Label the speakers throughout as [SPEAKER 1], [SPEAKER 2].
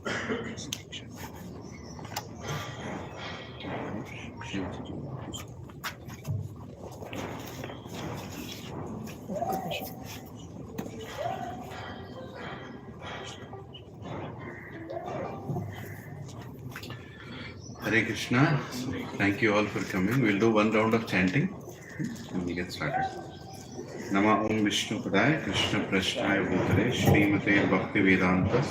[SPEAKER 1] Hare Krishna. Thank you all for coming. We'll do one round of chanting and we'll get started. Nama Om Vishnu Padaya Krishna Prasthaya Bhutale Shrimate Bhakti Vedanta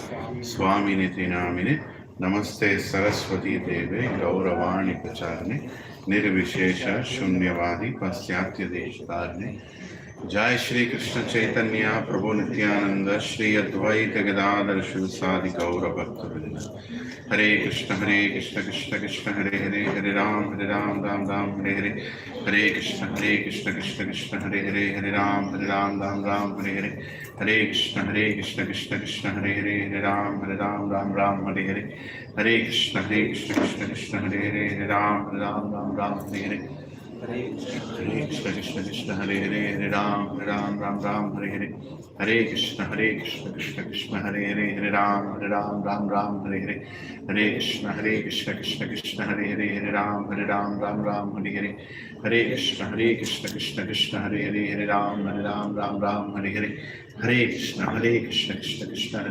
[SPEAKER 1] Swami Niti Namine Namaste Saraswati Deve Gauravani Pacharne Nirvishesha Shunyavadi Pasyatya Deshitarne Jai Shri Krishna Chaitanya Prabhu Nityananda Shri Advaita Gadadhar Shivasadi Gaura Bhakta Hare Krishna Krishna Krishna Hare Hare Hare Ram Ram Ram Hare Hare Hare Krishna Krishna Krishna Hare Hare Hare Ram Ram Ram Hare Hare Hare Krishna Krishna Krishna Hare Hare Hare Ram Ram Hare Hare Hare Krishna Krishna Hare Hare Hare Ram Ram Hare Hare Hare Krishna Krishna Hare Hare Hare Ram Ram Hare Hare Hare Krishna Krishna Hare Hare Hare Ram Ram Hare Hare Hare Krishna Krishna Hare Hare Hare Ram Ram Hare Hare Hare Krishna Krishna Hare Hare Hare Ram Ram Hare Hare Hare Krishna Krishna Hare Hare Hare Ram Ram Hare Hare Hare Krishna Krishna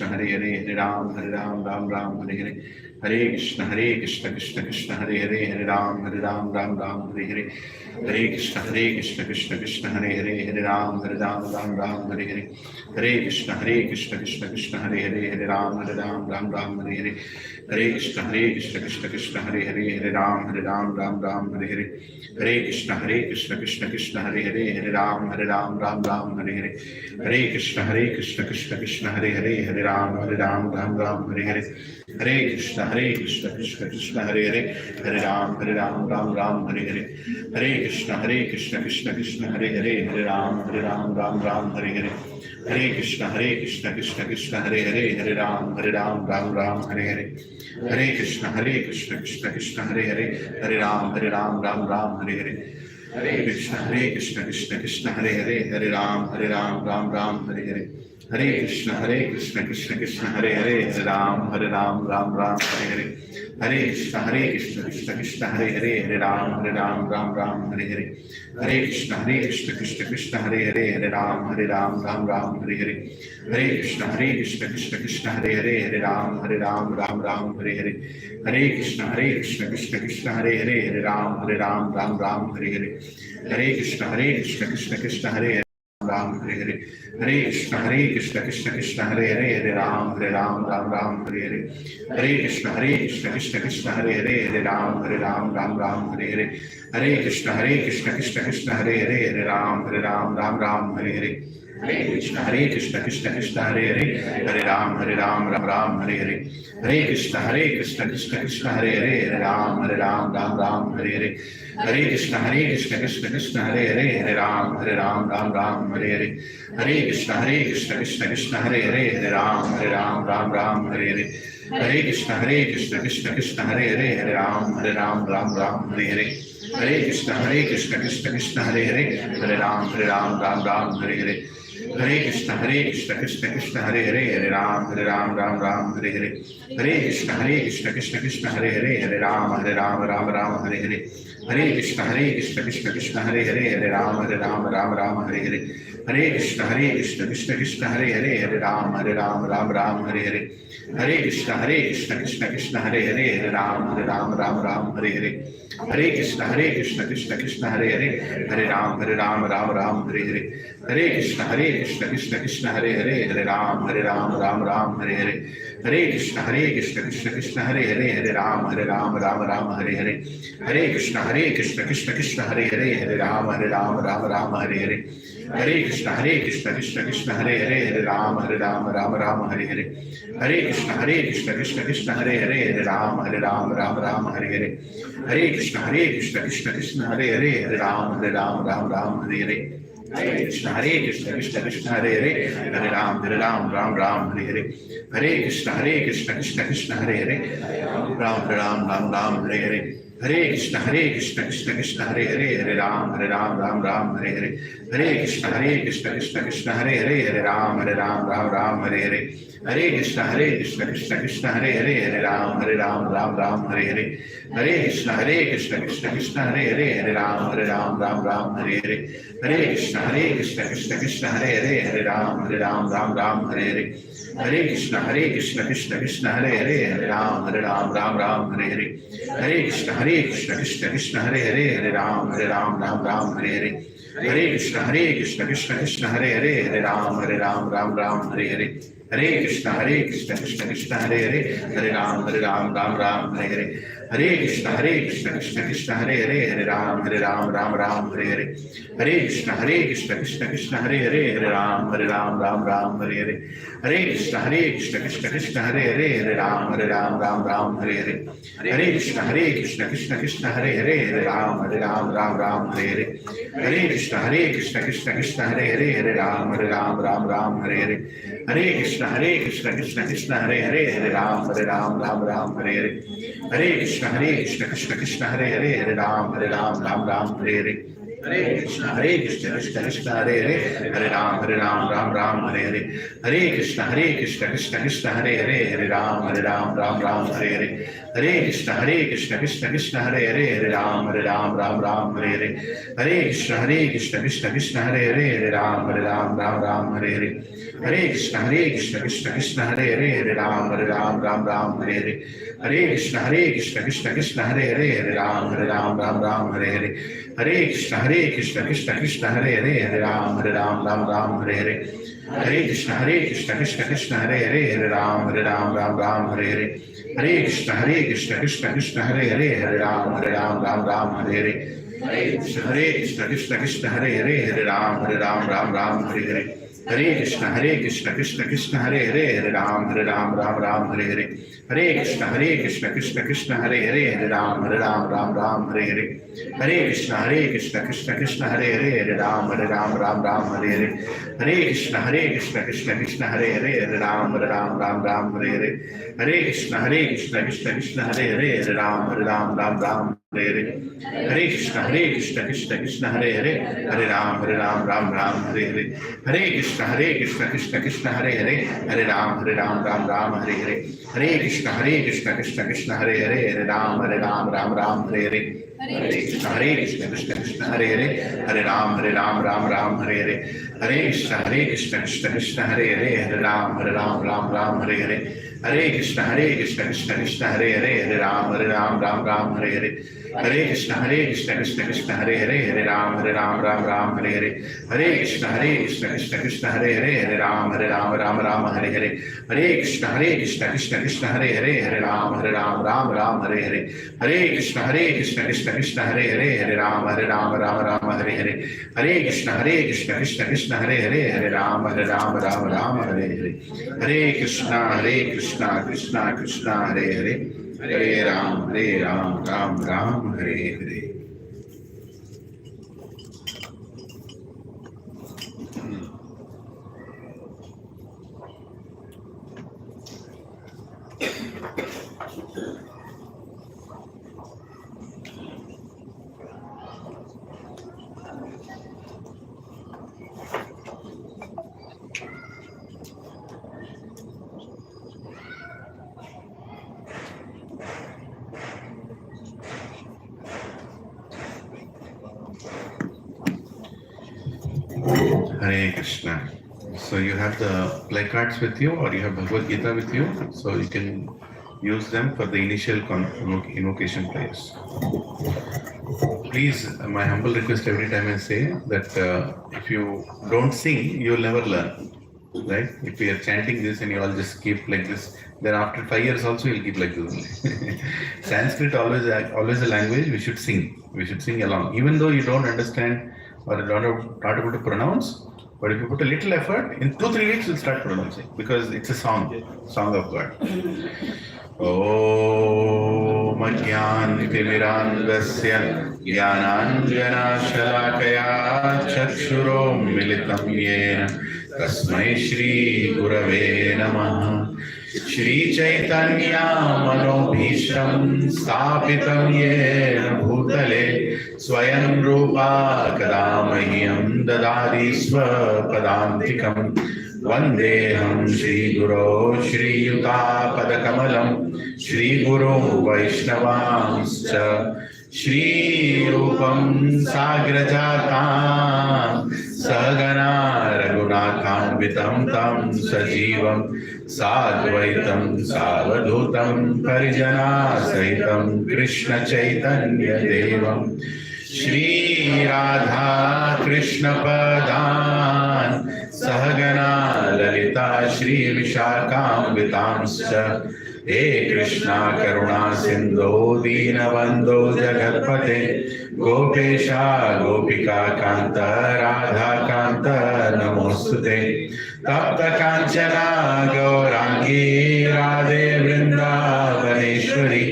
[SPEAKER 1] Hare Hare Hare Ram Ram Hare Hare Hare Krishna Krishna Hare Hare Hare Ram Ram Hare Hare Hare Krishna Krishna Hare Hare Hare Ram Ram Hare Hare Hare Krishna Krishna Hare Hare Hare Ram Ram Hare Hare Hare Krishna Krishna Hare Hare Hare Ram Ram Hare Hare Hare Krishna Krishna Hare Hare Hare Ram Ram Hare Hare Hare Krishna Krishna Hare Hare Hare Ram Ram Hare Hare Hare Krishna Krishna Hare Hare Hare Ram Ram Hare Hare Hare Krishna Krishna Hare Hare Hare Ram Ram Hare Hare Hare Krishna Krishna Hare Hare Hare Ram Ram Hare Hare Hare Krishna Krishna Hare Hare Hare Ram Ram Hare Hare Hare Krishna Krishna Hare Hare Hare Ram Ram Hare Hare Hare Krishna Krishna Hare Hare Hare Ram Ram Hare Hare Hare Krishna Krishna Hare Hare Hare Ram Ram Hare Hare Hare Krishna Krishna Hare Hare Hare Ram Ram Hare Hare Hare Krishna Krishna Hare Hare Hare Ram Ram Hare Hare Hare Krishna Krishna Hare Hare Hare Ram Ram Hare Hare Hare Krishna Krishna Hare Hare Ram Hare Hare Hare Krishna Krishna Hare Hare Hare Ram Ram Hare Hare Hare Krishna Krishna Hare Hare Hare Ram Ram Hare Hare Hare Krishna Krishna Hare Hare Hare Ram Ram Hare Hare Hare Krishna Krishna Hare Hare Hare Ram Hare Hare Hare Krishna Krishna Hare Hare Hare Ram Hare Hare Hare Krishna Krishna Hare Hare Hare Ram Hare Hare Hare Krishna Krishna Hare Hare Hare Ram Hare Hare Hare Krishna Krishna Hare Hare Hare Ram Hare Hare Hare Krishna Krishna Hare Hare Hare Ram Hare Hare Hare Krishna Krishna Hare Hare Hare Ram Hare Hare Hare Krishna Krishna Hare Hare Hare Ram Hare Hare Hare Krishna Krishna Hare Hare Hare Ram Hare Hare Hare Krishna Krishna Hare Hare Hare Ram Hare Hare Hare Krishna Krishna Hare Hare Hare Ram Hare Hare Hare Krishna Krishna Hare Hare Hare Ram Hare Hare Hare Krishna Krishna Hare Hare Hare Ram Hare Hare Hare Krishna Krishna Hare Hare Hare Ram Hare Hare Hare Krishna Krishna Hare Hare Hare Ram Hare Hare Hare Krishna Krishna Hare Hare Hare Ram Hare Hare Hare Krishna Krishna Hare Hare Hare Ram Hare Hare Hare Krishna Krishna Hare Hare Hare Ram Hare Hare Hare Krishna Krishna Hare Hare Hare Ram Hare Hare Hare Krishna Krishna Hare Hare Ram Hare Hare Hare Krishna Krishna Krishna Hare Ram Ram Ram Hare Hare. Hare Krishna Krishna Krishna Hare Ram Ram Hare Hare. Hare Krishna Krishna Krishna Hare Ram Ram Hare Hare. Hare Krishna Krishna Krishna Hare Ram Ram Hare Hare. Hare Krishna Krishna Krishna Hare Ram Ram Hare Hare. Hare Krishna Krishna Krishna Hare Ram Ram Hare Hare. Hare Krishna Krishna Krishna Hare Ram Hare Hare. Hare Krishna Krishna Krishna Hare Ram Hare Hare. Hare Krishna Krishna Krishna Hare Ram Hare Hare. Hare Krishna Krishna Krishna Hare Ram Hare Hare. Hare Krishna Krishna Krishna Hare Ram Hare Hare. Hare Krishna Krishna Krishna Hare Ram Hare Hare. Hare Krishna Krishna Krishna Hare Ram Hare Hare. Hare Krishna Krishna Krishna Hare Ram Hare Hare. Hare Krishna Krishna Krishna Hare Ram Hare Hare. Hare Krishna Krishna Krishna Hare Ram Hare Hare. Hare Krishna Krishna Krishna Hare Ram Hare Hare. Hare Krishna Krishna Krishna Hare Ram Hare Hare. Hare Krishna Krishna Krishna Hare Ram Hare Hare. Hare Krishna Krishna Krishna Hare Ram Hare Hare. Hare Krishna Krishna Krishna Hare Ram Hare Hare. Hare Krishna Krishna Krishna Hare Ram Hare Hare. Hare Krishna Krishna Krishna Hare Ram Hare Hare. Hare Krishna Krishna Krishna Hare Ram Hare Hare. Hare Krishna Krishna Krishna Hare Ram Hare Hare. Hare Krishna Krishna Krishna Hare Ram Hare Hare. Hare Krishna Krishna Krishna Hare Ram Hare Hare. Hare Krishna Krishna Krishna Hare Ram Hare Hare. Hare Krishna Krishna Krishna Hare Ram Hare Hare. Hare Krishna Krishna Krishna Hare Ram Hare Hare. Hare Krishna Krishna Krishna Hare Ram Hare Hare. Hare Krishna Krishna Krishna Hare Ram Hare Hare. Hare Krishna Krishna Krishna Hare Ram Hare Hare. Hare Krishna Krishna Krishna Hare Ram Hare Hare. Hare Krishna Krishna Krishna Hare Ram Hare Hare. Hare Krishna Krishna Krishna Hare Ram Hare Hare. Hare Krishna Krishna Krishna Hare Ram Hare Hare. Hare Krishna Krishna Krishna Hare Ram Hare Hare. Hare Krishna Krishna Krishna Hare Ram Hare Hare. Hare Krishna Krishna Krishna Hare Ram Hare Hare. Hare Krishna Krishna Krishna Hare Ram Hare Hare. Hare Krishna Krishna Krishna Hare Ram Hare Hare. Hare Krishna Krishna Krishna Hare Hare. Hare Ram Ram Hare Hare. Hare Krishna. So you have the placards with you, or you have Bhagavad Gita with you, so you can use them for the initial invocation prayers. Please, my humble request every time I say that if you don't sing, you'll never learn. Right? If we are chanting this and you all just keep like this, then after 5 years also you'll keep like this only. Sanskrit always a language we should sing. We should sing along, even though you don't understand or not able to pronounce. But if you put a little effort, in 2-3 weeks you'll start pronouncing, because it's a song of God. ॐ अज्ञानतिमिरान्धस्य ज्ञानाञ्जनशलाकया चक्षुरोन्मिलितं येन तस्मै श्रीगुरवे नमः। श्रीचैतन्यमनोभीष्टं स्थापितं येन भूतले स्वयं रूपा कदा मह्यं ददाति स्वपदान्तिकम्। वन्देऽहं श्रीगुरो श्रीयुतापदकमलं श्रीगुरो वैष्णवांश्च श्रीरूपं साग्रजातां सहगना रघुनाथान्वितं तं सजीवं साद्वैतं सावधूतं परिजनासहितं कृष्णचैतन्यदेवं श्रीराधा कृष्णपदान् सहगना ललिता श्रीविशाखान्वितांश्च हे कृष्णा करुणा सिन्धो दीनबन्धो जगत्पते गोपेशा गोपिका कान्त राधा कान्त नमोस्तुते। तप्त काञ्चना गौराङ्गी राधे वृन्दावनेश्वरी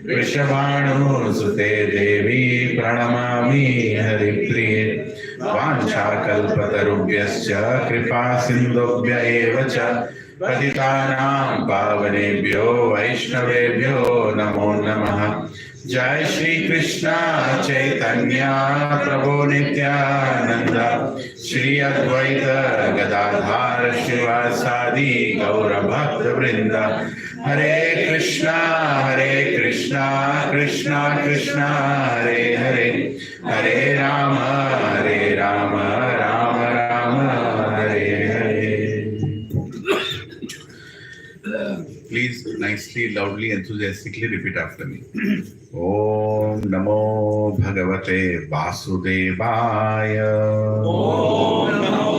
[SPEAKER 1] वृषभानुसुते देवी प्रणमामि हरिप्रिये। वाञ्छाकल्पतरुभ्यश्च कृपा सिन्धुभ्य एव च पतितानां पावनेभ्यो वैष्णवेभ्यो नमो नमः। जय श्री कृष्ण चैतन्य प्रभु नित्यानंद श्री अद्वैत गदाधर शिवासादि गौर भक्त वृंद। हरे कृष्णा कृष्णा कृष्णा हरे हरे, हरे Ram Ram Ram Hare Hare. Please nicely, loudly, enthusiastically repeat after me. Om Namo Bhagavate Vasudevaya.
[SPEAKER 2] Om Namo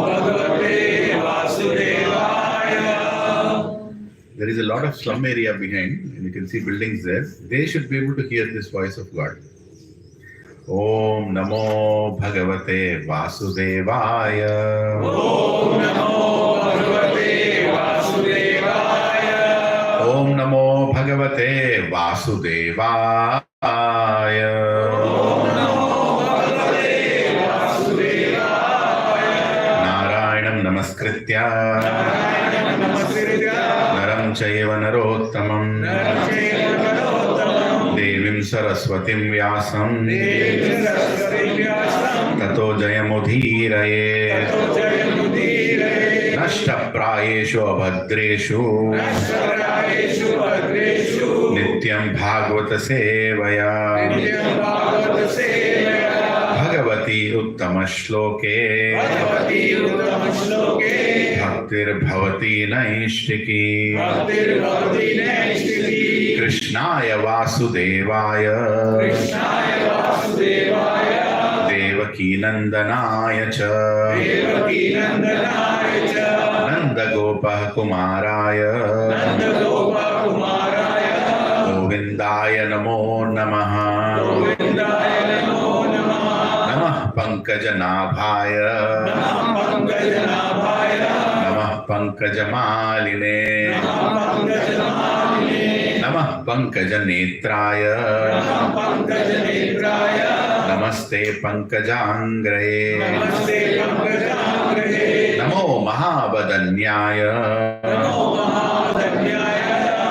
[SPEAKER 2] Bhagavate Vasudevaya.
[SPEAKER 1] There is a lot of slum area behind, and you can see buildings there. They should be able to hear this voice of God. Om Namo Bhagavate Vasudevaya.
[SPEAKER 2] Om Namo Bhagavate Vasudevaya.
[SPEAKER 1] Om Namo Bhagavate Vasudevaya.
[SPEAKER 2] Om Namo Bhagavate Vasudevaya.
[SPEAKER 1] Narayanam Namaskritya
[SPEAKER 2] Namaskritya
[SPEAKER 1] Naram Chaiva Narottamam Devim Saraswatim Vyasam Tato Jayamudhiraye Nashtaprayeshu Abhadreshu Nityam Bhagavata Sevaya Bhagavati Uttama Shloke Bhaktir Bhavati Naishtiki Krishnaya Vasudevaya Devaki Nandanaya cha Nanda Gopa Kumaraya Govindaya Namo Namaha Namah Pankajanabhaya Namah Pankajamalini Namah Pankajanetraya Namaste Pankajangraye Namo Mahabadanyaya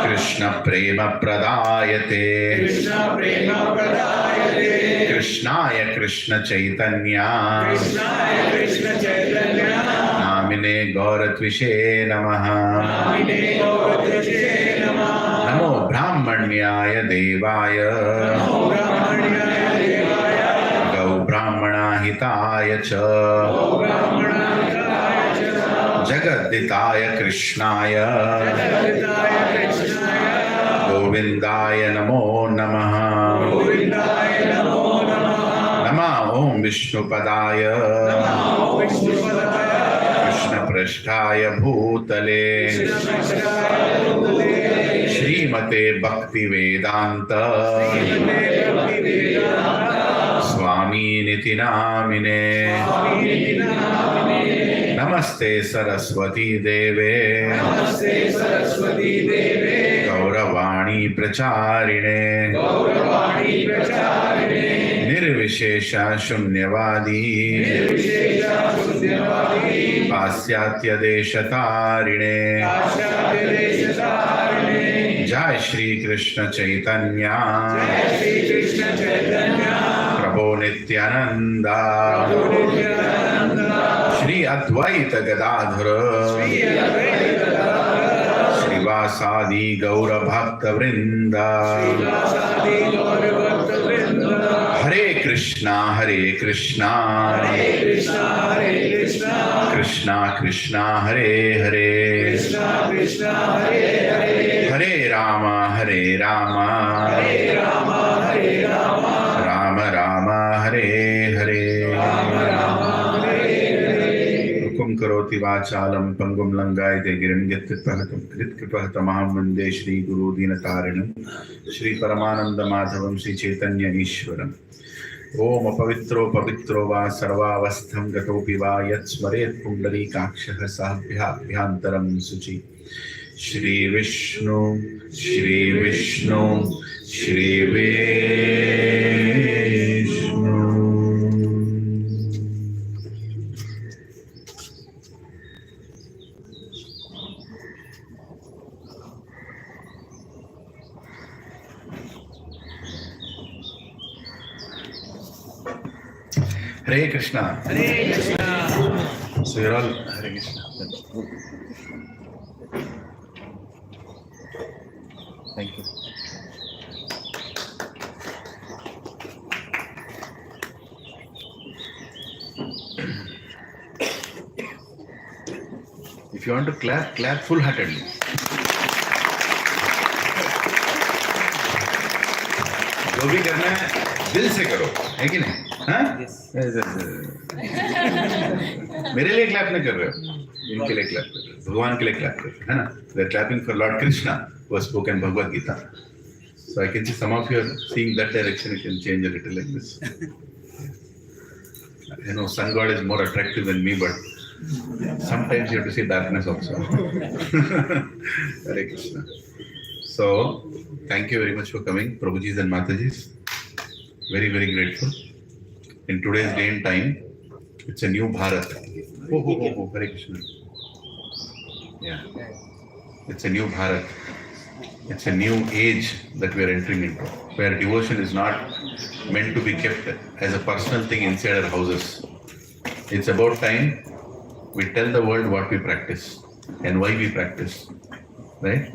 [SPEAKER 1] Krishna Prema Pradayate Krishnaya Krishna Chaitanya Namine Gauratvishe Namaha Namo Brahmanyaya Devaya Gau Brahmana Hitaya cha Jagaditaya Krishnaya Govindaya Namo Namaha Nama Om Vishnupadaya Krishna Prasthaya Bhutale Srimate Bhakti Vedanta Swami Niti Namine Nama Namaste Saraswati Deve.
[SPEAKER 2] Namaste Saraswati Deve.
[SPEAKER 1] Gauravani Pracharine.
[SPEAKER 2] Gauravani Pracharine.
[SPEAKER 1] Nirvishesha Shunyavadi.
[SPEAKER 2] Nirvishesha Shunyavadi.
[SPEAKER 1] Pasyatya Deshatarine.
[SPEAKER 2] Pasyatya Deshatarine.
[SPEAKER 1] Jai Shri Krishna Chaitanya.
[SPEAKER 2] Jai Shri Krishna Chaitanya.
[SPEAKER 1] Prabhu Nityananda.
[SPEAKER 2] Prabhu Nityananda.
[SPEAKER 1] Shri Advaita Gadadhara.
[SPEAKER 2] Shri Advaita Gadadhara.
[SPEAKER 1] Srivasadi Gaura Bhakta Vrinda.
[SPEAKER 2] Srivasadi Gaura Bhakta Vrinda.
[SPEAKER 1] Hare Krishna, Hare Krishna.
[SPEAKER 2] Hare Krishna, Hare Krishna.
[SPEAKER 1] Krishna Krishna, Hare Hare.
[SPEAKER 2] Krishna Krishna, Hare Hare.
[SPEAKER 1] Hare Rama, Hare Rama.
[SPEAKER 2] Hare Rama, Hare Rama.
[SPEAKER 1] Rama Rama, Hare Hare.
[SPEAKER 2] Rama Rama, Hare Hare.
[SPEAKER 1] Hukum karoti vachalam pangum langayate girim kripahatamaham vande Shri Guru Dinatarinam Shri Paramananda Madhavam Shri Chaitanya Ishwaram. Om apavitro pavitro va sarvavastham gatopi va yat smaret pundari kakshah sahabhyantaram suchi. Shri Vishnu, Shri Vishnu, Shri Vishnu. Hare Krishna.
[SPEAKER 2] Hare Krishna.
[SPEAKER 1] So you're all Hare Krishna. Thank you. If you want to clap, clap full-heartedly. जो भी करना है दिल से करो, है कि नहीं? हाँ? मेरे लिए क्लैप नहीं कर रहे हो, इनके लिए क्लैप कर रहे हो, भगवान के लिए क्लैप कर रहे हो, है ना? We are clapping for Lord Krishna who has spoken Bhagavad Gita. So I can see some of you are seeing that direction. You can change a little like this. You know, sun god is more attractive than me, but sometimes you have to see darkness also. Hare Krishna. So, thank you very much for coming, Prabhujis and Matajis. Very, very grateful. In today's day and time, it's a new Bharat. Oh, Hare Krishna. Yeah. It's a new Bharat. It's a new age that we are entering into, where devotion is not meant to be kept as a personal thing inside our houses. It's about time we tell the world what we practice and why we practice, right?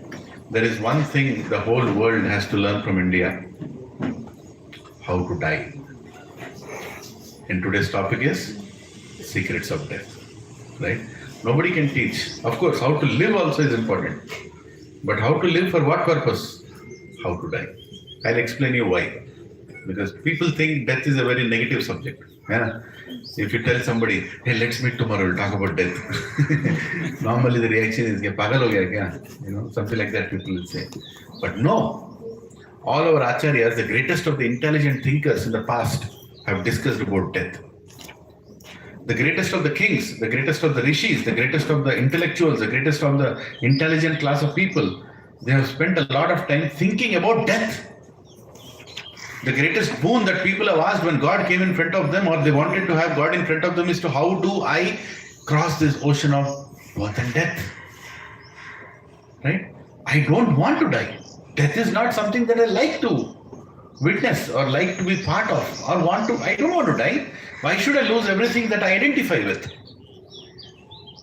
[SPEAKER 1] There is one thing the whole world has to learn from India: how to die. And today's topic is secrets of death, right? Nobody can teach. Of course, how to live also is important. But how to live for what purpose? How to die. I'll explain you why. Because people think death is a very negative subject. Yeah? If you tell somebody, hey, let's meet tomorrow, we'll talk about death. Normally the reaction is, pagal ho gaya kya? You know, something like that people will say. But no. All our acharyas, the greatest of the intelligent thinkers in the past, have discussed about death. The greatest of the kings, the greatest of the rishis, the greatest of the intellectuals, the greatest of the intelligent class of people, they have spent a lot of time thinking about death. The greatest boon that people have asked when God came in front of them, or they wanted to have God in front of them, is to how do I cross this ocean of birth and death? Right? I don't want to die. Death is not something that I like to witness or like to be part of or want to. I don't want to die. Why should I lose everything that I identify with?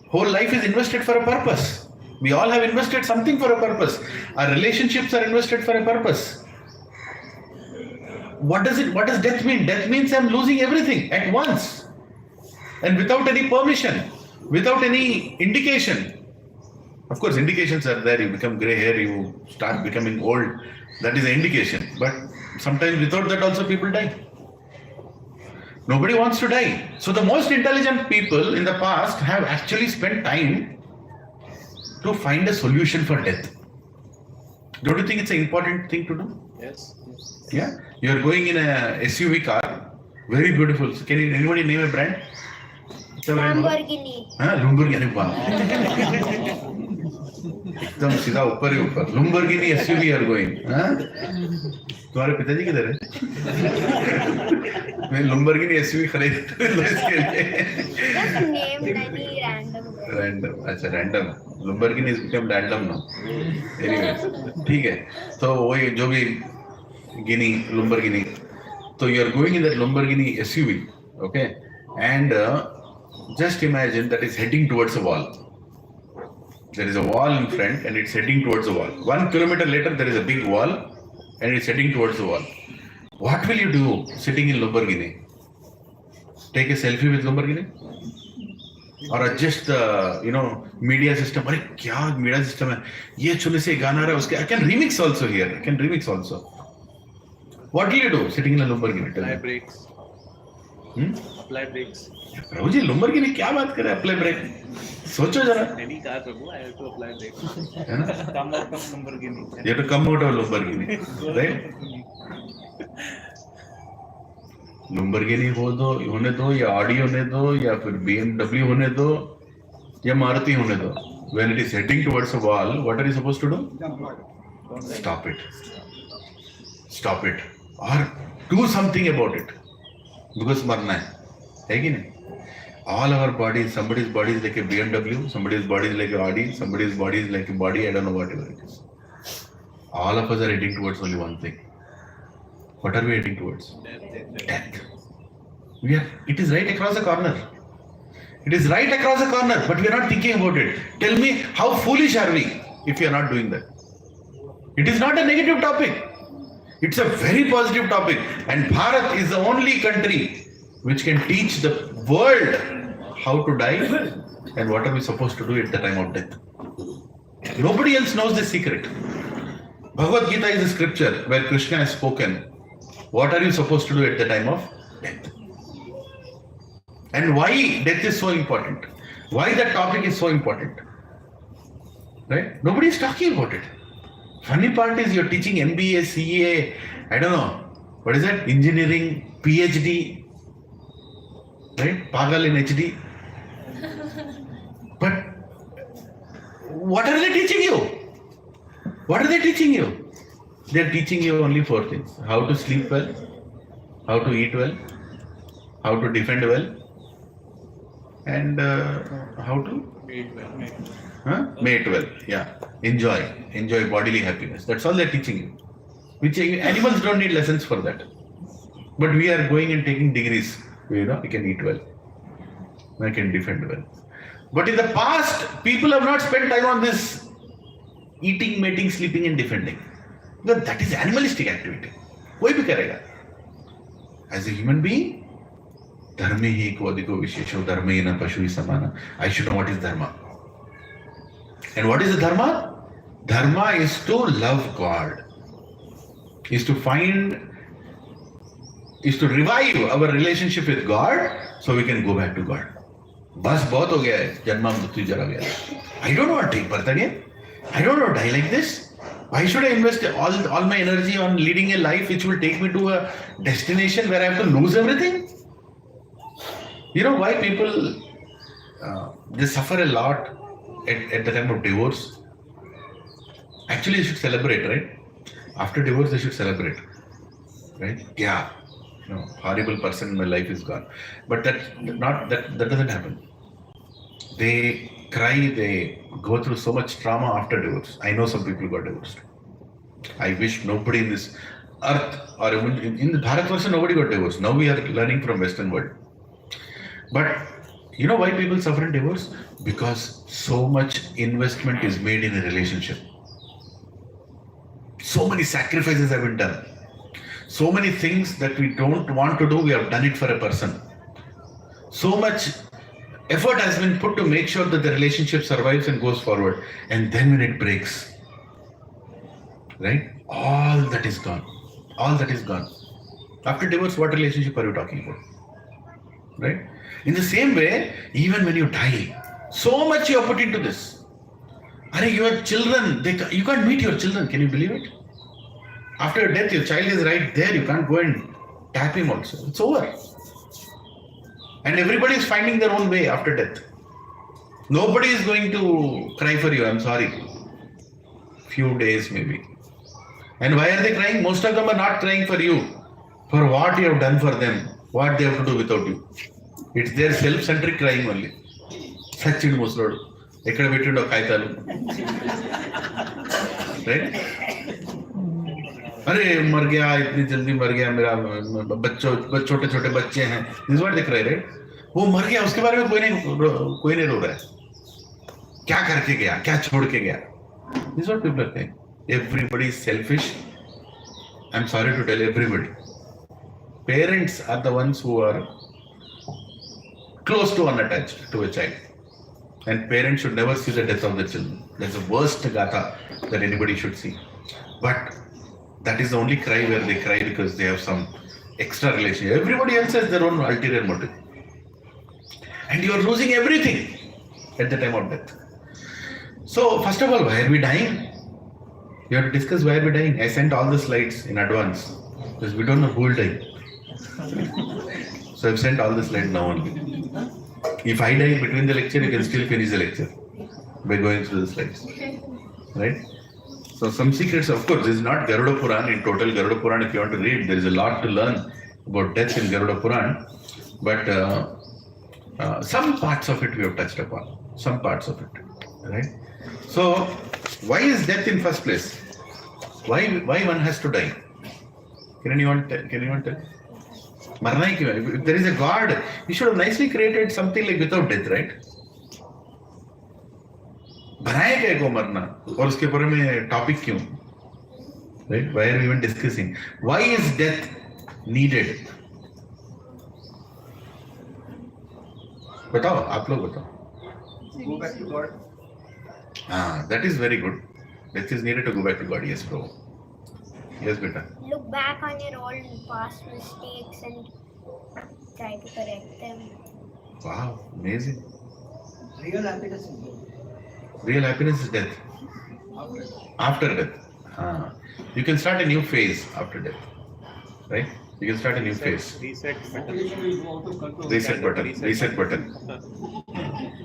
[SPEAKER 1] Whole life is invested for a purpose. We all have invested something for a purpose. Our relationships are invested for a purpose. What does death mean? Death means I'm losing everything at once and without any permission, without any indication. Of course, indications are there. You become grey hair, you start becoming old. That is an indication. But sometimes without that also people die. Nobody wants to die. So the most intelligent people in the past have actually spent time to find a solution for death. Don't you think it's an important thing to do?
[SPEAKER 2] Yes.
[SPEAKER 1] Yeah? You're going in a SUV car, very beautiful. So can anybody name a brand?
[SPEAKER 3] Lamborghini.
[SPEAKER 1] हाँ लुम्बोर्गिनी बाप एकदम सीधा ऊपर ही ऊपर लुम्बोर्गिनी SUV are going हाँ तुम्हारे पिताजी किधर है मैं लुम्बोर्गिनी एसयूवी खरीद इसके लिए
[SPEAKER 3] Just named any random.
[SPEAKER 1] Random अच्छा random Lamborghini is become random now anyway ठीक है तो वही जो भी गिनी लुम्बोर्गिनी so you are going in that Lamborghini SUV, okay, and just imagine that is heading towards a wall. There is a wall in front and it's heading towards the wall. 1 kilometer later there is a big wall and it's heading towards the wall. What will you do sitting in Lamborghini? Take a selfie with Lamborghini? Or adjust the media system? अरे क्या media system है? ये चुने से गाना रहा है उसके. I can remix also here. I can remix also. What will you do sitting in a Lamborghini?
[SPEAKER 2] Apply brakes. Apply brakes.
[SPEAKER 1] Prabhu ji Lamborghini क्या बात कर रहे हैं? Apply brake. सोचो जरा.
[SPEAKER 2] Any car, Prabhu, I have to apply brakes.
[SPEAKER 1] है ना?
[SPEAKER 2] Come out of Lamborghini.
[SPEAKER 1] You have to come out of Lamborghini, right? Lamborghini होने दो या Audi होने दो या फिर BMW होने दो या Maruti होने दो. When it is heading towards a wall, what are you supposed to do? Stop it. Stop it. Or do something about it. Because मरना है कि नहीं? All our bodies, somebody's body is like a BMW, somebody's body is like a Audi, somebody's body is like a body, I don't know whatever it is. All of us are heading towards only one thing. What are we heading towards? Death. It is right across the corner. It is right across the corner, but we are not thinking about it. Tell me, how foolish are we if we are not doing that? It is not a negative topic. It's a very positive topic, and Bharat is the only country which can teach the world how to die and what are we supposed to do at the time of death. Nobody else knows this secret. Bhagavad Gita is a scripture where Krishna has spoken. What are you supposed to do at the time of death? And why death is so important? Why that topic is so important? Right? Nobody is talking about it. Funny part is you're teaching MBA, CA, I don't know, what is that? Engineering, PhD, right? Pagal in HD. But what are they teaching you? What are they teaching you? They're teaching you only 4 things. How to sleep well, how to eat well, how to defend well, and how to mate well. Yeah. Enjoy bodily happiness. That's all they're teaching you. Which animals don't need lessons for that. But we are going and taking degrees. We can eat well. We can defend well. But in the past, people have not spent time on this eating, mating, sleeping and defending. Because that is animalistic activity. कोई भी करेगा. As a human being, dharme hi ko adhiko vishesho dharme na pashu hi samana. I should know what is dharma. And what is the dharma? Dharma is to love God. Is to revive our relationship with God so we can go back to God. बस बहुत हो गया है जन्म मृत्यु जरा गया. I don't want to take birth again. I don't want to die like this. Why should I invest all my energy on leading a life which will take me to a destination where I have to lose everything? You know why people they suffer a lot at the time of divorce? Actually, they should celebrate, right? After divorce, they should celebrate, right? Yeah, horrible person in my life is gone. But that doesn't happen. They cry, they go through so much trauma after divorce. I know some people got divorced. I wish nobody in this earth or even in the Bharatvarsha, nobody got divorced. Now we are learning from Western world. But you know why people suffer in divorce? Because so much investment is made in a relationship. So many sacrifices have been done. So many things that we don't want to do, we have done it for a person. So much effort has been put to make sure that the relationship survives and goes forward. And then when it breaks, right? All that is gone. All that is gone. After divorce, what relationship are you talking about? Right? In the same way, even when you die, so much you have put into this. Your children, you can't meet your children. Can you believe it? After your death, your child is right there. You can't go and tap him also. It's over. And everybody is finding their own way after death. Nobody is going to cry for you, I'm sorry. Few days maybe. And why are they crying? Most of them are not crying for you, for what you have done for them, what they have to do without you. It's their self-centric crying only. Sachin Muslodu. Ekkada pettindo kaitalu. Right? अरे मर गया इतनी जल्दी मर गया मेरा छोटे छोटे बच्चे हैं. This is what they cry, right? वो मर गया उसके बारे में कोई नहीं रो रहा है. क्या करके गया, क्या छोड़ के गया. This is what people are saying. Everybody is selfish. I'm sorry to tell everybody. Parents are the ones who are close to unattached to a child. And parents should never see the death of the children. That's the worst gatha that anybody should see. But that is the only cry where they cry because they have some extra relationship. Everybody else has their own ulterior motive. And you are losing everything at the time of death. So, first of all, why are we dying? You have to discuss why are we dying. I sent all the slides in advance because we don't know who will die. So I've sent all the slides now only. If I die between the lecture, you can still finish the lecture by going through the slides. Right? So some secrets, of course, this is not Garuda Puran. In total Garuda Puran, if you want to read, there is a lot to learn about death in Garuda Puran. But some parts of it we have touched upon. Some parts of it. Right? So, why is death in first place? Why one has to die? Can anyone tell? If there is a God, he should have nicely created something like without death, right? बनाया क्या को मरना और उसके बारे में topic क्यों? Right? Why are we even discussing? Why is death needed? बताओ, आप लोग बताओ.
[SPEAKER 2] Go back to God.
[SPEAKER 1] That is very good. Death is needed to go back to God. Yes, bro. Yes, beta.
[SPEAKER 3] Look back on your old past mistakes and try to correct them.
[SPEAKER 1] Wow, amazing.
[SPEAKER 2] Real happiness is
[SPEAKER 1] Real happiness is death. After death. You can start a new phase after death. Right? You can start a new phase.
[SPEAKER 2] Reset button.
[SPEAKER 1] Reset button. Reset button.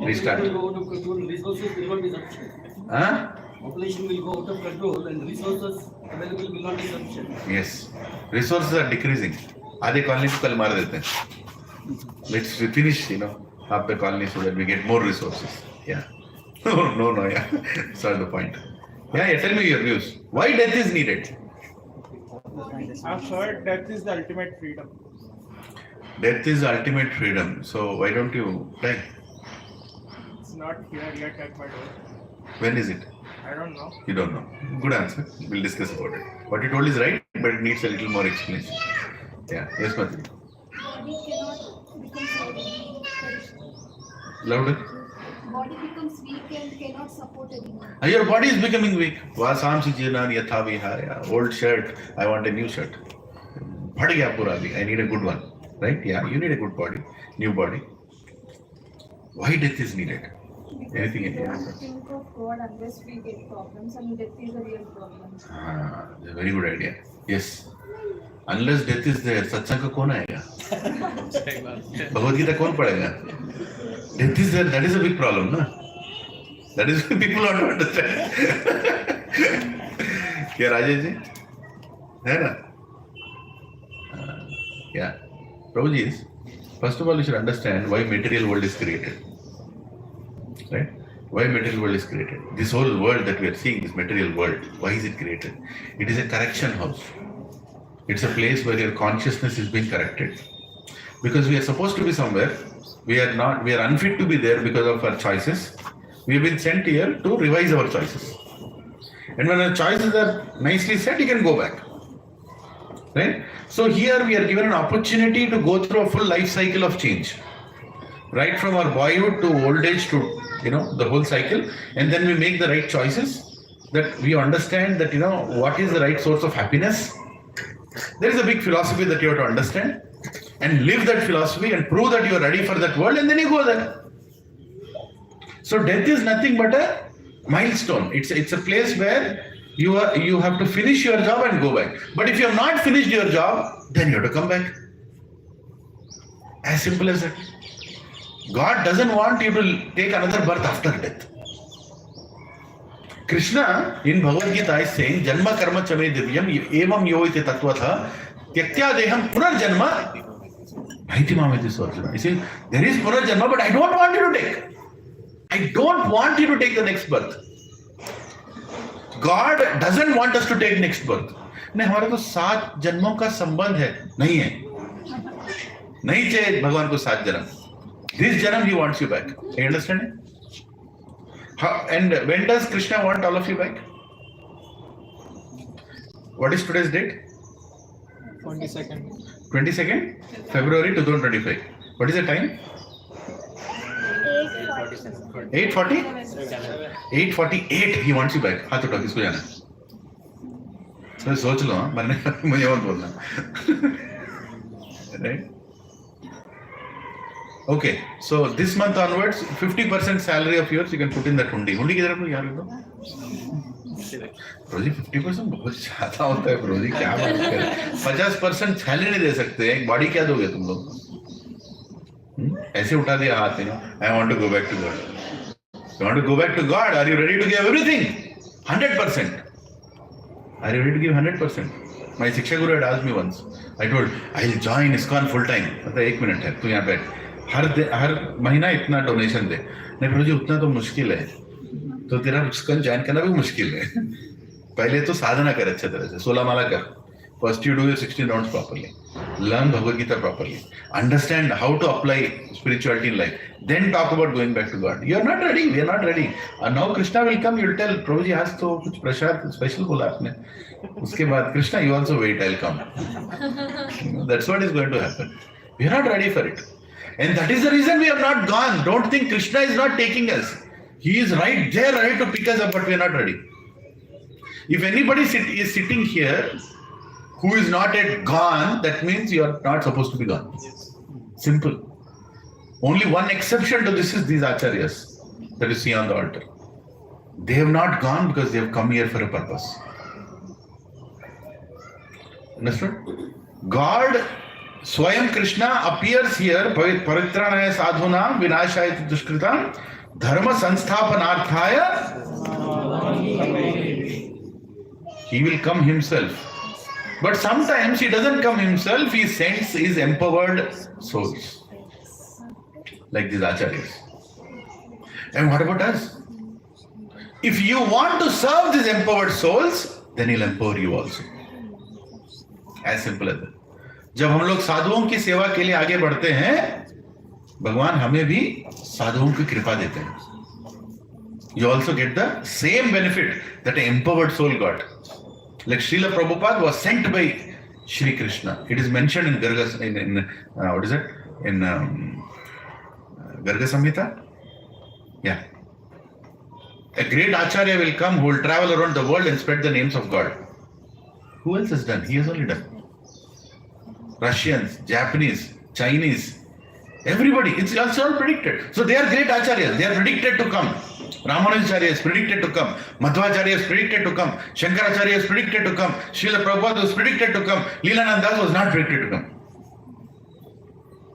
[SPEAKER 1] Restart.
[SPEAKER 4] Resources will not be sufficient. Population will go out of control and resources available will not be sufficient.
[SPEAKER 1] Yes. Resources are decreasing. आधे colony को कल मार देते हैं. Let's finish, half the colony so that we get more resources. Yeah. No, yeah. That's not the point. Yeah, tell me your views. Why death is needed?
[SPEAKER 2] I've heard death is the ultimate freedom.
[SPEAKER 1] Death is ultimate freedom. So why don't you die?
[SPEAKER 2] It's not here yet at my door.
[SPEAKER 1] When is it?
[SPEAKER 2] I don't know.
[SPEAKER 1] You don't know. Good answer. We'll discuss about it. What you told is right, but it needs a little more explanation. Yeah. Yes, Madhuri.
[SPEAKER 5] Body cannot become so weak.
[SPEAKER 1] Louder.
[SPEAKER 5] Body becomes weak and cannot support anymore.
[SPEAKER 1] Your body is becoming weak. Vasamsi jinan yatha vihaya. Old shirt. I want a new shirt. Bhad gaya pura abhi. I need a good one. Right? Yeah. You need a good body. New body. Why death is needed? Anything in
[SPEAKER 5] We
[SPEAKER 1] here?
[SPEAKER 5] don't think of God unless we get problems, and death is a real problem.
[SPEAKER 1] That's a very good idea. Yes. Unless death is there, satsang ka kaun aayega? Bhagavad Gita kaun padhega? Death is there, that is a big problem, na? That is why people don't understand. क्या राजेश जी? है ना? Yeah. Prabhuji, first of all, you should understand why material world is created. Right? Why material world is created? This whole world that we are seeing, this material world, why is it created? It is a correction house. It's a place where your consciousness is being corrected. Because we are supposed to be somewhere, we are unfit to be there because of our choices. We have been sent here to revise our choices. And when our choices are nicely set, you can go back. Right? So here we are given an opportunity to go through a full life cycle of change. Right from our boyhood to old age to the whole cycle, and then we make the right choices, that we understand that what is the right source of happiness. There is a big philosophy that you have to understand and live that philosophy and prove that you are ready for that world, and then you go there. So death is nothing but a milestone. It's a place where you have to finish your job and go back. But if you have not finished your job, then you have to come back. As simple as that. God doesn't want you to take another birth after death. Krishna in Bhagavad Gita is saying, Janma karma chame divyam evam yo iti tatvatha tyaktya deham punarjanma bhaiti mameti swarjuna. He says, there is punarjanma, but I don't want you to take. I don't want you to take the next birth. God doesn't want us to take next birth. नहीं, हमारा तो 7 जन्मों का संबंध है, नहीं है, नहीं चाहिए भगवान को 7 जन्म. This janam he wants you back. You understand it? And when does Krishna want all of you back? What is today's date?
[SPEAKER 2] 22nd.
[SPEAKER 1] 22nd February 2025. What is the time? 8:40? 8:48 he wants you back. हाथ उठाओ, किसको जाना है? मैं सोच लो, मैंने मुझे मत बोलना. Right? Okay, so this month onwards, 50% salary of yours you can put in that hundi. Hundi किधर है यार? प्रोजी 50% बहुत ज्यादा होता है प्रोजी, क्या बात कर रहे हैं? 50% सैलरी नहीं दे सकते, एक बॉडी क्या दोगे तुम लोग? ऐसे उठा दिया हाथ, I want to go back to God. You want to go back to God? Are you ready to give everything? 100%. Are you ready to give 100%? My शिक्षा गुरु had asked me once. I told, I'll join ISKCON full time. मतलब 1 minute है, तू यहाँ बैठ. हर महीना इतना donation दे. नहीं प्रोजी उतना तो मुश्किल है. तो तेरा ISKCON ज्वाइन करना भी मुश्किल है. पहले तो साधना कर अच्छे तरह से, 16 माला कर. First you do your 16 rounds properly. Learn Bhagavad Gita properly. Understand how to apply spirituality in life. Then talk about going back to God. You are not ready. We are not ready. And now Krishna will come. You will tell, Prabhuji has to कुछ प्रसाद special बोला आपने. उसके बाद Krishna, you also wait. I'll come. That's what is going to happen. We are not ready for it. And that is the reason we have not gone. Don't think Krishna is not taking us. He is right there, ready to pick us up, but we are not ready. If anybody is sitting here who is not yet gone, that means you are not supposed to be gone. Simple. Only one exception to this is these acharyas that you see on the altar. They have not gone because they have come here for a purpose. Understood? God, Swayam Krishna appears here, Paritranaya Sadhuna, Vinashaya Dushkrita, Dharma Sansthapanarthaya. He will come himself. But sometimes he doesn't come himself, he sends his empowered souls. Like these acharyas. And what about us? If you want to serve these empowered souls, then he'll empower you also. As simple as that. जब हम लोग साधुओं की सेवा के लिए आगे बढ़ते हैं, भगवान हमें भी साधुओं की कृपा देते हैं. You also get the same benefit that an empowered soul got. Like Srila Prabhupada was sent by Shri Krishna. It is mentioned in Garga, what is it? In Garga Samhita? Yeah. A great Acharya will come who will travel around the world and spread the names of God. Who else has done? He has only done. Russians, Japanese, Chinese, everybody. It's all predicted. So they are great Acharyas. They are predicted to come. Ramanujacharya is predicted to come. Madhvacharya is predicted to come. Shankaracharya is predicted to come. Srila Prabhupada was predicted to come. Leelanand Das was not predicted to come.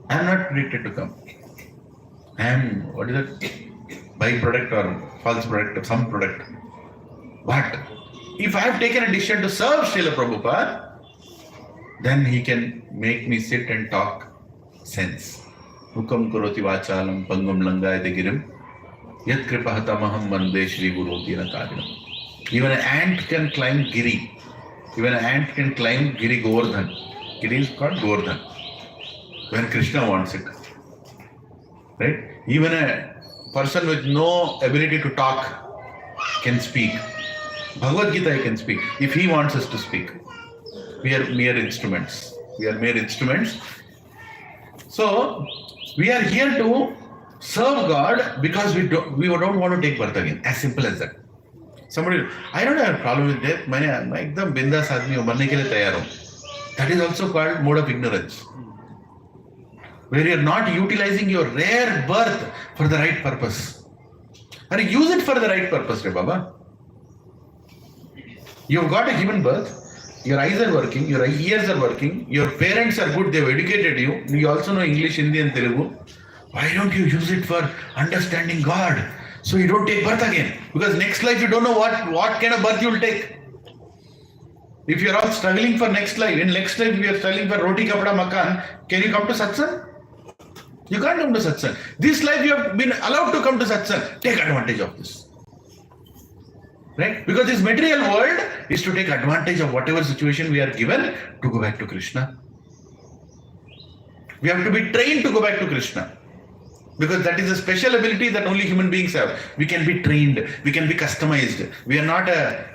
[SPEAKER 1] I am not predicted to come. I am, what is it? Byproduct or false product or some product. But if I have taken a decision to serve Srila Prabhupada, then he can make me sit and talk sense. Hukam karoti vachalam pangam langayate girim yat kripahatamaham vande Shri Guru Tina Karinam. Even an ant can climb Giri. Even an ant can climb Giri Govardhan. Giri is called Govardhan. When Krishna wants it. Right? Even a person with no ability to talk can speak. Bhagavad Gita he can speak. If he wants us to speak. We are mere instruments. We are mere instruments. So, we are here to serve God because we don't want to take birth again. As simple as that. Somebody, I don't have a problem with death. मैं एकदम बिंदास आदमी हूँ, मरने के लिए तैयार हूँ. That is also called mode of ignorance. Where you are not utilizing your rare birth for the right purpose. And use it for the right purpose, Re Baba. You have got a human birth. Your eyes are working, your ears are working, your parents are good, they have educated you. You also know English, Hindi and Telugu. Why don't you use it for understanding God? So you don't take birth again. Because next life you don't know what kind of birth you will take. If you are all struggling for next life, in next life you are struggling for roti kapda makan, can you come to satsang? You can't come to satsang. This life you have been allowed to come to satsang. Take advantage of this. Right? Because this material world is to take advantage of whatever situation we are given to go back to Krishna. We have to be trained to go back to Krishna. Because that is a special ability that only human beings have. We can be trained. We can be customized. We are not a,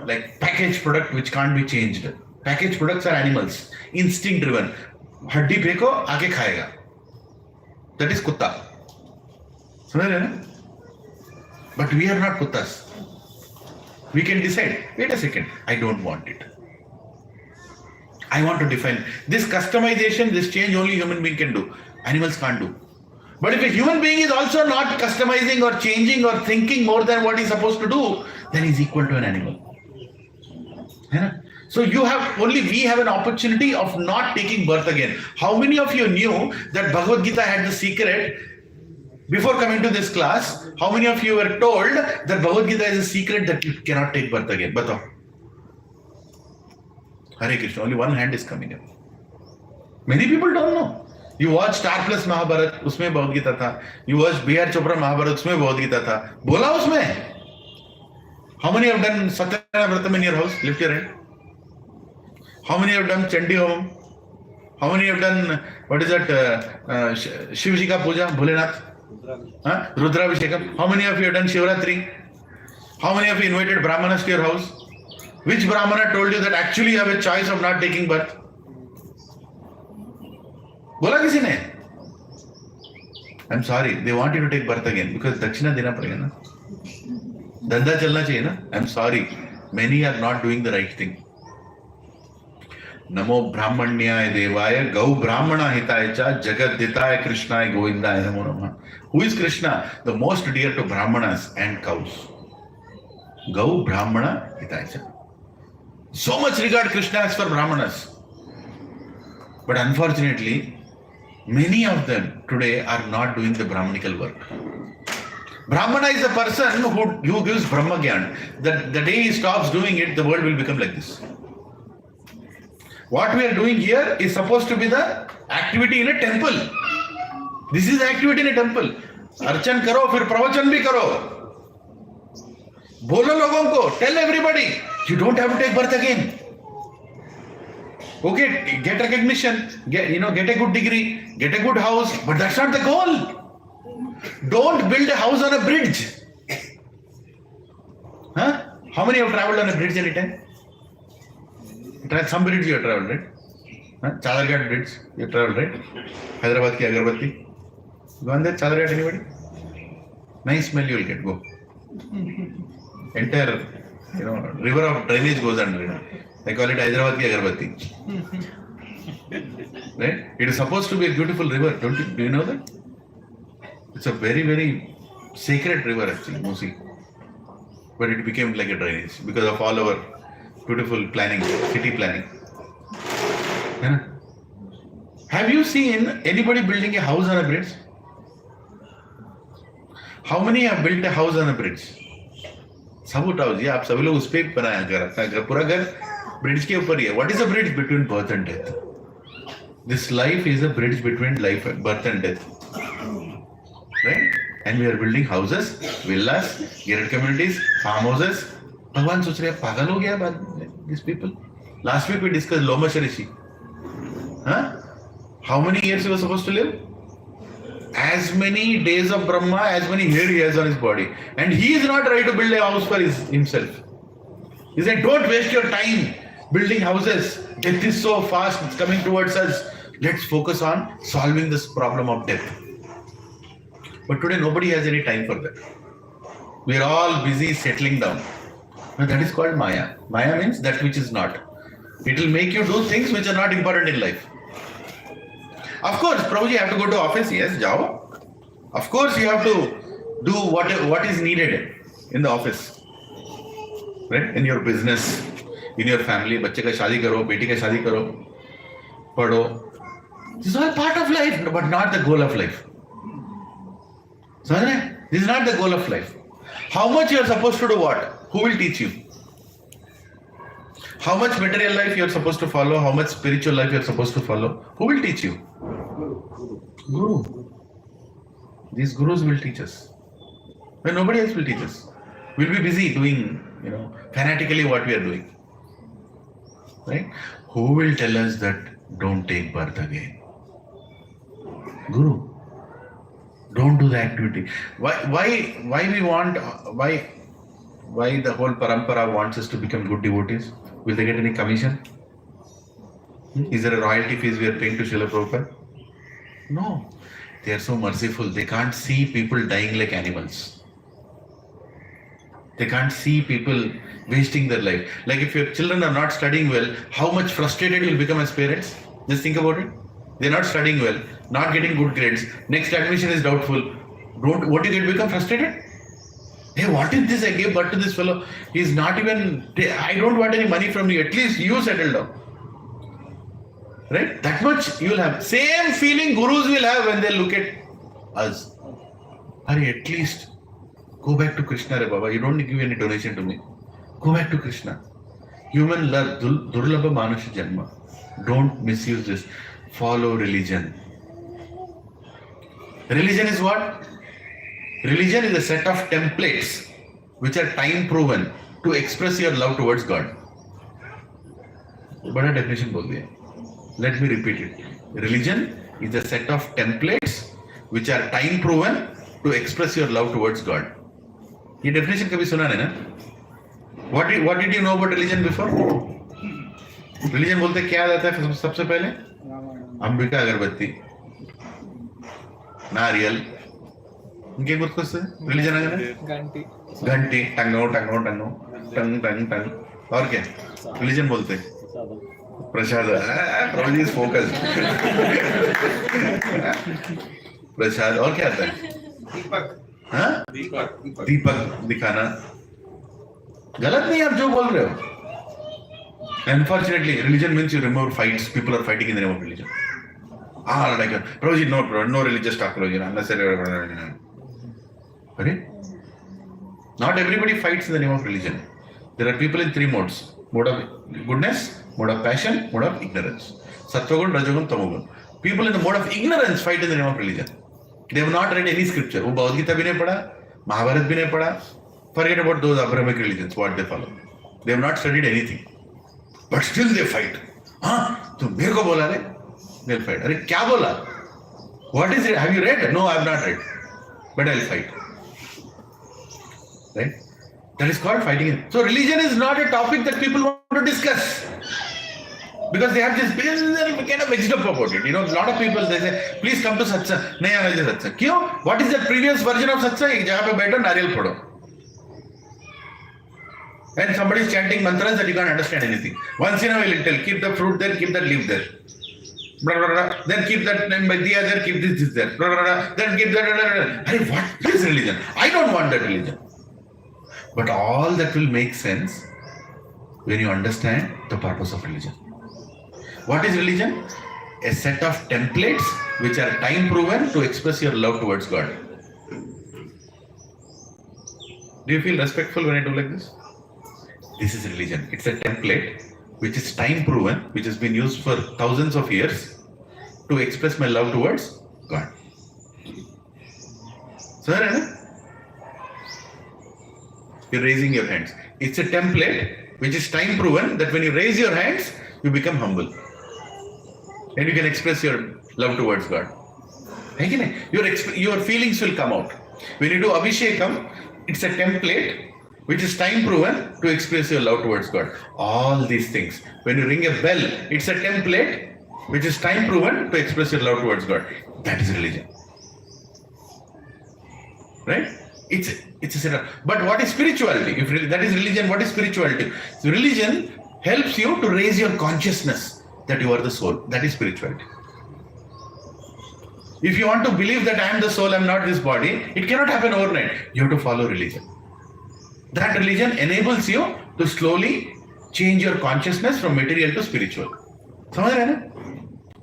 [SPEAKER 1] like packaged product which can't be changed. Packaged products are animals. Instinct driven. Haddi pheko, aake khayega. That is kutta. But we are not kuttas. We can decide, wait a second, I don't want it. I want to define. This customization, this change only human being can do. Animals can't do. But if a human being is also not customizing or changing or thinking more than what he's supposed to do, then he's equal to an animal. So we have an opportunity of not taking birth again. How many of you knew that Bhagavad Gita had the secret? Before coming to this class, how many of you were told that Bhagavad Gita is a secret that you cannot take birth again? Batao. Hare Krishna, only one hand is coming up. Many people don't know. You watch Star Plus Mahabharat, उसमें Bhagavad Gita था. You watch B.R. Chopra Mahabharat, उसमें Bhagavad Gita था. बोला उसमें. How many have done Satyanavrata Vratam in your house? Lift your hand. How many have done Chandi Home? How many have done, what is that, Shivji ka Puja, Bholenath? Rudravishekam. How many of you have done Shivratri? How many of you invited Brahmanas to your house? Which Brahmana told you that actually you have a choice of not taking birth? बोला किसी ने? I'm sorry, they want you to take birth again because दक्षिणा देना पड़ेगा ना. धंधा चलना चाहिए ना. I'm sorry, many are not doing the right thing. नमो ब्राह्मण्याय देवाय गौ ब्राह्मणा हिताय च जगद्दिताय कृष्णाय गोविंदाय नमो नमः. Who is Krishna? The most dear to brahmanas and cows. Gau brahmana hitaya cha. So much regard Krishna as for brahmanas. But unfortunately, many of them today are not doing the brahmanical work. Brahmana is a person who gives Brahma Gyan. The day he stops doing it, the world will become like this. What we are doing here is supposed to be the activity in a temple. This is the activity in a temple. अर्चन करो फिर प्रवचन भी करो. बोलो लोगों को. Tell everybody. You don't have to take birth again. Okay, get recognition, get a good degree, get a good house, but that's not the goal. Don't build a house on a bridge. Huh? How many have traveled on a bridge anytime? Some bridge you have traveled, right? Huh? Chadarghat bridge, you have traveled, right? Hyderabad ki Agarbatti. Gone there, Chadarghat, anybody? Nice smell you will get, go. Entire, river of drainage goes under, They call it Hyderabad ki Agarbatti. Right? It is supposed to be a beautiful river, do you know that? It's a very, very sacred river actually, Musi. But it became like a drainage because of all our beautiful planning, city planning. Have you seen anybody building a house on a bridge? How many have built a house on a bridge? सब उठाओ जी, आप सभी लोग उस पे बनाया घर, पूरा घर ब्रिज के ऊपर ही है. What is a bridge between birth and death? This life is a bridge between birth and death. Right? And we are building houses, villas, gated communities, farmhouses. भगवान सोच रहे हैं पागल हो गया these people. Last week we discussed Loma Rishi. Huh? How many years he was supposed to live? As many days of Brahma, as many hair he has on his body. And he is not ready to build a house for himself. He said, don't waste your time building houses. Death is so fast, it's coming towards us. Let's focus on solving this problem of death. But today nobody has any time for that. We are all busy settling down. Now that is called Maya. Maya means that which is not. It will make you do things which are not important in life. Of course, Prabhuji, you have to go to office. Yes, jao. Of course, you have to do what is needed in the office. Right? In your business, in your family. बच्चे का शादी करो, बेटी का शादी करो, पढ़ो. This is all part of life, but not the goal of life. समझ रहे हैं? This is not the goal of life. How much you are supposed to do what? Who will teach you? How much material life you are supposed to follow? How much spiritual life you are supposed to follow? Who will teach you? Guru. These gurus will teach us. When nobody else will teach us. We'll be busy doing, fanatically what we are doing. Right? Who will tell us that don't take birth again? Guru. Don't do the activity. Why the whole parampara wants us to become good devotees? Will they get any commission? Is there a royalty fees we are paying to Srila Prabhupada? No. They are so merciful. They can't see people dying like animals. They can't see people wasting their life. Like if your children are not studying well, how much frustrated you'll become as parents? Just think about it. They're not studying well, not getting good grades. Next admission is doubtful. What do you become frustrated? Hey, what is this I gave birth to this fellow? He's not even, I don't want any money from you. At least you settle down. Right? That much you will have. Same feeling gurus will have when they look at us. Hurry, at least go back to Krishna, Re Baba. You don't give any donation to me. Go back to Krishna. Human love, durlabha manusha janma. Don't misuse this. Follow religion. Religion is what? Religion is a set of templates which are time proven to express your love towards God. Bada definition bol diya. Let me repeat it. Religion is a set of templates which are time proven to express your love towards God. ये definition कभी सुना नहीं ना? What did you know about religion before? Religion बोलते क्या आता है सबसे पहले? अंबिका अगरबत्ती, नारियल, इनके कुछ रिलीजन घंटी, टंगो टंग और क्या रिलीजन बोलते? प्रसाद. प्रभु इज फोकस. प्रसाद. और क्या आता है? दीपक दिखाना. गलत नहीं आप जो बोल रहे हो. Unfortunately, religion means you remove fights. People are fighting in the name of religion. Like Prabhuji, no religious talk, unnecessary. Not everybody fights in the name of religion. There are people in three modes: mode of goodness, mode of passion, mode of ignorance. Sattvagun, Rajagun, Tamogun. People in the mode of ignorance fight in the name of religion. They have not read any scripture. वो Bhagavad Gita भी नहीं पढ़ा, Mahabharata भी नहीं पढ़ा. Forget about those Abrahamic religions, what they follow. They have not studied anything. But still they fight. हाँ, तुम मेरे को बोला रे? They'll fight. अरे क्या बोला? What is it? Have you read? No, I have not read. But I'll fight. Right? That is called fighting. So religion is not a topic that people want to discuss. Because they have this kind of mixed up about it. A lot of people, they say, please come to satsang. Nahi aana hai satsang. Kyun? What is the previous version of satsang? Ek jagah pe baitho, nariyal phodo. And somebody is chanting mantras that you can't understand anything. Once in a while, it'll keep the fruit there, keep that leaf there. Blah, blah, blah. Then keep that diya there, keep this there. Blah, blah, blah. Then keep that. Hey, what is religion? I don't want that religion. But all that will make sense when you understand the purpose of religion. What is religion? A set of templates which are time proven to express your love towards God. Do you feel respectful when I do like this? This is religion. It's a template which is time proven, which has been used for thousands of years to express my love towards God. Sir, you're raising your hands. It's a template which is time proven that when you raise your hands, you become humble. And you can express your love towards God. Your feelings will come out. When you do Abhishekam, it's a template which is time proven to express your love towards God. All these things. When you ring a bell, it's a template which is time proven to express your love towards God. That is religion. Right? It's a setup. But what is spirituality? If that is religion, what is spirituality? So religion helps you to raise your consciousness that you are the soul. That is spirituality. If you want to believe that I am the soul, I am not this body, it cannot happen overnight. You have to follow religion. That religion enables you to slowly change your consciousness from material to spiritual. समझ रहे हैं ना?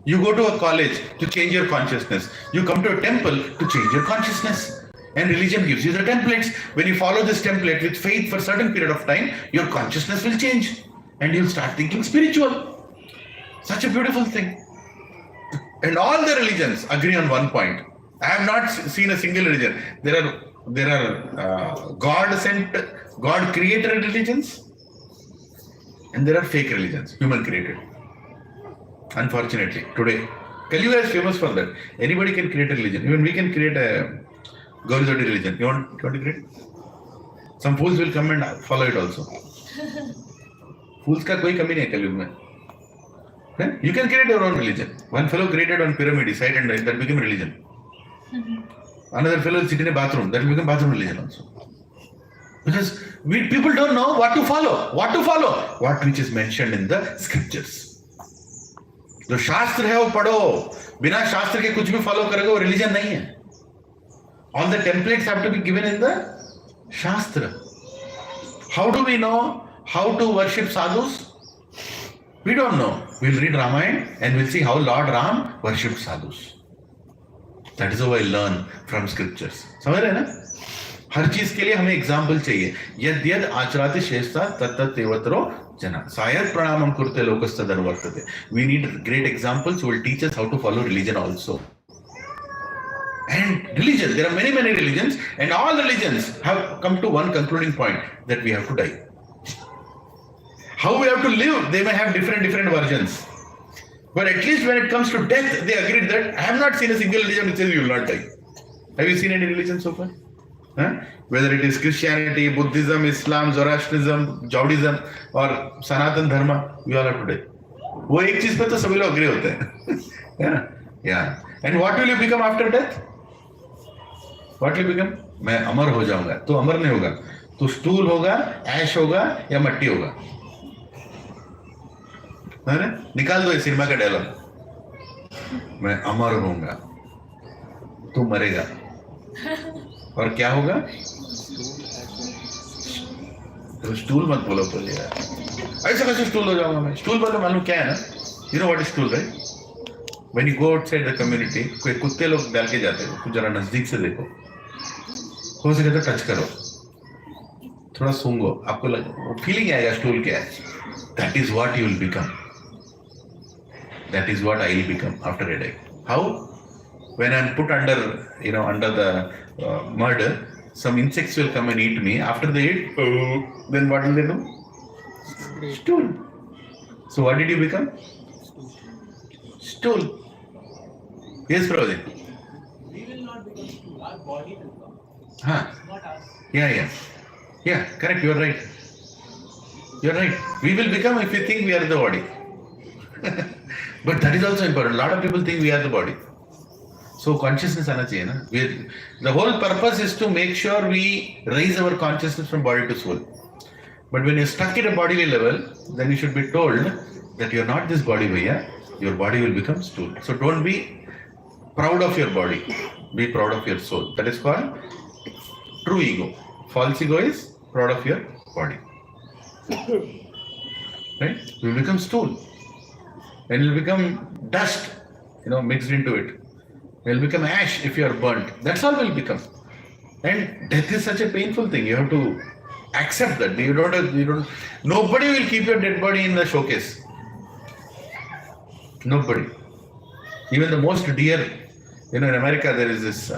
[SPEAKER 1] You go to a college to change your consciousness. You come to a temple to change your consciousness. And religion gives you the templates. When you follow this template with faith for a certain period of time, your consciousness will change and you'll start thinking spiritual. Such a beautiful thing. And all the religions agree on one point. I have not seen a single religion. There are God created religions, and there are fake religions, human created. Unfortunately, today, Kaliuga is famous for that. Anybody can create a religion. Even we can create a Gauri religion. You want to create? Some fools will come and follow it also. Fools का कोई कमी नहीं है कलयुग में. You can create your own religion. One fellow created one pyramid, he sat and that became religion. Another fellow will sit in a bathroom, that will become bathroom religion also. Because people don't know what to follow. What which is mentioned in the scriptures. जो शास्त्र है वो पढ़ो. बिना शास्त्र के कुछ भी follow करोगे वो religion नहीं है. All the templates have to be given in the Shastra. How do we know how to worship sadhus? We don't know. We'll read Ramayana and we'll see how Lord Ram worshipped sadhus. That is how I learn from scriptures. समझ रहे हैं ना? हर चीज के लिए हमें example चाहिए. यद यद आचराति शेषता तत्तत् तेवतरो जना. सायद प्रणामम कुरुते लोकस्तदनुवर्तते. We need great examples who will teach us how to follow religion also. And religion, there are many religions, and all religions have come to one concluding point, that we have to die. How we have to live, they may have different versions. But at least when it comes to death, they agreed that I have not seen a single religion which says you will not die. Have you seen any religion so far? Whether it is Christianity, Buddhism, Islam, Zoroastrianism, Jainism, or Sanatan Dharma, we all have to die. वो एक चीज पे तो सभी लोग agree होते हैं. Yeah. And what will you become after death? What will you become? मैं अमर हो जाऊंगा. तो अमर नहीं होगा. तो स्टूल होगा, ऐश होगा या मट्टी होगा. निकाल दो ये सिनेमा का डायलॉग. मैं अमर होऊंगा. तू मरेगा. और क्या होगा? तो स्टूल मत बोलो पहले यार. ऐसा कैसे स्टूल हो जाऊंगा मैं? स्टूल बोलो मालूम क्या है ना? You know what is stool, right? When you go outside the community, कोई कुत्ते लोग डाल के जाते हो, कुछ जरा नजदीक से देखो. हो सके तो टच करो, थोड़ा सूंघो, आपको फीलिंग आएगा स्टूल क्या है. That is what you will become. That is what I will become after I die. How? When I am put under the mud, some insects will come and eat me. After they eat, then what will they do? Stool. So what did you become? Stool. Yes, Prabhuji.
[SPEAKER 2] We will not become stool. Our body will come. Not us.
[SPEAKER 1] Yeah. Correct. You're right. We will become if we think we are the body. But that is also important. A lot of people think we are the body. So consciousness आना चाहिए ना. The whole purpose is to make sure we raise our consciousness from body to soul. But when you're stuck at a bodily level, then you should be told that you're not this body, bhaiya. Your body will become stool. So don't be proud of your body. Be proud of your soul. That is called true ego. False ego is proud of your body. Right? You will become stool. And you will become dust, mixed into it. You will become ash if you are burnt. That's all will become. And death is such a painful thing. You have to accept that. Nobody will keep your dead body in the showcase. Nobody. Even the most dear, in America there is this,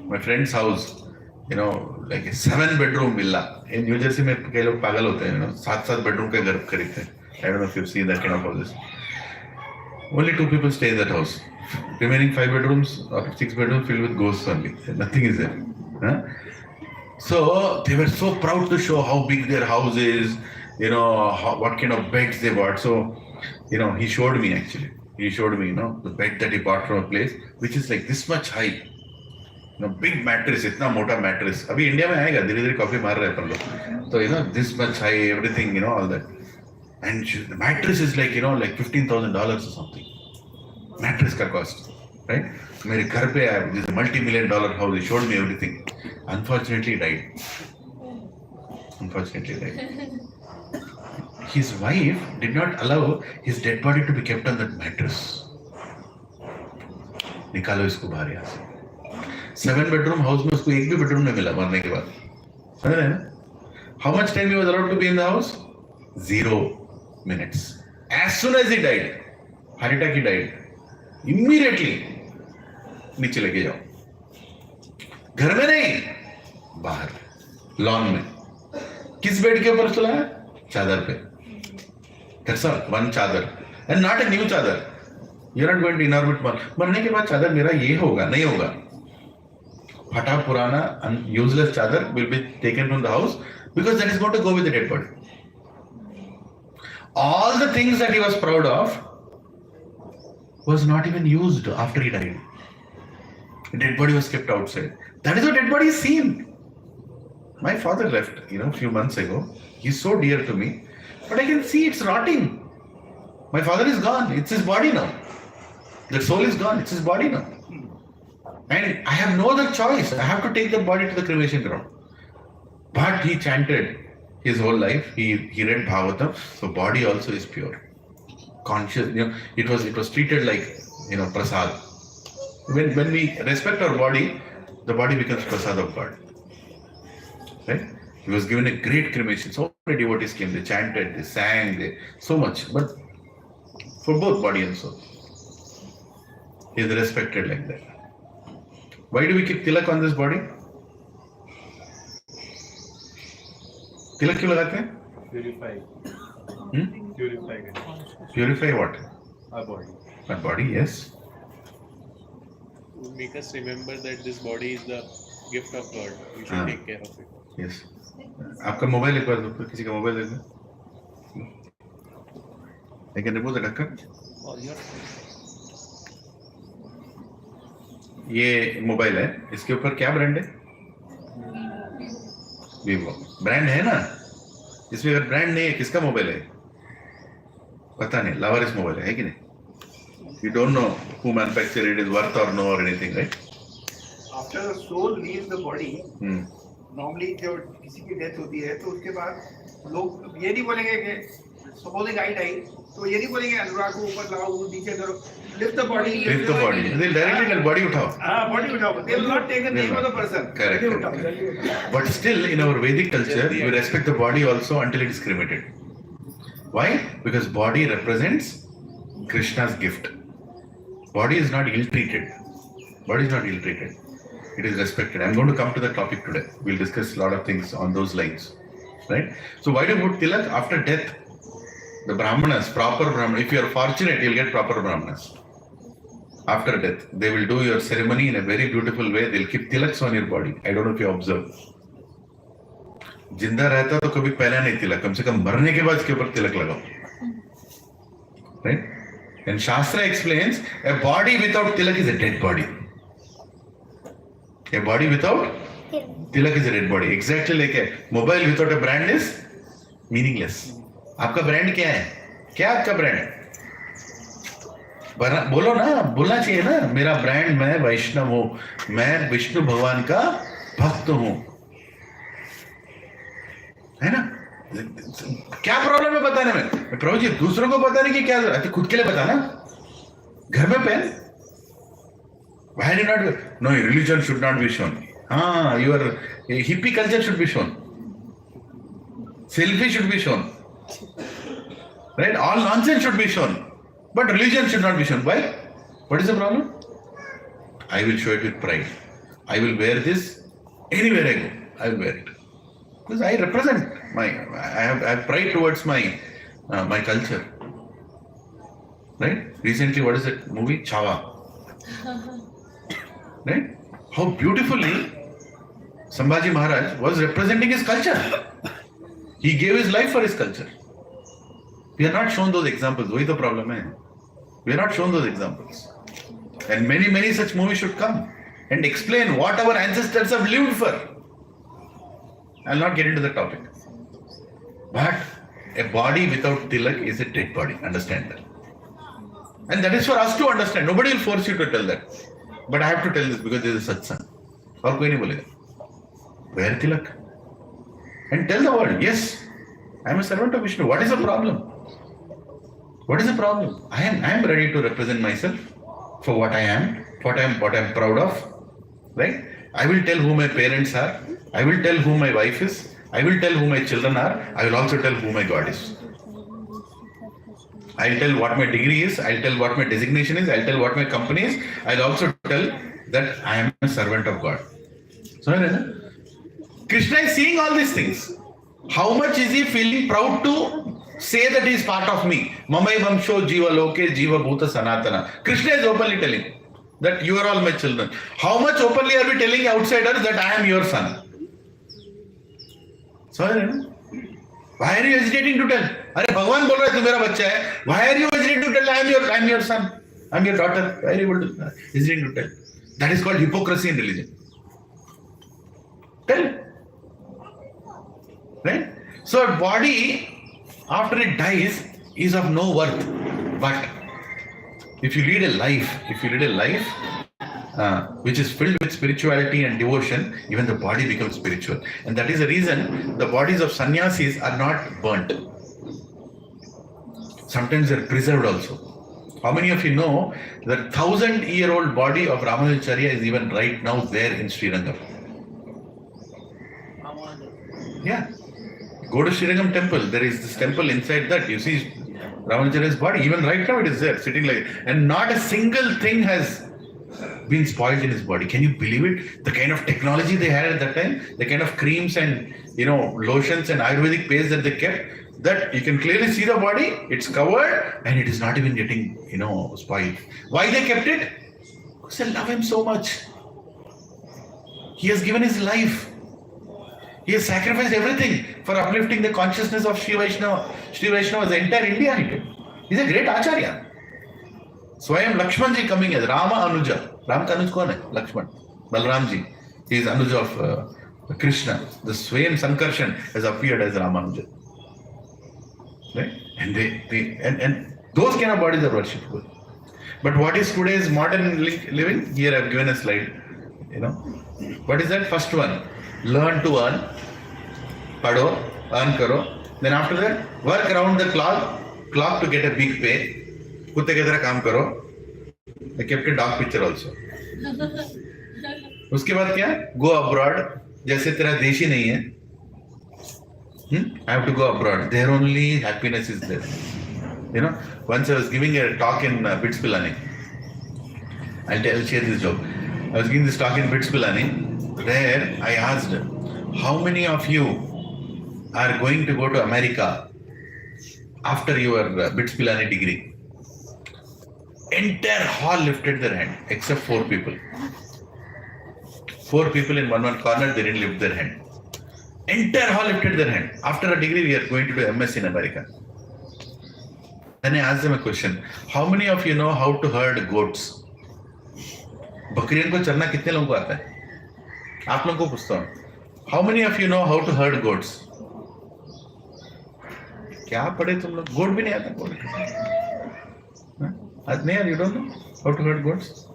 [SPEAKER 1] my friend's house, like a 7-bedroom villa. In New Jersey, में कई लोग पागल होते हैं, 7 bedroom के घर खरीदते हैं. I don't know if you've seen that kind of houses. Only 2 people stay in that house. Remaining 5 bedrooms or 6 bedrooms filled with ghosts only. Nothing is there. So they were so proud to show how big their house is, what kind of beds they bought. So, he showed me actually. He showed me, the bed that he bought from a place, which is like this much high. Big mattress, itna mota mattress. Abhi India mein aayega, dhire copy maar rahe par log. So, this much high, everything, all that. And the mattress is like, like $15,000 or something. Mattress ka cost, right? Mere ghar pe aaya, this is a multi-million-dollar house. He showed me everything. Unfortunately, he died. His wife did not allow his dead body to be kept on that mattress. Nikalo isko bahar yahan se. 7 bedroom house में उसको एक भी bedroom नहीं मिला मरने के बाद, समझ रहे हैं ना? How much time he was allowed to be in the house? 0 minutes. As soon as he died, heart attack he died. Immediately नीचे लेके जाओ, घर में नहीं, बाहर लॉन में. किस बेड के ऊपर सुलाया? चादर पे. That's all, one चादर, and not a new चादर. You're not going to inhabit one. मरने के बाद चादर मेरा ये होगा, नहीं होगा. फटा पुराना useless चादर will be taken from the house because that is going to go with the dead body. All the things that he was proud of was not even used after he died. The dead body was kept outside. That is what dead body is seen. My father left, a few months ago. He's so dear to me, but I can see it's rotting. My father is gone. It's his body now. The soul is gone. It's his body now. And I have no other choice. I have to take the body to the cremation ground. But he chanted his whole life. He read Bhagavatam. So body also is pure. Conscious. It was treated like prasad. When we respect our body, the body becomes prasad of God. Right? He was given a great cremation. So many devotees came. They chanted, they sang, so much. But for both body and soul, he is respected like that. Why do we keep tilak on this body? Tilak क्यों लगाते हैं?
[SPEAKER 6] Purify. Purify.
[SPEAKER 1] Purify what?
[SPEAKER 6] Our body.
[SPEAKER 1] Our body, yes.
[SPEAKER 6] To make us remember that this body is the gift of God. We should take care of it.
[SPEAKER 1] Yes. आपका mobile एक बार दो, किसी का mobile दे दो. I can remove the ढक्कन. ये mobile है, इसके ऊपर क्या ब्रांड है? वीवो. ब्रांड है ना? इसमें अगर ब्रांड नहीं है, किसका मोबाइल है? पता नहीं. लावारिस मोबाइल है कि नहीं? You don't know who manufactured it, is worth or no or anything, right?
[SPEAKER 2] After the soul leaves the body, normally जब किसी की डेथ होती है तो उसके बाद लोग ये नहीं बोलेंगे कि सपोजिंग आई डाई, तो ये नहीं बोलेंगे अनुराग को ऊपर लाओ, नीचे करो, lift the body.
[SPEAKER 1] Lift the body. They'll directly tell body उठाओ.
[SPEAKER 2] body उठाओ. They will not take the name of the person.
[SPEAKER 1] Correct. But still, in our Vedic culture, we respect the body also until it is cremated. Why? Because body represents Krishna's gift. Body is not ill-treated. Body is not ill-treated. It is respected. I'm going to come to the topic today. We'll discuss a lot of things on those lines. Right? So why do you put tilak? After death, the Brahmanas, proper Brahmanas, if you are fortunate, you'll get proper Brahmanas. After death, they will do your ceremony in a very beautiful way. They'll keep tilaks on your body. I don't know if you observe. जिंदा रहता तो कभी पहला नहीं तिलक, कम से कम मरने के बाद इसके ऊपर तिलक लगाओ. Right? And Shastra explains, a body without tilak is a dead body. A body without tilak is a dead body. Exactly like a mobile without a brand is meaningless. आपका ब्रांड क्या है? क्या आपका ब्रांड? बोलो ना, बोलना चाहिए ना. मेरा ब्रांड, मैं वैष्णव हूं, मैं विष्णु भगवान का भक्त हूं, है ना? क्या प्रॉब्लम है बताने में? प्रभु जी, दूसरों को बताने की क्या जरूरत है? खुद के लिए बताना. घर में पहन. Why did not? No, religion should not be shown. Your hippie culture should be shown. Selfie should be shown. Right? All nonsense should be shown. But religion should not be shown. Why? What is the problem? I will show it with pride. I will wear this anywhere I go. I will wear it. Because I represent I have pride towards my culture. Right? Recently, what is that movie? Chava. Right? How beautifully Sambhaji Maharaj was representing his culture. He gave his life for his culture. We are not shown those examples. वही तो problem है. We are not shown those examples. And many such movies should come and explain what our ancestors have lived for. I'll not get into the topic. But a body without tilak is a dead body. Understand that. And that is for us to understand. Nobody will force you to tell that. But I have to tell this because there is a satsang. और कोई नहीं बोलेगा. Wear tilak. And tell the world, yes, I am a servant of Vishnu. What is the problem? What is the problem? I am ready to represent myself for what I am, what I am proud of, right? I will tell who my parents are. I will tell who my wife is. I will tell who my children are. I will also tell who my God is. I'll tell what my degree is. I'll tell what my designation is. I'll tell what my company is. I'll also tell that I am a servant of God. So, Krishna is seeing all these things. How much is he feeling proud to say that he is part of me? Mamai Vamsho Jiva Loke Jiva Bhuta Sanatana. Krishna is openly telling that you are all my children. How much openly are we telling outsiders that I am your son? Sorry, why are you hesitating to tell? Arey Bhagwan bol raha hai tu mera bachcha hai. Why are you hesitating to tell I am your son? I am your daughter. Why are you able to hesitating to tell? That is called hypocrisy in religion. Tell. Right? So a body after it dies is of no worth. But if you lead a life which is filled with spirituality and devotion, even the body becomes spiritual. And that is the reason the bodies of sannyasis are not burnt. Sometimes they are preserved also. How many of you know that 1,000-year-old body of Ramanujacharya is even right now there in Srirangam? Yeah. Go to Srirangam temple. There is this temple inside that. You see Ramanujacharya's body. Even right now it is there, sitting like, and not a single thing has been spoiled in his body. Can you believe it? The kind of technology they had at that time, the kind of creams and lotions and Ayurvedic paste that they kept, that you can clearly see the body, it's covered and it is not even getting, spoiled. Why they kept it? Because they love him so much. He has given his life. He has sacrificed everything for uplifting the consciousness of Sri Vaishnava. Sri Vaishnava, the entire India he did. He's a great Acharya. Swayam Lakshmanji coming as Rama Anuja. Ram ka Anuj kaun hai? Lakshman. Balramji. He is Anuja of Krishna. The Swayam Sankarshan has appeared as Ramanuja. Right? And and those kind of bodies are worshipful. But what is today's modern living? Here I have given a slide. What is that? First one. Learn to earn. Padho. Earn karo. Then after that, work around the clock to get a big pay. कुत्ते की तरह काम करो. I kept a dog picture also. उसके बाद क्या? Go abroad. जैसे तेरा देश ही नहीं है. I have to go abroad. There only happiness is there. Once I was giving a talk in Bits Pilani. I'll share this joke. I was giving this talk in Bits Pilani. There I asked, how many of you are going to go to America after your Bits Pilani degree? Entire hall lifted their hand except 4 people. 4 people in one corner, they didn't lift their hand. Entire hall lifted their hand. After a degree, we are going to do MS in America. Then I asked them a question. How many of you know how to herd goats? बकरियों को चरना कितने लोगों को आता है? आप लोगों को पूछता हूँ. How many of you know how to herd goats? क्या पढ़े तुम लोग? गोट भी नहीं आता. Adnaya, you don't know how to herd goats?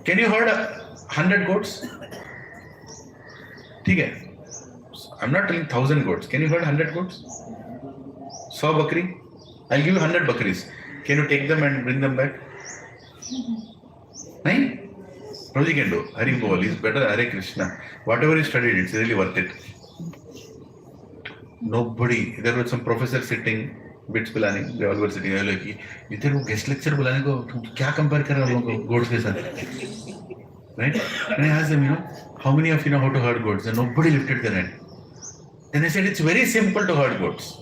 [SPEAKER 1] Can you herd 100 goats? ठीक है. I'm not telling 1,000 goats. Can you herd 100 goats? 100 bakri? I'll give you 100 bakris. Can you take them and bring them back? No? What you can do? Hari Bol is better. Hare Krishna. Whatever you studied, it's really worth it. Nobody. There was some professor sitting. Bits पिलाने, they all were sitting. इधर वो guest lecture बुलाने को क्या compare कर रहा है goats के साथ? Right? And I asked them, how many of you know how to herd goats? And nobody lifted their hand. Then I said, it's very simple to herd goats.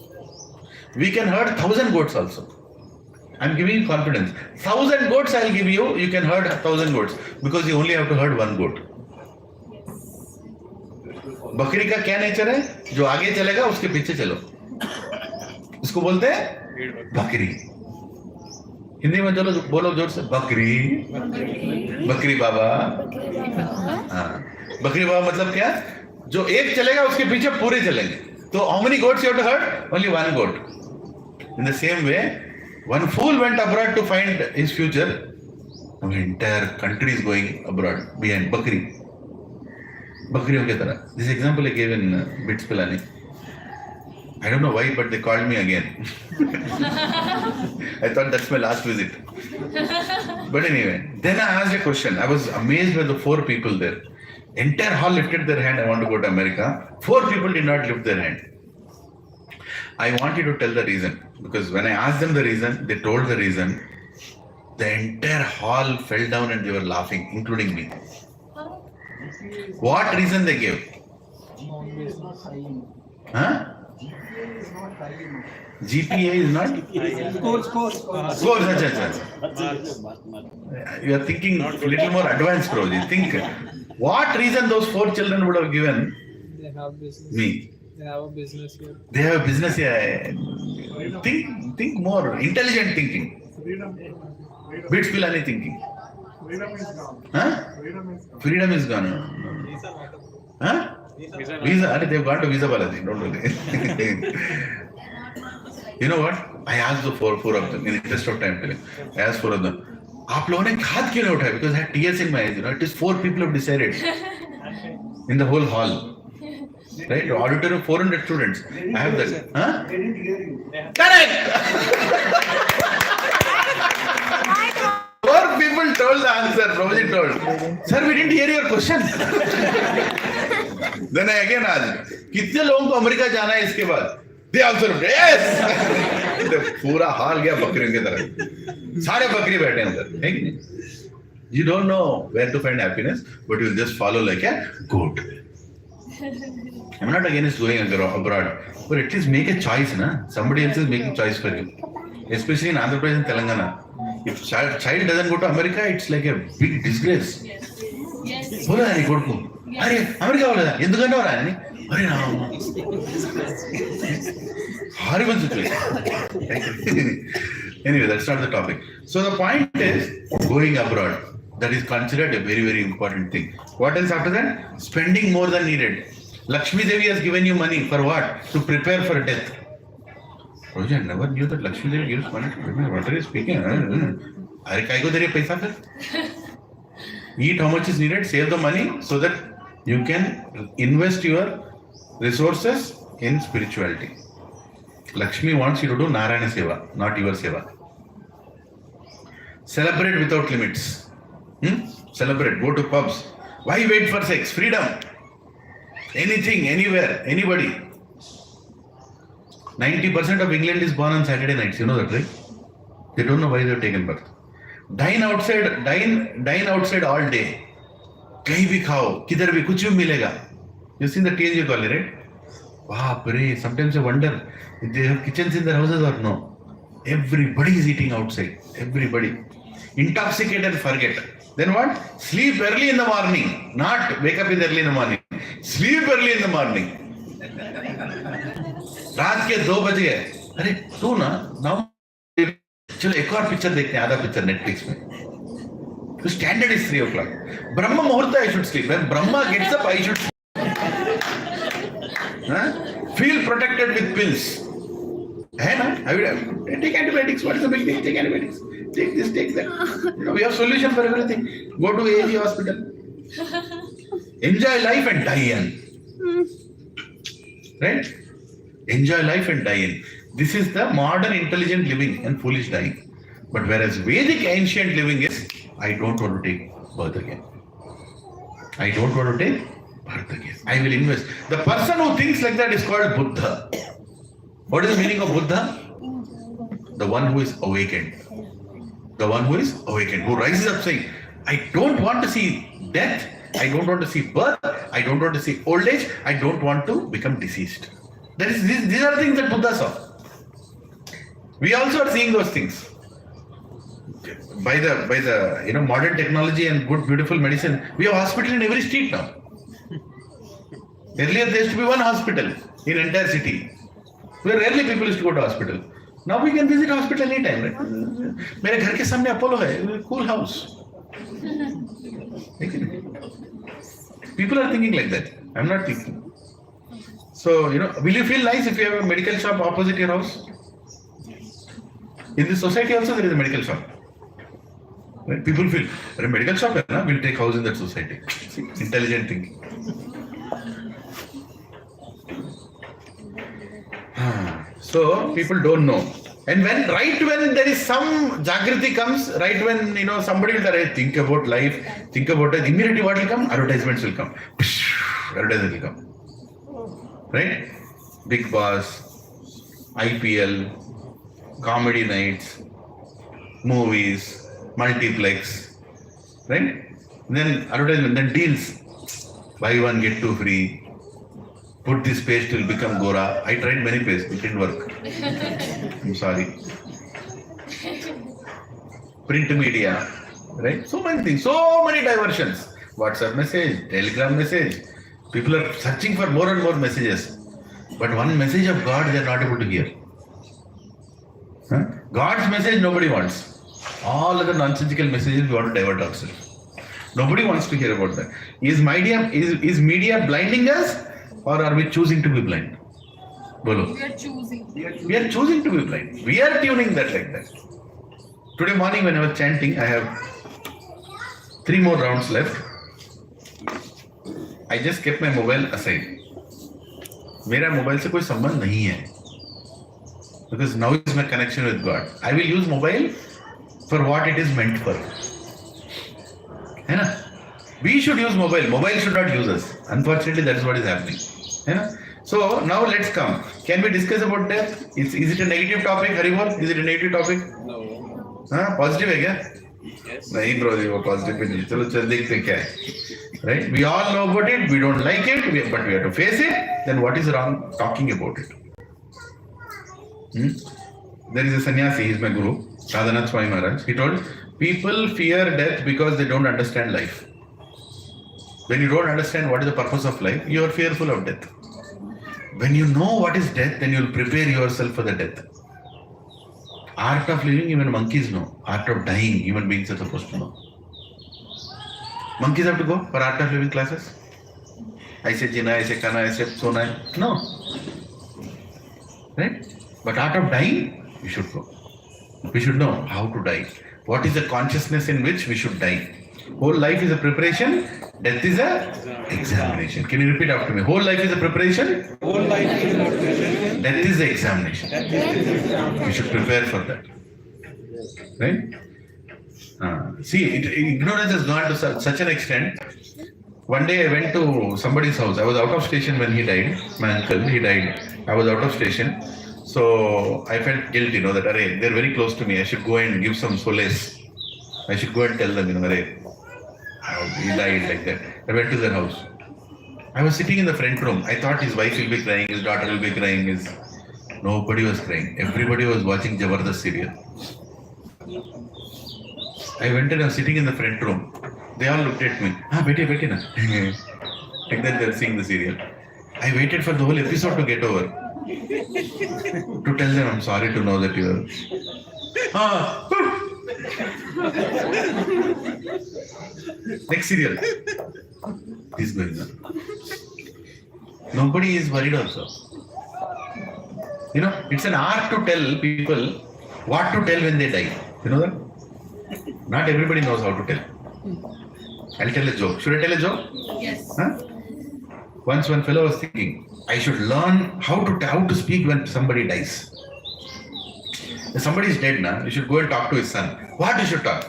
[SPEAKER 1] We can herd 1,000 goats also. I'm giving you confidence. 1,000 goats I'll give you. You can herd 1,000 goats because you only have to herd 1 goat. बकरी का क्या nature है? जो आगे चलेगा उसके पीछे चलो. इसको बोलते हैं बकरी. हिंदी में चलो बोलो जोर से बकरी. बकरी बाबा. हाँ. बकरी बाबा मतलब क्या? जो एक चलेगा उसके पीछे पूरे चलेंगे. तो how many goats you have to herd? Only 1 goat. In the same way, one fool went abroad to find his future. The entire country is going abroad behind बकरी. बकरियों की तरह. This example I gave in Bits Pilani. I don't know why, but they called me again. I thought that's my last visit. But anyway, then I asked a question. I was amazed by the 4 people there. Entire hall lifted their hand, I want to go to America. 4 people did not lift their hand. I want you to tell the reason. Because when I asked them the reason, they told the reason. The entire hall fell down and they were laughing, including me. What reason they gave? Huh? GPA is not?
[SPEAKER 2] Scores.
[SPEAKER 1] Scores, अच्छा. You are thinking a little more advanced, Proji. Think. What reason those 4 children would have given
[SPEAKER 7] They have business.
[SPEAKER 1] me?
[SPEAKER 7] They have a business here.
[SPEAKER 1] They have a business here. Think more. Intelligent thinking. Bits pilani thinking.
[SPEAKER 2] Freedom is gone.
[SPEAKER 1] Huh? Freedom is gone. Huh? Visa. They've gone to Visa Balaji. Don't worry. You know what? I asked the four of them. In the interest of time telling, I asked 4 of them. आप लोगों ने हाथ क्यों नहीं उठाया? Because I had tears in my eyes. It is 4 people have decided in the whole hall. Right? Auditorium 400 students. I have that. Huh?
[SPEAKER 2] They didn't hear you.
[SPEAKER 1] Correct. 4 people told the answer. Prabhuji told. Sir, we didn't hear your question. Then I again asked, कितने लोगों को America जाना है इसके बाद? They also looked, yes. पूरा हाल गया बकरियों की तरह. सारे बकरी बैठे हैं अंदर. है कि नहीं? You don't know where to find happiness, but you will just follow like a goat. I'm not against going abroad, but at least make a choice, na? Somebody else is making choice for you. Especially in Andhra Pradesh and Telangana. If child doesn't go to America, it's like a big disgrace. बोला नहीं code को. अरे America वाला है. ఎందుకు అన్నావు రా అని. अरे Ram. Horrible situation. Anyway, that's not the topic. So the point is going abroad. That is considered a very, very important thing. What else after that? Spending more than needed. Lakshmi Devi has given you money for what? To prepare for death. Roja, I never knew that Lakshmi Devi gives money to prepare. What are you speaking? Are kai ko deriye paisa fir? Eat how much is needed, save the money so that you can invest your resources in spirituality. Lakshmi wants you to do Narayana Seva, not your Seva. Celebrate without limits. Celebrate, go to pubs. Why wait for sex? Freedom. Anything, anywhere, anybody. 90% of England is born on Saturday nights. You know that, right? They don't know why they have taken birth. Dine outside all day. कहीं भी खाओ, किधर भी कुछ भी मिलेगा. You seen the TNG colony, right? Wow, sometimes I wonder if they have kitchens in their houses or no. Everybody is eating outside. Everybody. Intoxicate and forget. Then what? Sleep early in the morning. Not wake up early in the morning. Sleep early in the morning. रात के 2 बज गए. अरे तू ना चलो एक और पिक्चर देखते हैं. आधा पिक्चर नेटफ्लिक्स में. The standard is 3 o'clock. Brahma Muhurta I should sleep. When Brahma gets up, I should sleep. Feel protected with pills. Hey, na? Take antibiotics. What is the big thing? Take antibiotics. Take this, take that. We have solution for everything. Go to AG hospital. Enjoy life and die young. Right? Enjoy life and die young. This is the modern intelligent living and foolish dying. But whereas Vedic ancient living is, I don't want to take birth again. I don't want to take birth again. I will invest. The person who thinks like that is called Buddha. What is the meaning of Buddha? The one who is awakened. The one who is awakened, who rises up saying, I don't want to see death. I don't want to see birth. I don't want to see old age. I don't want to become deceased. These are the things that Buddha saw. We also are seeing those things. By the modern technology and good beautiful medicine, we have hospital in every street now. Earlier there used to be one hospital in entire city, where rarely people used to go to hospital. Now we can visit hospital anytime, right? मेरे घर के सामने Apollo है, cool house. People are thinking like that. I'm not thinking. So will you feel nice if you have a medical shop opposite your house? In this society also there is a medical shop. Right? People feel, a medical shop, we'll take house in that society. Intelligent thinking. So people don't know. And when there is some Jagriti comes, right when somebody will say, think about life, think about it, immediately what will come? Advertisements will come. Advertisements will come. Right? Big Boss, IPL, comedy nights, movies, multiplex, right? Then advertisement, then deals. Buy one, get two free. Put this paste, it will become Gora. I tried many pastes, it didn't work. I'm sorry. Print media, right? So many things, so many diversions. WhatsApp message, Telegram message. People are searching for more and more messages. But one message of God they are not able to hear. Huh? God's message nobody wants. All other nonsensical messages we want to divert ourselves. Nobody wants to hear about that. Is media blinding us, or are we choosing to be blind? Bolo.
[SPEAKER 5] We are choosing.
[SPEAKER 1] We are choosing to be blind. We are tuning that like that. Today morning when I was chanting, I have 3 more rounds left. I just kept my mobile aside. मेरा mobile से कोई संबंध नहीं है. Because now is my connection with God. I will use mobile for what it is meant for. है ना? We should use mobile. Mobile should not use us. Unfortunately, that is what is happening. है ना? So now let's come. Can we discuss about death? Is it a negative topic, Haribol? Is it a negative topic?
[SPEAKER 6] No.
[SPEAKER 1] हाँ, positive है क्या?
[SPEAKER 6] Yes.
[SPEAKER 1] नहीं bro, वो positive पे नहीं. चलो देखते क्या है. Right? We all know about it. We don't like it, but we have to face it. Then what is wrong talking about it? There is a sannyasi. He's my guru, Radhanath Swami Maharaj. He told people fear death because they don't understand life. When you don't understand what is the purpose of life, you are fearful of death. When you know what is death, then you will prepare yourself for the death. Art of living, even monkeys know. Art of dying, human beings are supposed to know. Monkeys have to go for art of living classes. ऐसे जीना, ऐसे खाना, ऐसे सोना है. No. Right? But art of dying, we should go. We should know how to die. What is the consciousness in which we should die? Whole life is a preparation. Death is a examination. Can you repeat after me? Whole life is a preparation.
[SPEAKER 6] Whole life is a preparation.
[SPEAKER 1] Death is the examination. We should prepare for that. Right? See, ignorance has gone to such an extent. One day I went to somebody's house. I was out of station when he died. My uncle, he died. I was out of station. So I felt guilty, that they're very close to me. I should go and give some solace. I should go and tell them, he died like that. I went to their house. I was sitting in the front room. I thought his wife will be crying, his daughter will be crying. Nobody was crying. Everybody was watching Jabardast serial. I went and I was sitting in the front room. They all looked at me. Beti na. Like that they're seeing the serial. I waited for the whole episode to get over. To tell them, I'm sorry to know that you're... Next serial. This is going on. Nobody is worried also. It's an art to tell people what to tell when they die. You know that? Not everybody knows how to tell. I'll tell a joke. Should I tell a joke?
[SPEAKER 5] Yes.
[SPEAKER 1] Once one fellow was thinking, I should learn how to speak when somebody dies. If somebody is dead now, you should go and talk to his son. What you should talk?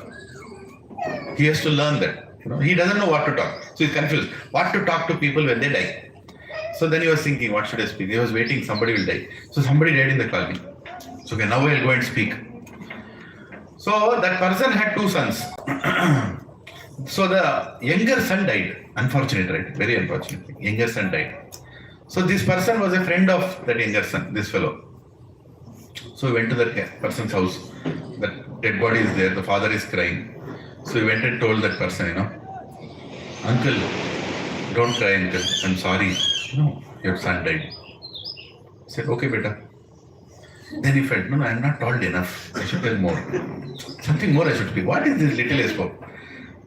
[SPEAKER 1] He has to learn that. He doesn't know what to talk. So he's confused. What to talk to people when they die? So then he was thinking, what should I speak? He was waiting, somebody will die. So somebody died in the colony. So okay, now I'll go and speak. So that person had 2 sons. So the younger son died. Unfortunate, right? Very unfortunate. Younger son died. So this person was a friend of that younger son, this fellow. So he went to that person's house. That dead body is there. The father is crying. So he went and told that person, Uncle, don't cry, uncle. I'm sorry. Your son died. He said, okay, beta. Then he felt, no, I'm not told enough. I should tell more. Something more I should speak. What is this little I spoke?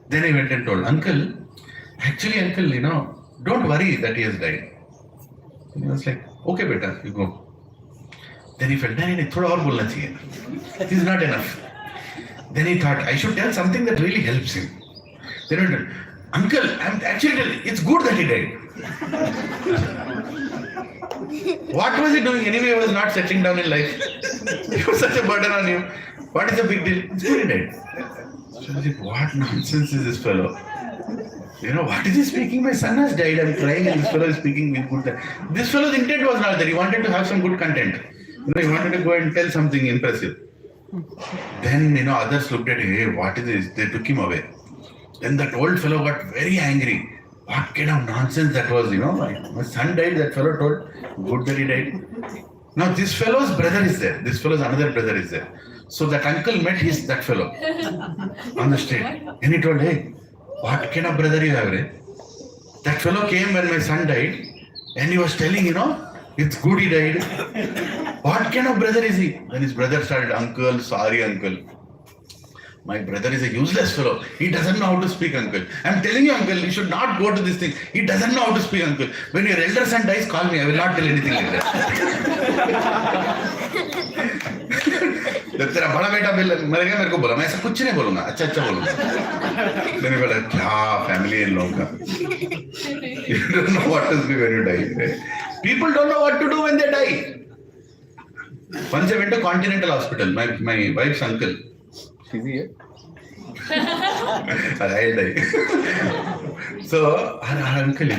[SPEAKER 1] Then he went and told, Uncle, actually, uncle, don't worry that he has died. And he was like, okay, beta, you go. Then he felt, no, thoda aur bolna chahiye. This is not enough. Then he thought, I should tell something that really helps him. Then he went, Uncle, I'm actually telling, it's good that he died. What was he doing? Anyway, he was not settling down in life. It was such a burden on you. What is the big deal? It's good, he died. So I said, what nonsense is this fellow? What is he speaking? My son has died. I'm crying and this fellow is speaking with good. This fellow's intent was not that. He wanted to have some good content. He wanted to go and tell something impressive. Then, others looked at him. Hey, what is this? They took him away. Then that old fellow got very angry. What kind of nonsense that was, My son died, that fellow told. Good that he died. Now this fellow's brother is there. This fellow's another brother is there. So that uncle met that fellow on the street. And he told, hey, what kind of brother you have, eh? That fellow came when my son died. And he was telling, it's good he died. What kind of brother is he? Then his brother started, uncle, sorry uncle. My brother is a useless fellow. He doesn't know how to speak, uncle. I'm telling you, uncle, you should not go to this thing. He doesn't know how to speak, uncle. When your elder son dies, call me. I will not tell anything like that. जब तेरा बड़ा बेटा मरेगा मेरे को बोला मैं ऐसा कुछ नहीं बोलूंगा अच्छा बोलूंगा मैंने बोला क्या फैमिली इन लोगों का you don't know what to do when you die, right? People don't know what to do when they die. Once I went to Continental Hospital, my wife's uncle, is he here? I'll die. So her uncle,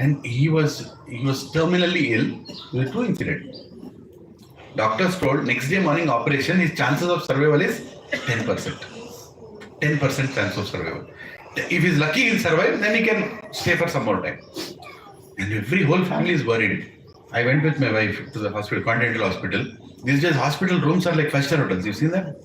[SPEAKER 1] and he was terminally ill with 2 incidents. Doctors told next day morning operation, his chances of survival is 10%. 10% chance of survival. If he's lucky, he'll survive, then he can stay for some more time. And whole family is worried. I went with my wife to the hospital, Continental Hospital. These days hospital rooms are like 5-star hotels. You've seen that?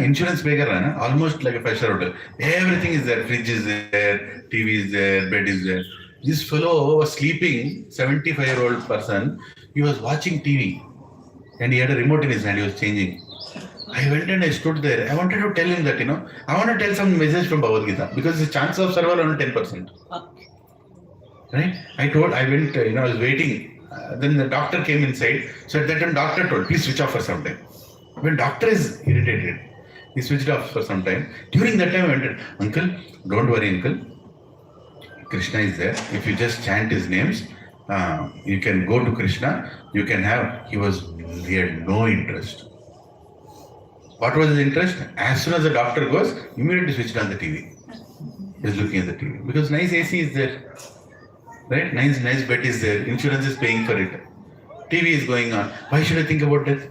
[SPEAKER 1] Insurance pay kar raha hai na? Almost like a 5-star hotel. Everything is there. Fridge is there, TV is there, bed is there. This fellow was sleeping, 75-year-old person. He was watching TV. And he had a remote in his hand, he was changing. I went and I stood there. I wanted to tell him that, I want to tell some message from Bhagavad Gita because the chance of survival only 10%. Right? I went, I was waiting. Then the doctor came inside. So at that time, doctor told, please switch off for some time. When doctor is irritated, he switched off for some time. During that time, I went, uncle, don't worry, uncle. Krishna is there. If you just chant his names, you can go to Krishna. You can have, he had no interest. What was his interest? As soon as the doctor goes, immediately switched on the TV. He's looking at the TV. Because nice AC is there. Right? Nice bed is there. Insurance is paying for it. TV is going on. Why should I think about death?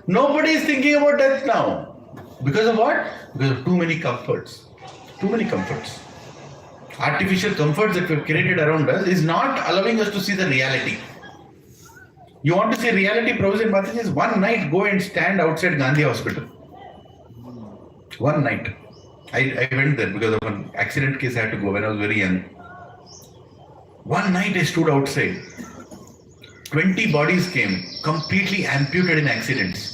[SPEAKER 1] Nobody is thinking about death now. Because of what? Because of too many comforts. Too many comforts. Artificial comforts that we've created around us is not allowing us to see the reality. You want to see reality, Professor Mataji, is one night go and stand outside Gandhi Hospital. One night. I went there because of an accident case I had to go when I was very young. One night I stood outside. 20 bodies came, completely amputated in accidents.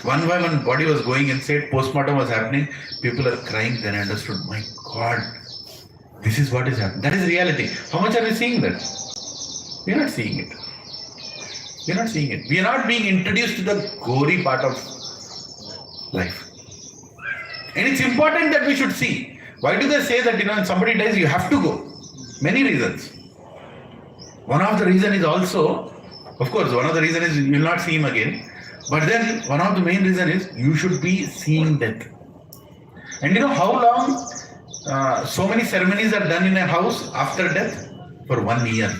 [SPEAKER 1] One by one body was going inside, postmortem was happening, people are crying, then I understood, my God, this is what is happening. That is reality. How much are we seeing that? We are not seeing it. We are not seeing it. We are not being introduced to the gory part of life. And it's important that we should see. Why do they say that, when somebody dies, you have to go? Many reasons. One of the reasons is also, of course, one of the reasons is you will not see him again. But then one of the main reasons is you should be seeing death. And how long so many ceremonies are done in a house after death? For 1 year.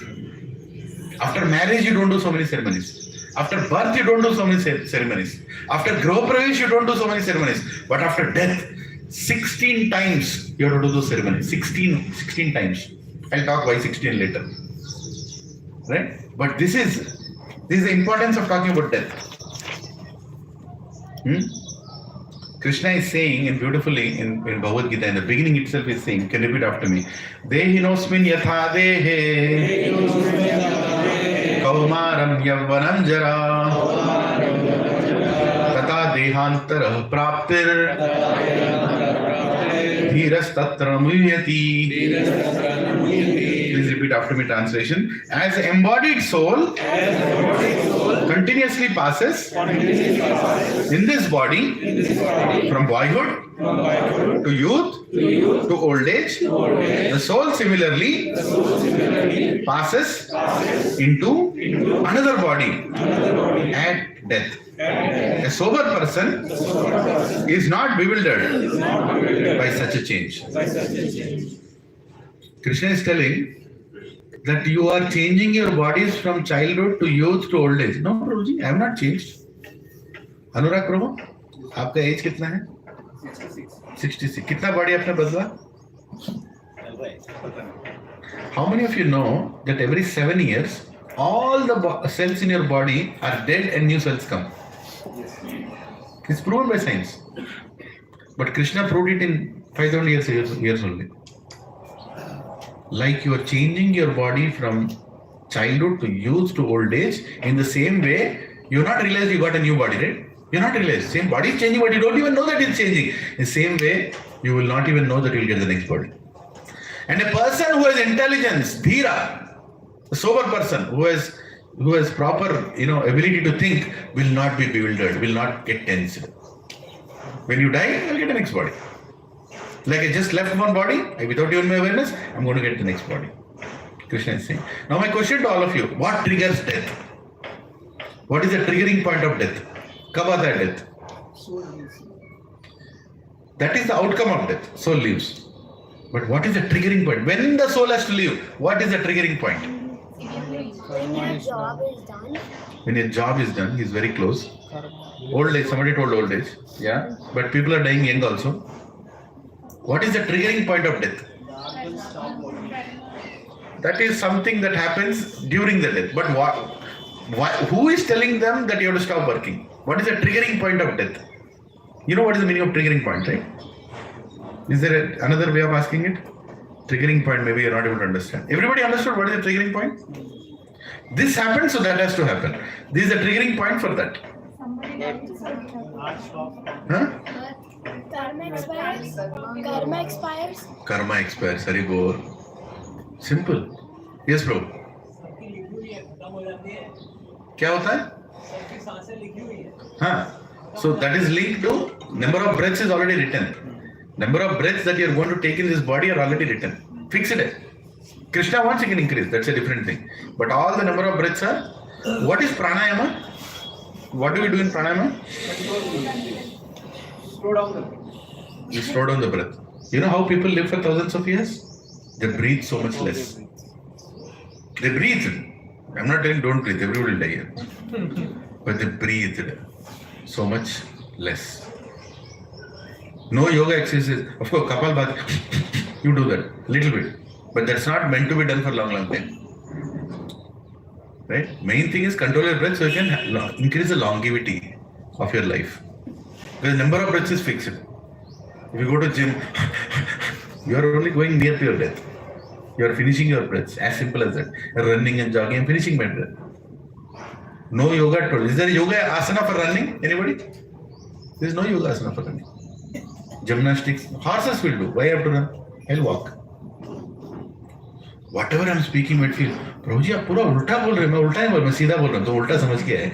[SPEAKER 1] After marriage, you don't do so many ceremonies. After birth, you don't do so many ceremonies. After Griha Pravesh, you don't do so many ceremonies. But after death, 16 times you have to do those ceremonies. 16 times. I'll talk why 16 later. Right? But this is the importance of talking about death. Krishna is saying, and beautifully in Bhagavad Gita, in the beginning itself is saying, you can repeat after me, Dehinosmin yatha dehe kaumaram yavvanam jara tata dehantarah praptir dhiras tatra muhyati Please repeat after me translation. As embodied soul continuously passes in this body from boyhood to youth to old age, the soul similarly passes into another body at death. A sober person is not bewildered by such a change. Krishna is telling that you are changing your bodies from childhood to youth to old age. No, Prabhuji, I have not changed. Anurag Prabhu, आपका as कितना है? 66. कितना body आपने बदला? How many of you know that every 7 years, all the cells in your body are dead and new cells come? It's proven by science. But Krishna proved it in 5,000 years only. Like you are changing your body from childhood to youth to old age, in the same way, you not realize you got a new body, right? You not realize. Same body is changing, but you don't even know that it's changing. In the same way, you will not even know that you will get the next body. And a person who has intelligence, dhira, a sober person who has proper ability to think, will not be bewildered, will not get tensed. When you die, you will get the next body. Like I just left one body, without even my awareness, I'm going to get the next body. Krishna is saying. Now my question to all of you, what triggers death? What is the triggering point of death? Kab aata hai death? That is the outcome of death. Soul leaves. But what is the triggering point? When the soul has to leave, what is the triggering point?
[SPEAKER 3] When your job is done.
[SPEAKER 1] When your job is done, he's very close. Old age, somebody told old age. Yeah. But people are dying young also. What is the triggering point of death? That is something that happens during the death. But who is telling them that you have to stop working? What is the triggering point of death? You know what is the meaning of triggering point, right? Is there another way of asking it? Triggering point, maybe you're not able to understand. Everybody understood what is the triggering point? This happened, so that has to happen. This is the triggering point for that. Huh?
[SPEAKER 3] Karma expires. Karma expires.
[SPEAKER 1] Karma expires. Hari bol. Simple. Yes, bro. क्या होता है? हाँ. So that is linked to number of breaths is already written. Number of breaths that you are going to take in this body are already written. Fix it. Krishna wants you can increase. That's a different thing. But all the number of breaths are. What is pranayama? What do we do in pranayama?
[SPEAKER 2] Slow down the breath.
[SPEAKER 1] You slow down the breath. You know how people live for thousands of years? They breathe so much less. They breathe. I'm not telling don't breathe. Everybody will die here. But they breathed so much less. No yoga exercises. Of course, Kapalbhati, you do that little bit. But that's not meant to be done for long time. Right? Main thing is control your breath so you can increase the longevity of your life. The number of breaths is fixed. If you go to gym, you are only going near to your death. You are finishing your breaths. As simple as that. You are running and jogging. I am finishing my breath. No yoga at all. Is there yoga asana for running? Anybody? There is no yoga asana for running. Gymnastics. Horses will do. Why I have to run? I'll walk. Whatever I am speaking might feel, Prabhuji, आप पूरा उल्टा बोल रहे हैं, मैं उल्टा ही बोल रहा हूँ, सीधा बोल रहा हूँ, तो उल्टा समझ के आए.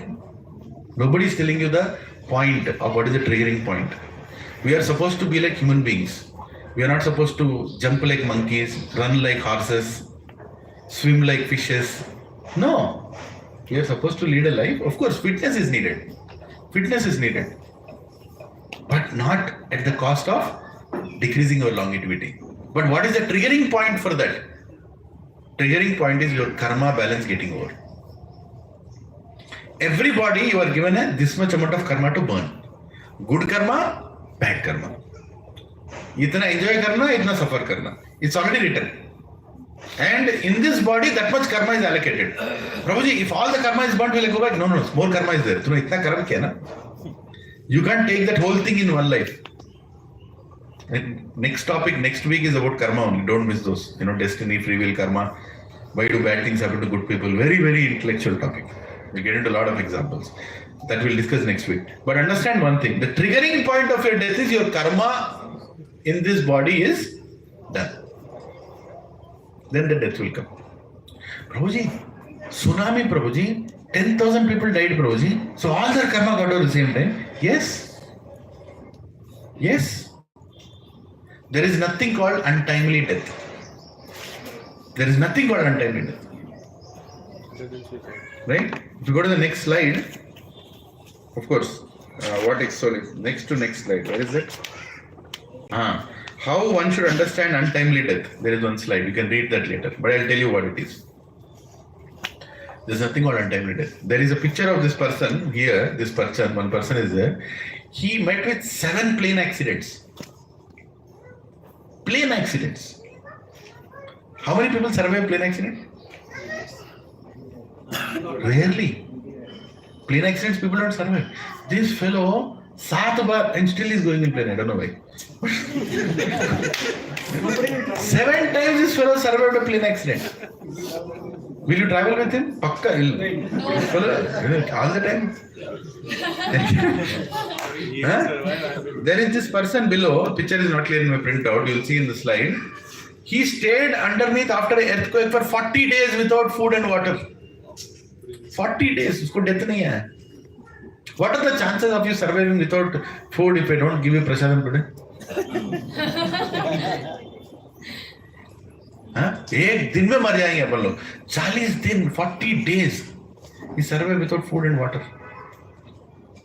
[SPEAKER 1] Nobody is telling you the point of what is the triggering point. We are supposed to be like human beings. We are not supposed to jump like monkeys, run like horses, swim like fishes. No. We are supposed to lead a life. Of course, fitness is needed. Fitness is needed. But not at the cost of decreasing our longevity. But what is the triggering point for that? Triggering point is your karma balance getting over. Everybody you are given this much amount of karma to burn. Good karma, bad karma. Itna enjoy karna, itna suffer karna. It's already written. And in this body, that much karma is allocated. Prabhuji, if all the karma is burnt, will I go back? No, more karma is there. Tuna itna karma kiya na? You can't take that whole thing in one life. And next topic, next week is about karma only. Don't miss those. Destiny, free will, karma. Why do bad things happen to good people? Very, very intellectual topic. We'll get into a lot of examples. That we'll discuss next week. But understand one thing. The triggering point of your death is your karma in this body is done.
[SPEAKER 8] then the death will come. Prabhuji, tsunami, Prabhuji, 10,000 people died, Prabhuji. So all their karma got over the same time. Yes. Yes. There is nothing called untimely death. There is nothing called untimely death. Right? If you go to the next slide, of course, what is so next to next slide? Where is it? How one should understand untimely death. There is one slide. You can read that later. But I'll tell you what it is. There's nothing called untimely death. There is a picture of this person here. This person, one person is there. He met with 7 plane accidents. Plane accidents. How many people survive plane accident? Rarely. Plane accidents, people don't survive. This fellow, 7 bar and still is going in plane. I don't know why. 7 times this fellow survived a plane accident. Will you travel with him? Pakka. All the time. There is this person below. Picture is not clear in my printout. You'll see in the slide. He stayed underneath after an earthquake for 40 days without food and water. 40 days. Usko death nahi hai. What are the chances of you surviving without food if I don't give you prasadam today? एक दिन में मर जाएंगे अपन लोग. 40 दिन, 40 days. He survived without food and water.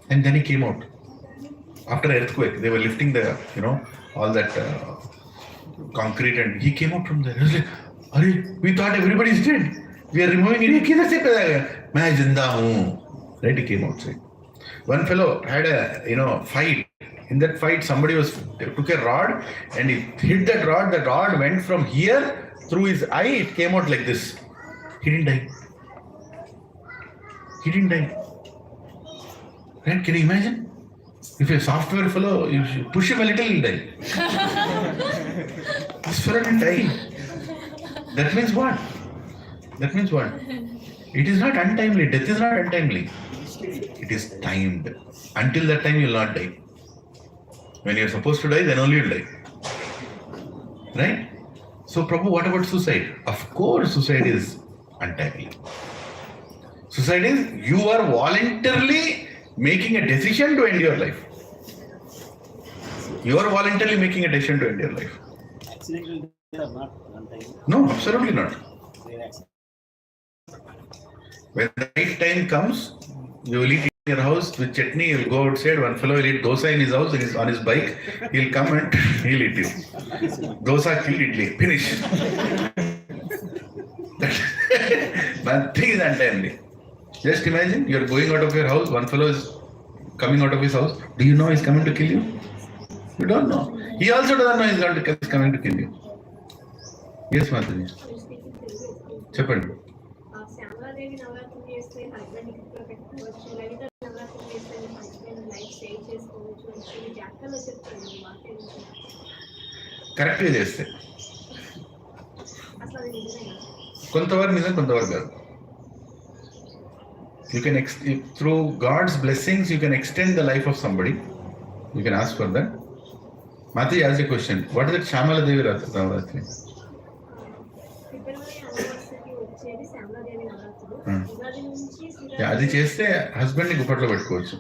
[SPEAKER 8] And then he came out. After earthquake, they were lifting the, all that concrete, and he came out from there. He was like, "Arey, we thought everybody is dead. We are removing it. किधर से पैदा गया? मैं जिंदा हूँ." Right? He came outside. One fellow had a, fight. In that fight, somebody took a rod and he hit that rod. The rod went from here through his eye. It came out like this. He didn't die. He didn't die. Right? Can you imagine? If a software fellow, you push him a little, he'll die. This fellow didn't die. That means what? That means what? It is not untimely. Death is not untimely. It is timed. Until that time, you will not die. When you are supposed to die, then only you will die. Right? So, Prabhu, what about suicide? Of course, suicide is untimely. Suicide is you are voluntarily making a decision to end your life. You are voluntarily making a decision to end your life.
[SPEAKER 4] Accidental death are not untimely.
[SPEAKER 8] No, absolutely not. When the right time comes, you will eat in your house with chutney, you will go outside, one fellow will eat dosa in his house, on his bike, he'll come and he'll eat it. Dosa, kill idli, finish. Nothing is untimely. Just imagine, you are going out of your house, one fellow is coming out of his house. Do you know he's coming to kill you? You don't know. He also doesn't know he's coming to kill you. Yes, Mataji. Cheppandi. కరెక్ట్గా చేస్తే కొంతవరకు నిజం కొంతవరకు కాదు. You can through God's blessings you can extend the life of somebody. You can ask for that. Mataji asked a question. What is it Shyamala Devi Navaratri? అది చేస్తే husband ని గుప్పట్లో పెట్టుకోవచ్చు.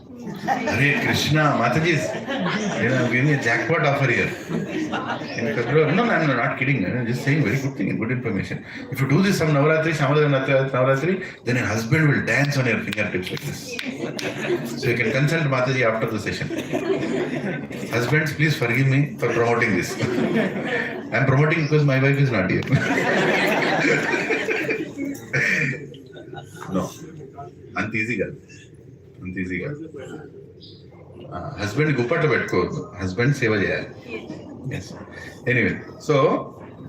[SPEAKER 8] అరే Krishna Mataji jackpot offer here. No, I'm not kidding. I'm just saying very good thing and good information. If you do this some Navaratri, Navaratri, then your husband will dance on your fingertips like this. So you can consult Mataji after the session. Husbands, please forgive me for promoting this. I'm promoting because my wife is not here. No. అంత easy కాదు. Husband గుప్పట్లో పెట్టుకోవద్దు. Husband సేవ చేయాలి. Yes. Anyway, so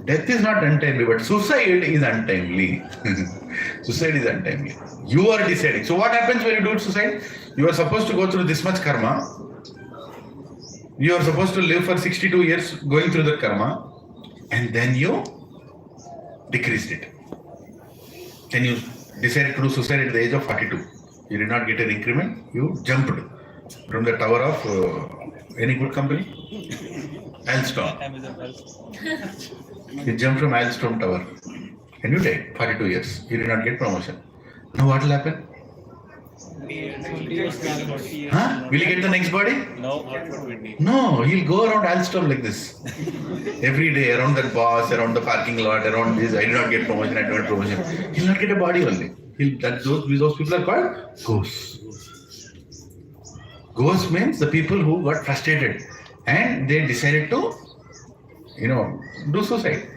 [SPEAKER 8] death is not untimely, but suicide is untimely. Suicide is untimely. You are deciding. So what happens when you do suicide? You are supposed to go through this much karma. You are supposed to live for 62 years going through that karma, and then you decreased it. Then you decided to do suicide at the age of 42. You did not get an increment. You jumped from the tower of any good company? Alstom. You jumped from Alstom tower. And you died, 42 years. You did not get promotion. Now what will happen? Huh? Will he get the next body?
[SPEAKER 6] No, not for 20.
[SPEAKER 8] No, he'll go around Alstom like this. Every day, around that boss, around the parking lot, around this, I did not get promotion, I did not get promotion. He'll not get a body only. Those people are called ghosts. Ghosts means the people who got frustrated and they decided to, do suicide.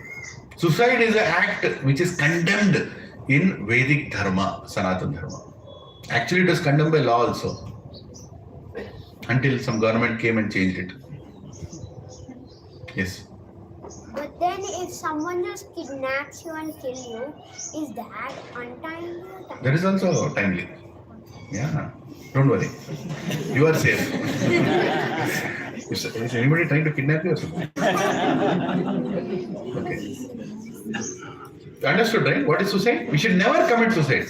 [SPEAKER 8] Suicide is an act which is condemned in Vedic Dharma, Sanatana Dharma. Actually, it was condemned by law also, until some government came and changed it. Yes.
[SPEAKER 3] But then if someone just kidnaps you and kill you, is that untimely or timely?
[SPEAKER 8] That is also timely. Yeah. Don't worry. You are safe. Is anybody trying to kidnap you or something? Okay. Understood, right? What is suicide? We should never commit suicide.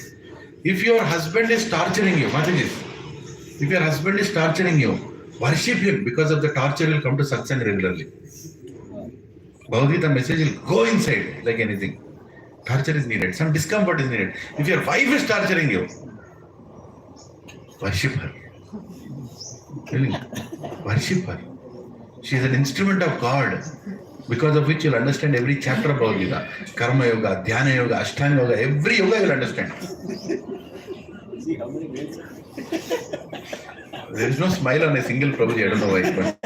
[SPEAKER 8] If your husband is torturing you, if your husband is torturing you, worship him, because of the torture will come to satsang regularly. Bhagavad Gita message will go inside like anything. Torture is needed. Some discomfort is needed. If your wife is torturing you, worship her. Really? Worship her. She is an instrument of God, because of which you'll understand every chapter of Bhagavad Gita. Karma Yoga, Dhyana Yoga, Ashtanga Yoga, every yoga you'll understand.
[SPEAKER 4] See how many ways.
[SPEAKER 8] There is no smile on a single Prabhuji, I don't know why. But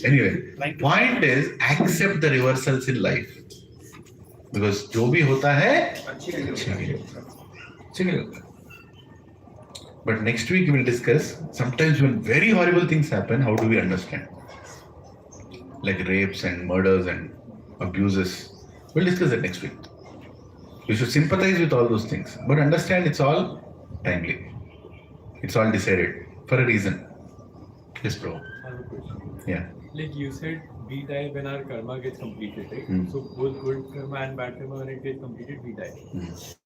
[SPEAKER 8] anyway, point is accept the reversals in life. Because जो भी होता है अच्छे के लिए होता है. But next week we will discuss, sometimes when very horrible things happen, how do we understand? Like rapes and murders and abuses. We'll discuss that next week. You should sympathize with all those things, but understand it's all timely. It's all decided for a reason. Yes, bro.
[SPEAKER 9] I have a question.
[SPEAKER 8] Yeah.
[SPEAKER 9] Like you said, we die when our karma gets completed, right? So both good karma and bad karma, when it gets completed, we die.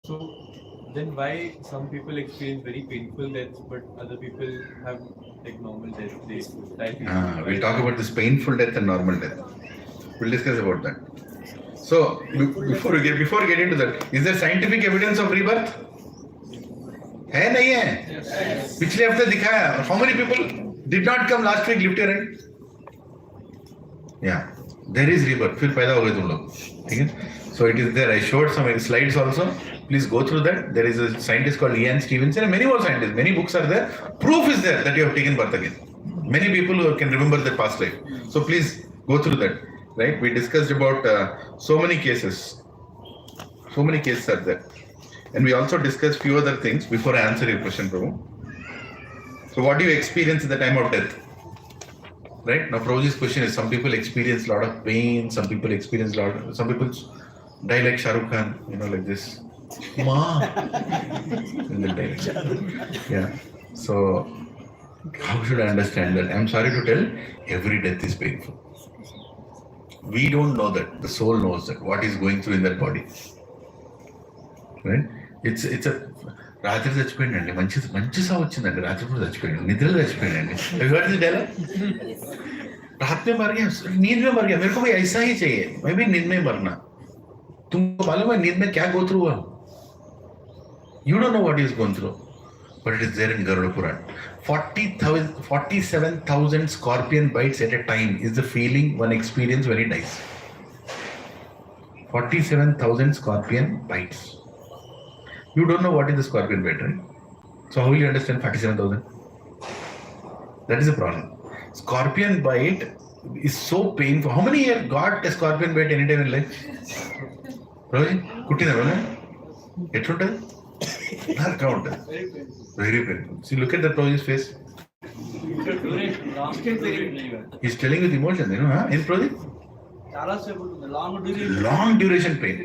[SPEAKER 9] So then why some people experience very painful deaths, but other people have like normal deaths? They die.
[SPEAKER 8] We'll talk about this painful death and normal death. We'll discuss about that. So before we get into that, is there scientific evidence of rebirth? है नहीं है? पिछले हफ्ते दिखाया. How many people did not come last week? Lift your hand. Yeah, there is rebirth. फिर पैदा हो गए तुम लोग. ठीक है? So it is there. I showed some slides also. Please go through that. There is a scientist called Ian Stevenson and many more scientists. Many books are there. Proof is there that you have taken birth again. Many people who can remember their past life. So please go through that. Right? We discussed about so many cases. So many cases are there. And we also discussed few other things before I answer your question, Prabhu. So what do you experience at the time of death? Right? Now Prabhuji's question is, some people experience a lot of pain, some people die like Shah Rukh Khan, like this. Ma. And then die. Yeah. So how should I understand that? I'm sorry to tell, every death is painful. We don't know that. The soul knows that. What is going through in that body. Right? It's a రాత్రి చచ్చిపోయిందండి మంచి సాగు వచ్చిందండి రాత్రి పూట చచ్చిపోయాడు నిద్రలో చచ్చిపోయాడండి रात में मर गया नींद में मर गया मेरे को भी ऐसा ही चाहिए मैं भी नींद में मरना तुमको मालूम है नींद में क्या गो थ्रू हुआ you don't know what he is going through but it is there in Garuda Puran 47,000 scorpion bites at a time is the feeling one experiences when he dies 47,000 scorpion bites. You don't know what is the scorpion bite, right? So how will you understand 47,000? That is a problem. Scorpion bite is so painful. How many years got a scorpion bite any time in life? Roji, kuttina bana? Etrunta? Not count. Very painful. See, look at the Roji's face. He's telling with emotion, huh? In Roji? Long duration pain.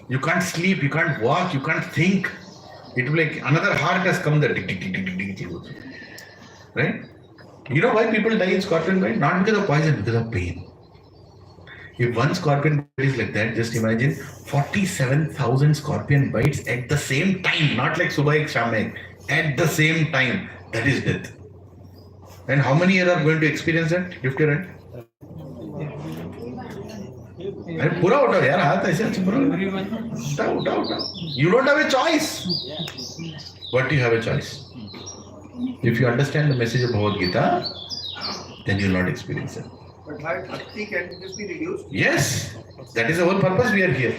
[SPEAKER 8] You can't sleep, you can't walk, you can't think. It will be like another heart has come there. Right? You know why people die in scorpion bite? Not because of poison, because of pain. If one scorpion bite is like that, just imagine 47,000 scorpion bites at the same time. Not like subah ek sham ek. At the same time. That is death. And how many are going to experience that? Lift your hand. अरे पूरा उठाओ यार हाथ ऐसे अच्छे पूरा
[SPEAKER 7] Everyone.
[SPEAKER 8] उठाओ. You don't have a choice. What do you have a choice? If you understand the message of Bhagavad Gita, then you will not experience it.
[SPEAKER 2] But my bhakti can just be reduced.
[SPEAKER 8] Yes, that is the whole purpose we are here.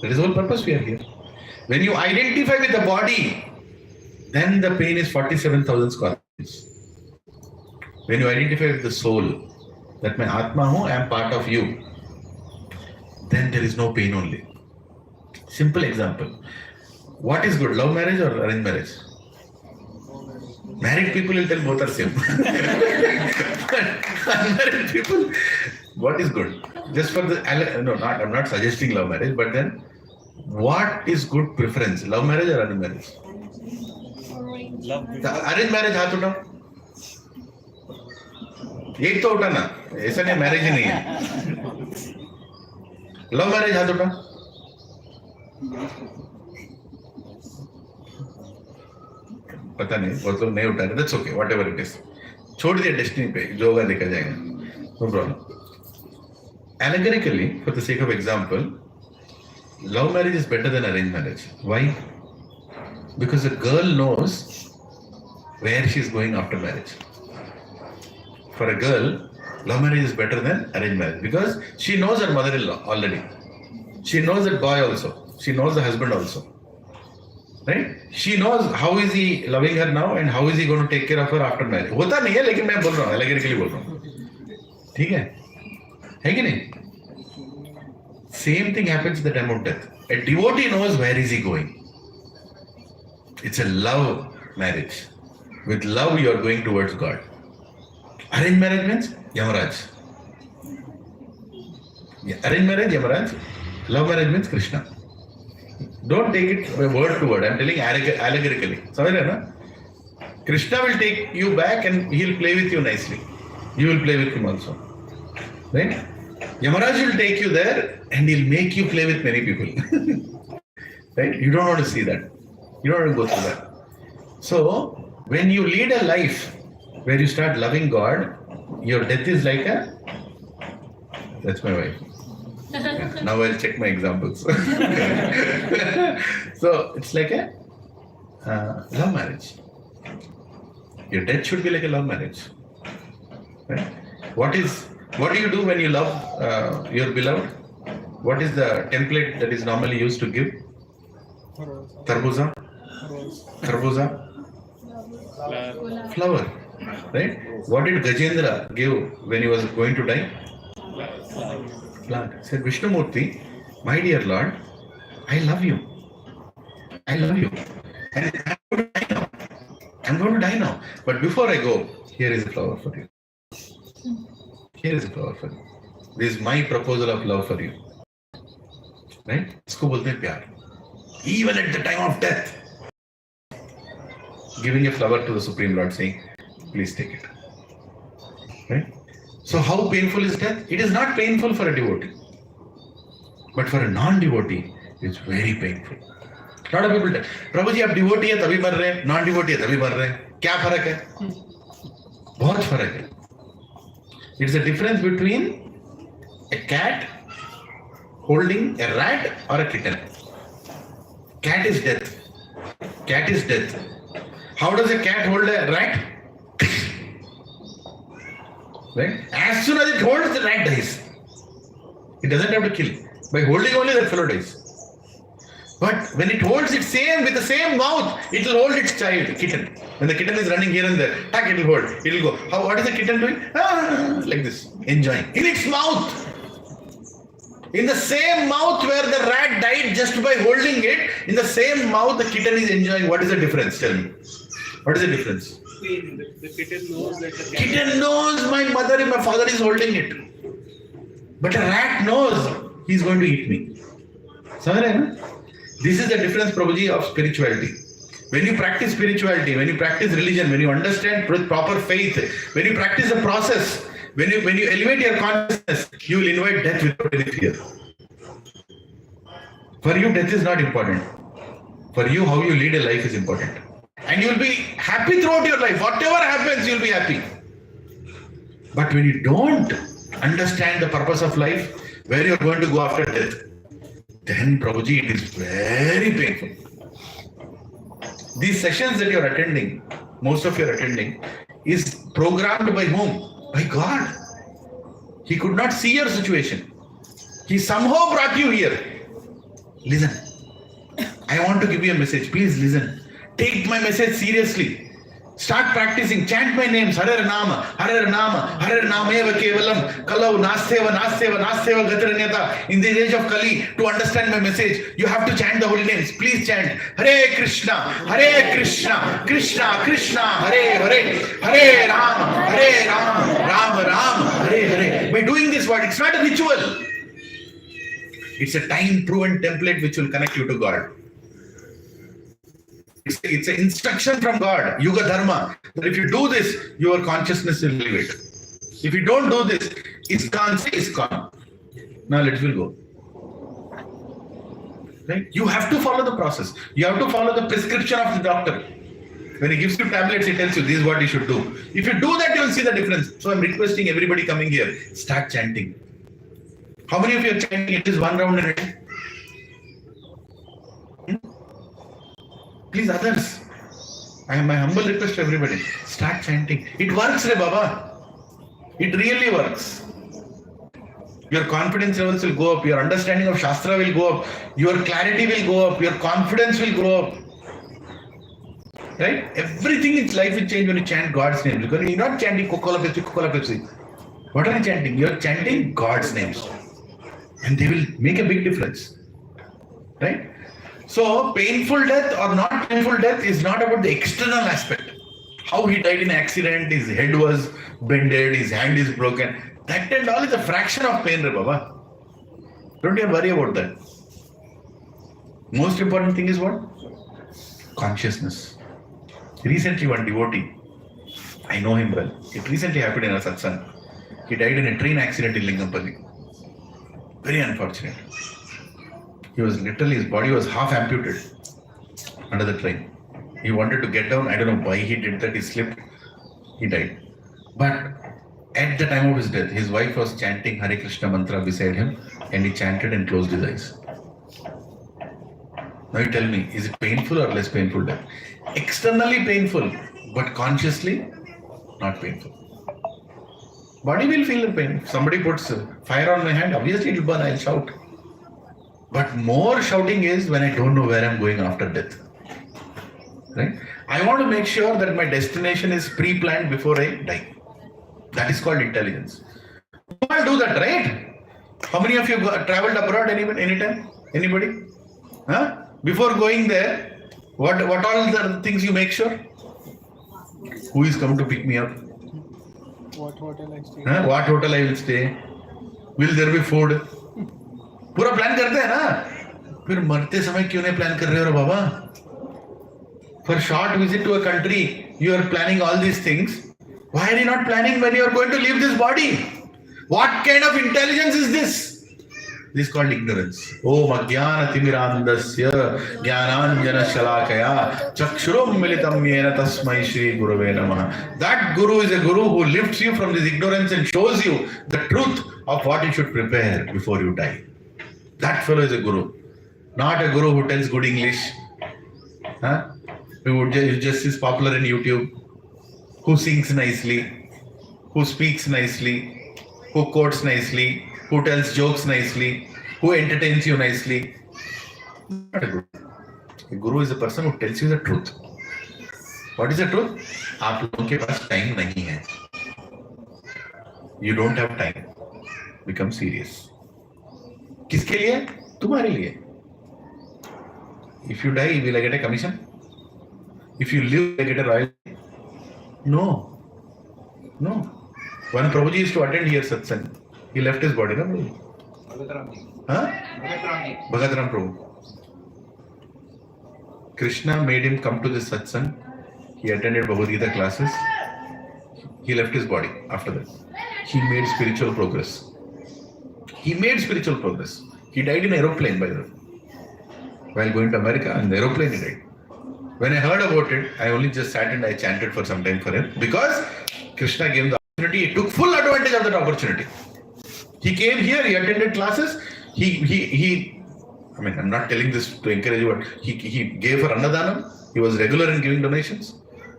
[SPEAKER 8] That is the whole purpose we are here. When you identify with the body, then the pain is 47,000 scorpions. When you identify with the soul, that my Atma hu, I am part of you, then there is no pain only. Simple example. What is good, love marriage or arranged marriage? Married people will tell both are same. Unmarried people, what is good? Just for the, no, not, I'm not suggesting love marriage, but then what is good preference? Love marriage or arranged marriage?
[SPEAKER 6] Love.
[SPEAKER 8] Arranged marriage हाथ उठाओ. एक तो उठाना, ऐसा नहीं marriage ही नहीं है. Love marriage हाथ उठाओ. पता नहीं, बहुत लोग नहीं उठा रहे. That's okay, whatever it is. छोड़ दिया डेस्टिनी पे, जो होगा देखा जाएगा. No problem. Allegorically, for the sake of example, love marriage is better than arranged marriage. Why? Because a girl knows where she is going after marriage. For a girl, love marriage is better than arranged marriage because she knows her mother-in-law already. She knows that boy also. She knows the husband also. Right? She knows how is he loving her now and how is he going to take care of her after marriage. होता नहीं है लेकिन मैं बोल रहा हूँ allegorically बोल रहा हूँ. ठीक है? है कि नहीं? Same thing happens at the time of death. A devotee knows where is he going. It's a love marriage. With love you are going towards God. Arranged marriage means Yamaraj. Arranged marriage, Yamaraj. Love marriage means Krishna. Don't take it word to word. I'm telling allegorically. Samajh na? Krishna will take you back and he'll play with you nicely. You will play with him also. Right? Yamaraj will take you there and he'll make you play with many people. Right? You don't want to see that. You don't want to go through that. So, when you lead a life where you start loving God, your death is like a... That's my wife. Yeah, now I'll check my examples. So, it's like a love marriage. Your death should be like a love marriage. Right? What do you do when you love your beloved? What is the template that is normally used to give? Tarbuza? Flower. Right? What did Gajendra give when he was going to die? Plant. He said, Vishnumurti, my dear Lord, I love you. I love you. And I'm going to die now. But before I go, here is a flower for you. Here is a flower for you. This is my proposal of love for you. Right? इसको बोलते हैं प्यार. Even at the time of death, giving a flower to the Supreme Lord saying, please take it. Right? So how painful is death? It is not painful for a devotee. But for a non-devotee, it's very painful. A lot of people tell, Prabhuji, आप devotee है तभी मर रहे हैं, non-devotee है तभी मर रहे हैं. क्या फर्क है? बहुत फर्क है. It's the difference between a cat holding a rat or a kitten. Cat is death. Cat is death. How does a cat hold a rat? Right? As soon as it holds, the rat dies. It doesn't have to kill. By holding only, that fellow dies. But when it holds it same with the same mouth, it will hold its child, kitten. When the kitten is running here and there, it will hold. It will go. What is the kitten doing? Like this, enjoying. In its mouth. In the same mouth where the rat died just by holding it, in the same mouth the kitten is enjoying. What is the difference? Tell me. What is the difference?
[SPEAKER 6] The kitten knows that the
[SPEAKER 8] Kitten knows my mother and my father is holding it. But a rat knows he's going to eat me. Samajh rahe na? This is the difference, Prabhuji, of spirituality. When you practice spirituality, when you practice religion, when you understand proper faith, when you practice the process, when you elevate your consciousness, you will invite death without any fear. For you, death is not important. For you, how you lead a life is important. And you will be happy throughout your life. Whatever happens, you will be happy. But when you don't understand the purpose of life, where you are going to go after death. Then, Prabhuji, it is very painful. These sessions that you are attending, most of you are attending, is programmed by whom? By God. He could not see your situation. He somehow brought you here. Listen. I want to give you a message. Please listen. Take my message seriously. Start practicing. Chant my names. Hare Nama, Hare Nama, Hare Nameva Kevalam, Kalau Nasteva, Nasteva, Nasteva Gataranyata. In this age of Kali, to understand my message, you have to chant the holy names. Please chant Hare Krishna, Hare Krishna, Krishna Krishna, Hare Hare, Hare Rama, Hare Rama, Rama Rama, Hare Hare. By doing this word, it's not a ritual. It's a time-proven template which will connect you to God. It's an instruction from God, Yuga Dharma, that if you do this, your consciousness will elevate. If you don't do this, it's gone, it's gone. Now let will go. Right? You have to follow the process. You have to follow the prescription of the doctor. When he gives you tablets, he tells you this is what you should do. If you do that, you will see the difference. So I'm requesting everybody coming here, start chanting. How many of you are chanting at least one round in a day? Please, others. My humble request to everybody. Start chanting. It works, Re Baba. It really works. Your confidence levels will go up. Your understanding of Shastra will go up. Your clarity will go up. Your confidence will grow up. Right? Everything in life will change when you chant God's name. Because you're not chanting Coca-Cola, Pepsi, Coca-Cola, Pepsi. What are you chanting? You're chanting God's names. And they will make a big difference. Right? So, painful death or not painful death is not about the external aspect. How he died in an accident, his head was bended, his hand is broken. That and all is a fraction of pain, Re Baba. Don't you worry about that. Most important thing is what? Consciousness. Recently, one devotee, I know him well. It recently happened in a satsang. He died in a train accident in Lingampalli. Very unfortunate. He was literally, his body was half amputated under the train. He wanted to get down. I don't know why he did that. He slipped. He died. But at the time of his death, his wife was chanting Hare Krishna mantra beside him, and he chanted and closed his eyes. Now you tell me, is it painful or less painful death? Externally painful, but consciously not painful. Body will feel the pain. If somebody puts fire on my hand, obviously it will burn, I'll shout. But more shouting is when I don't know where I'm going after death. Right? I want to make sure that my destination is pre-planned before I die. That is called intelligence. You all do that, right? How many of you traveled abroad anytime? Anybody? Huh? Before going there, what all the things you make sure? Who is come to pick me up?
[SPEAKER 7] What hotel I stay?
[SPEAKER 8] Huh? What hotel I will stay? Will there be food? पूरा plan करते हैं ना, फिर मरते समय क्यों नहीं plan कर रहे हो बाबा? For short visit to a country, you are planning all these things. Why are you not planning when you are going to leave this body? What kind of intelligence is this? This is called ignorance. Om Ajnana Timirandasya Jnananjana Shalakaya Chakshurum Militam Yena Tasmai Shri Gurave Namaha. That guru is a guru who lifts you from this ignorance and shows you the truth of what you should prepare before you die. That fellow is a guru. Not a guru who tells good English. Huh? Who just is popular in YouTube. Who sings nicely. Who speaks nicely. Who quotes nicely. Who tells jokes nicely, who entertains you nicely. Not a guru. A guru is a person who tells you the truth. What is the truth? आप लोगों के पास time नहीं है. You don't have time. Become serious. किसके लिए? तुम्हारे लिए. If you die, will I get a commission? If you live, will I get a royalty? No. No. One Prabhuji used to attend here satsang. He left his body, no? Huh? Bhagatram Prabhu. Krishna made him come to this satsang. He attended Bhagavad Gita classes. He left his body after that. He made spiritual progress. He died in an aeroplane, by the way. While going to America, in the aeroplane he died. When I heard about it, I only just sat and I chanted for some time for him. Because Krishna gave the opportunity, he took full advantage of that opportunity. He came here, he attended classes, I mean, I'm not telling this to encourage you, but he gave for Annadanam, he was regular in giving donations,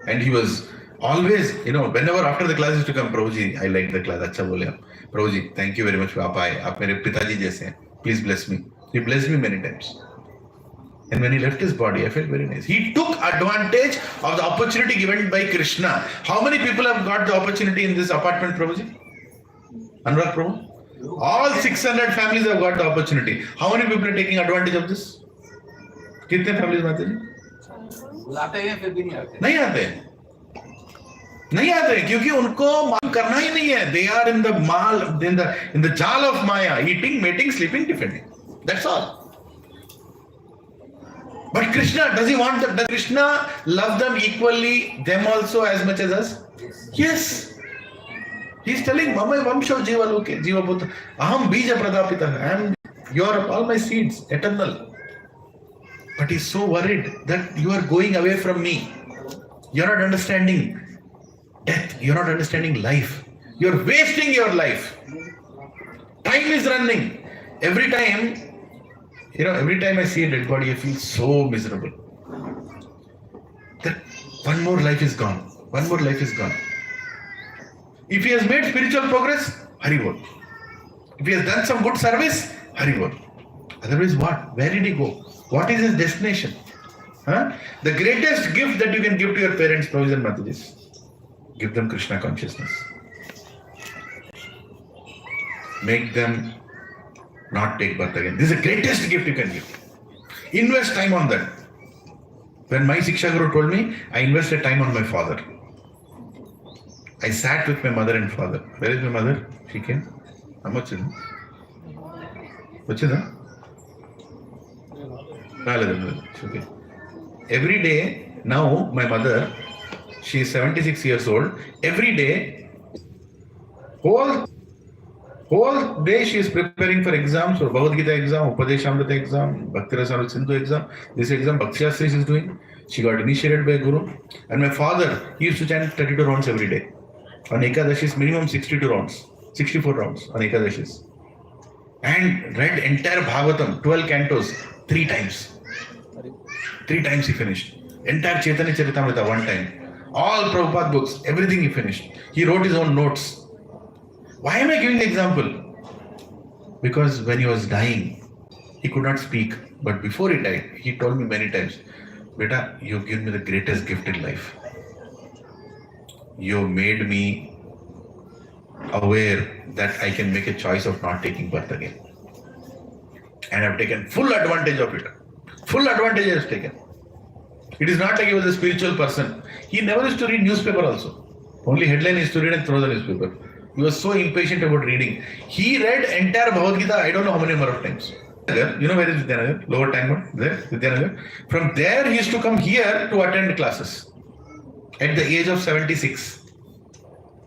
[SPEAKER 8] and he was always, whenever after the class used to come, Prabhuji, I like the class, acha bole aap. Prabhuji, thank you very much, Papa, aap mere pitaji jaise hain, please bless me. He blessed me many times. And when he left his body, I felt very nice. He took advantage of the opportunity given by Krishna. How many people have got the opportunity in this apartment, Prabhuji? Anurag Prabhu? All 600 families have got the opportunity. How many people are taking advantage of this? कितने families माते जी?
[SPEAKER 4] बुलाते हैं फिर भी
[SPEAKER 8] नहीं आते क्योंकि उनको मालूम करना ही नहीं है. They are in the jal of Maya, eating, mating, sleeping, defending. That's all. But Krishna, does Krishna love them equally, them also as much as us? Yes. He's telling, Mama Vamsho Jiva Loke, Jiva Putra, Aham Bija Pradapita, you are all my seeds, eternal. But he's so worried that you are going away from me. You're not understanding death, you're not understanding life. You're wasting your life. Time is running. Every time I see a dead body, I feel so miserable. That one more life is gone. One more life is gone. If he has made spiritual progress, Hari Bol. If he has done some good service, Hari Bol. Otherwise what? Where did he go? What is his destination? The greatest gift that you can give to your parents, Prabhuji and Matajis, give them Krishna consciousness. Make them not take birth again. This is the greatest gift you can give. Invest time on that. When my Shiksha Guru told me, I invested time on my father. I sat with my mother and father. Where is my mother? She came. How much is it? What's it? Okay. Every day, now my mother, she is 76 years old. Every day, whole day she is preparing for exams, or Bhagavad Gita exam, Upadeshamrita exam, Bhakti Rasamrita Sindhu exam. This exam Bhakti Shastri she is doing. She got initiated by Guru. And my father, he used to chant 32 rounds every day. On Ekadashis, minimum 62 rounds, 64 rounds on Ekadashis. And read entire Bhagavatam, 12 cantos, 3 times. 3 times he finished. Entire Chaitanya Charitamrita one time. All Prabhupada books, everything he finished. He wrote his own notes. Why am I giving the example? Because when he was dying, he could not speak. But before he died, he told me many times, Beta, you give me the greatest gift in life. You made me aware that I can make a choice of not taking birth again. And I've taken full advantage of it. Full advantage I have taken. It is not like he was a spiritual person. He never used to read newspaper also. Only headline is to read and throw the newspaper. He was so impatient about reading. He read entire Bhagavad Gita, I don't know how many number of times. You know where is Vidyanagar? Lower Tangband? There, Vidyanagar. From there he used to come here to attend classes. At the age of 76.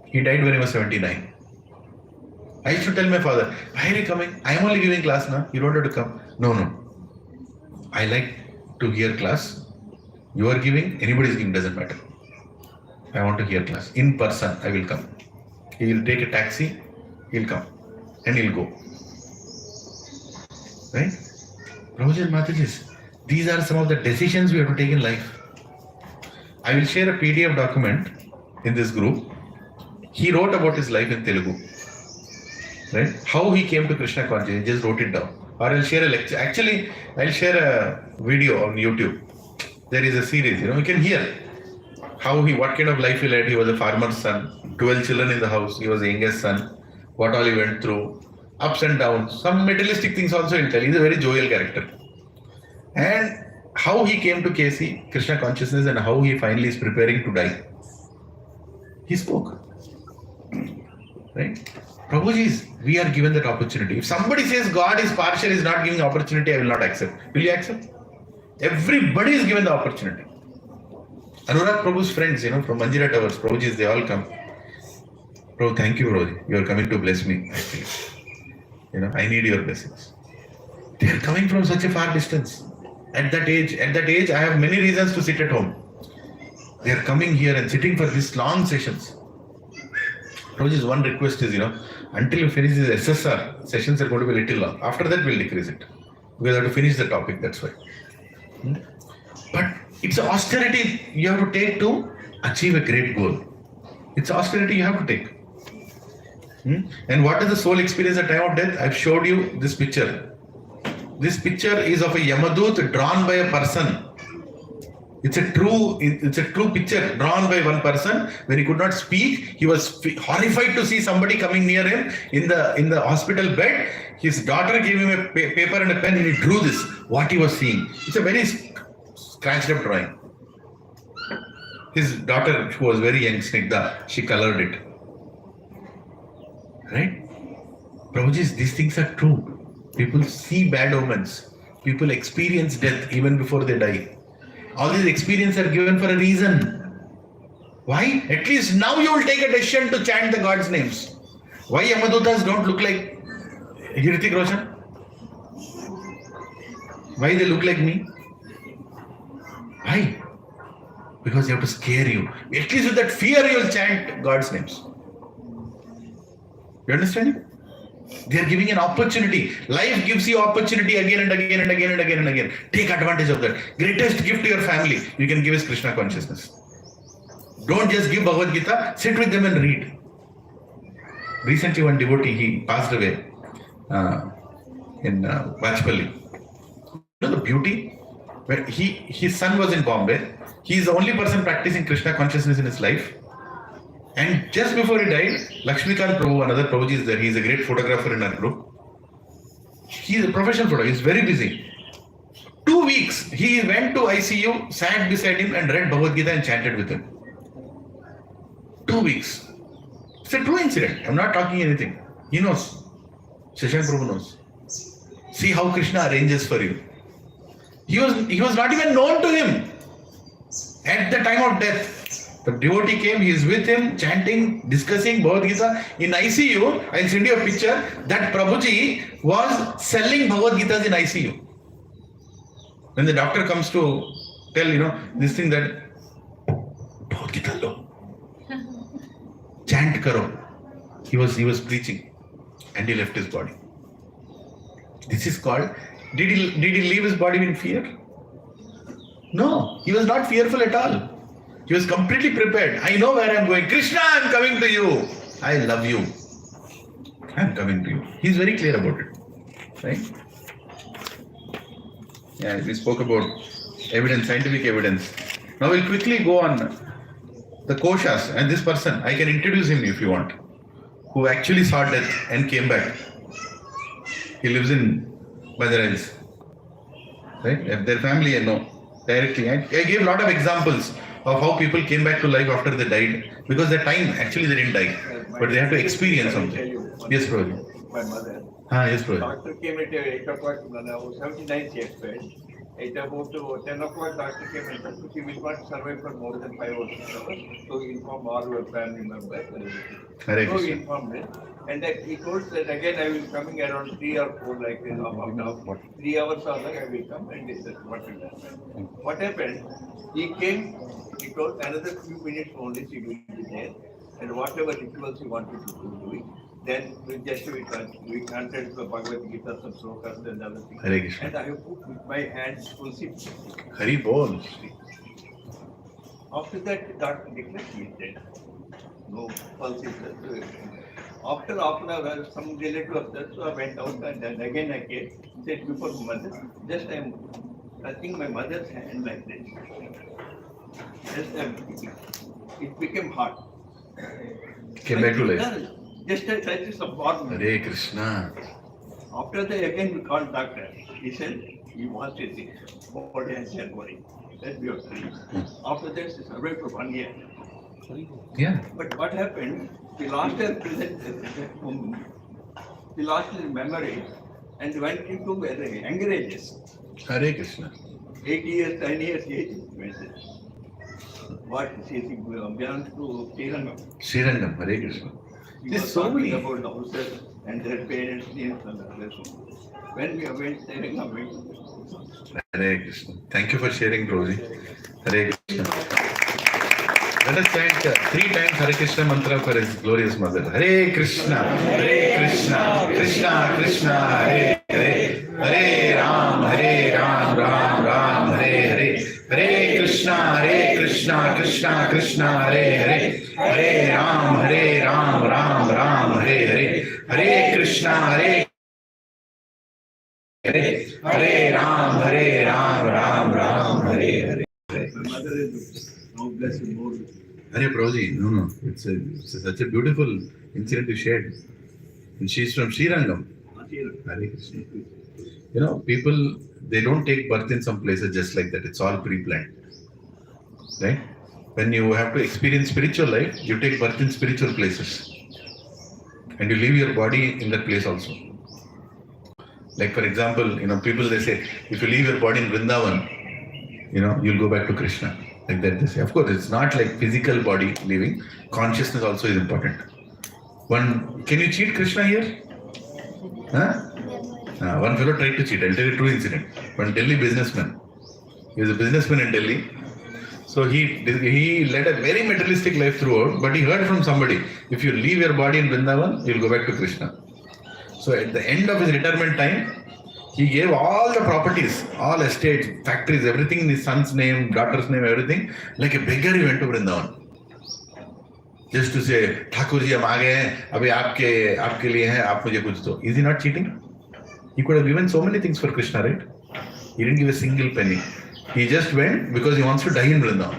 [SPEAKER 8] He died when he was 79. I used to tell my father, why are you coming? I am only giving class now. You don't have to come. No. I like to hear class. You are giving, anybody is giving, doesn't matter. I want to hear class. In person, I will come. He will take a taxi, he'll come. And he'll go. Right? Prabhuji and Matajis, these are some of the decisions we have to take in life. I will share a PDF document in this group. He wrote about his life in Telugu. Right? How he came to Krishna consciousness, he just wrote it down. Or I'll share a lecture. Actually, I'll share a video on YouTube. There is a series, you can hear what kind of life he led. He was a farmer's son, 12 children in the house. He was the youngest son. What all he went through, ups and downs. Some materialistic things also he'll tell. He's a very jovial character. And how he came to KC, Krishna consciousness, and how he finally is preparing to die. He spoke. Right? Prabhuji, we are given that opportunity. If somebody says God is partial, is not giving opportunity, I will not accept. Will you accept? Everybody is given the opportunity. Anurag Prabhu's friends, from Manjira Towers, Prabhuji's, they all come. Prabhu, thank you, Prabhuji. You are coming to bless me, actually. I need your blessings. They are coming from such a far distance. At that age, I have many reasons to sit at home. They are coming here and sitting for these long sessions. Prabhuji's one request is, until you finish this SSR, sessions are going to be a little long. After that, we'll decrease it. We have to finish the topic, that's why. But it's austerity you have to take to achieve a great goal. It's austerity you have to take. And what is the soul experience at time of death? I've showed you this picture. This picture is of a Yamadut drawn by a person. It's a true picture drawn by one person. When he could not speak, he was horrified to see somebody coming near him in the hospital bed. His daughter gave him a paper and a pen and he drew this, what he was seeing. It's a very scratched up drawing. His daughter, who was very young, Snigdha, she colored it. Right? Prabhuji, these things are true. People see bad omens. People experience death even before they die. All these experiences are given for a reason. Why? At least now you will take a decision to chant the God's names. Why Yamadutas don't look like Hrithik Roshan? Why they look like me? Why? Because they have to scare you. At least with that fear you will chant God's names. You understand? They are giving an opportunity. Life gives you opportunity again and again and again and again and again. Take advantage of that. Greatest gift to your family you can give is Krishna consciousness. Don't just give Bhagavad Gita. Sit with them and read. Recently one devotee, he passed away in Vajpalli. You know the beauty? Where his son was in Bombay. He is the only person practicing Krishna consciousness in his life. And just before he died, Lakshmikant Prabhu, another Prabhuji is there. He is a great photographer in our group. He is a professional photographer. He is very busy. 2 weeks, he went to ICU, sat beside him and read Bhagavad Gita and chanted with him. 2 weeks. It's a true incident. I'm not talking anything. He knows. Shashank Prabhu knows. See how Krishna arranges for you. He was not even known to him at the time of death. The devotee came, he is with him, chanting, discussing Bhagavad Gita. In ICU, I'll send you a picture, that Prabhuji was selling Bhagavad Gitas in ICU. When the doctor comes to tell, this thing that, Bhagavad Gita lo, chant karo. He was preaching and he left his body. This is called, did he leave his body in fear? No, he was not fearful at all. He was completely prepared. I know where I am going. Krishna, I am coming to you. I love you. I am coming to you. He is very clear about it. Right? Yeah, we spoke about evidence, scientific evidence. Now we'll quickly go on the Koshas. And this person, I can introduce him if you want, who actually saw death and came back. He lives in Badrils. Right? If their family, I know directly. I gave a lot of examples of how people came back to life after they died, because the time actually they didn't die, but they had to experience something. Yes, Prabhuji.
[SPEAKER 2] My mother.
[SPEAKER 8] Yes, Prabhuji.
[SPEAKER 2] Doctor came at 8 o'clock, 79 she expired. At about 10 o'clock, doctor came and said she will not survive for more than 5 or 6 hours. So he informed all her family members. So he informed them. And he told that again I will coming around 3 or 4 like this. 3 hours or like I will come, and this is what will happen. What happened? He came, he told another few minutes only she will be there. And whatever rituals he wanted to do it. Then we canted the Bhagavad Gita, some slokas and other things. And I have put with my hands Tulsi.
[SPEAKER 8] Hari Bol.
[SPEAKER 2] After that, doctor declared he is dead. No pulse is there. After some relative of that, so I went out and then again I came, said before mother, just I am touching my mother's hand like this. Just it became hot.
[SPEAKER 8] Came back to life.
[SPEAKER 2] Just a touch is a bottom.
[SPEAKER 8] Hare Krishna.
[SPEAKER 2] After that, again we called doctor. He said he wants to see body and cell body. That we have seen. After that, she survived for 1 year.
[SPEAKER 8] Yeah.
[SPEAKER 2] But what happened? He lost her he lost his memory and went into younger ages.
[SPEAKER 8] Hare Krishna.
[SPEAKER 2] 8 years, 10 years age. What she belongs to Srirangam.
[SPEAKER 8] Srirangam, Hare Krishna.
[SPEAKER 2] There's so many about the houses and their parents' names and the place. When we went there, Hare
[SPEAKER 8] Krishna. Thank you for sharing, Rosie. Hare Krishna. Let us chant 3 times Hare Krishna mantra for his glorious mother. Hare Krishna, Krishna Krishna, Hare Hare, Hare Ram, Ram Ram, Hare Hare, Hare Krishna, Krishna Krishna, Hare Hare, Hare Ram, Ram Hare Hare, Hare Krishna, Hare Ram, Ram Hare Hare. Hare Prabhuji, no, it's such a beautiful incident you shared. And she's from Srirangam. Hare Krishna. You know, people, they don't take birth in some places just like that. It's all pre-planned. Right? When you have to experience spiritual life, you take birth in spiritual places. And you leave your body in that place also. Like for example, people they say, if you leave your body in Vrindavan, you'll go back to Krishna. Like that they say. Of course, it's not like physical body leaving. Consciousness also is important. Can you cheat Krishna here? Huh? One fellow tried to cheat. I'll tell you a true incident. One Delhi businessman. He was a businessman in Delhi. So he led a very materialistic life throughout, but he heard from somebody, if you leave your body in Vrindavan, you'll go back to Krishna. So at the end of his retirement time, he gave all the properties, all estates, factories, everything in his son's name, daughter's name, everything. Like a beggar, he went to Vrindavan. Just to say, Thakurji, hum aa gaye hain, abhi aapke liye hai, aap mujhe kuch do. Is he not cheating? He could have given so many things for Krishna, right? He didn't give a single penny. He just went because he wants to die in Vrindavan.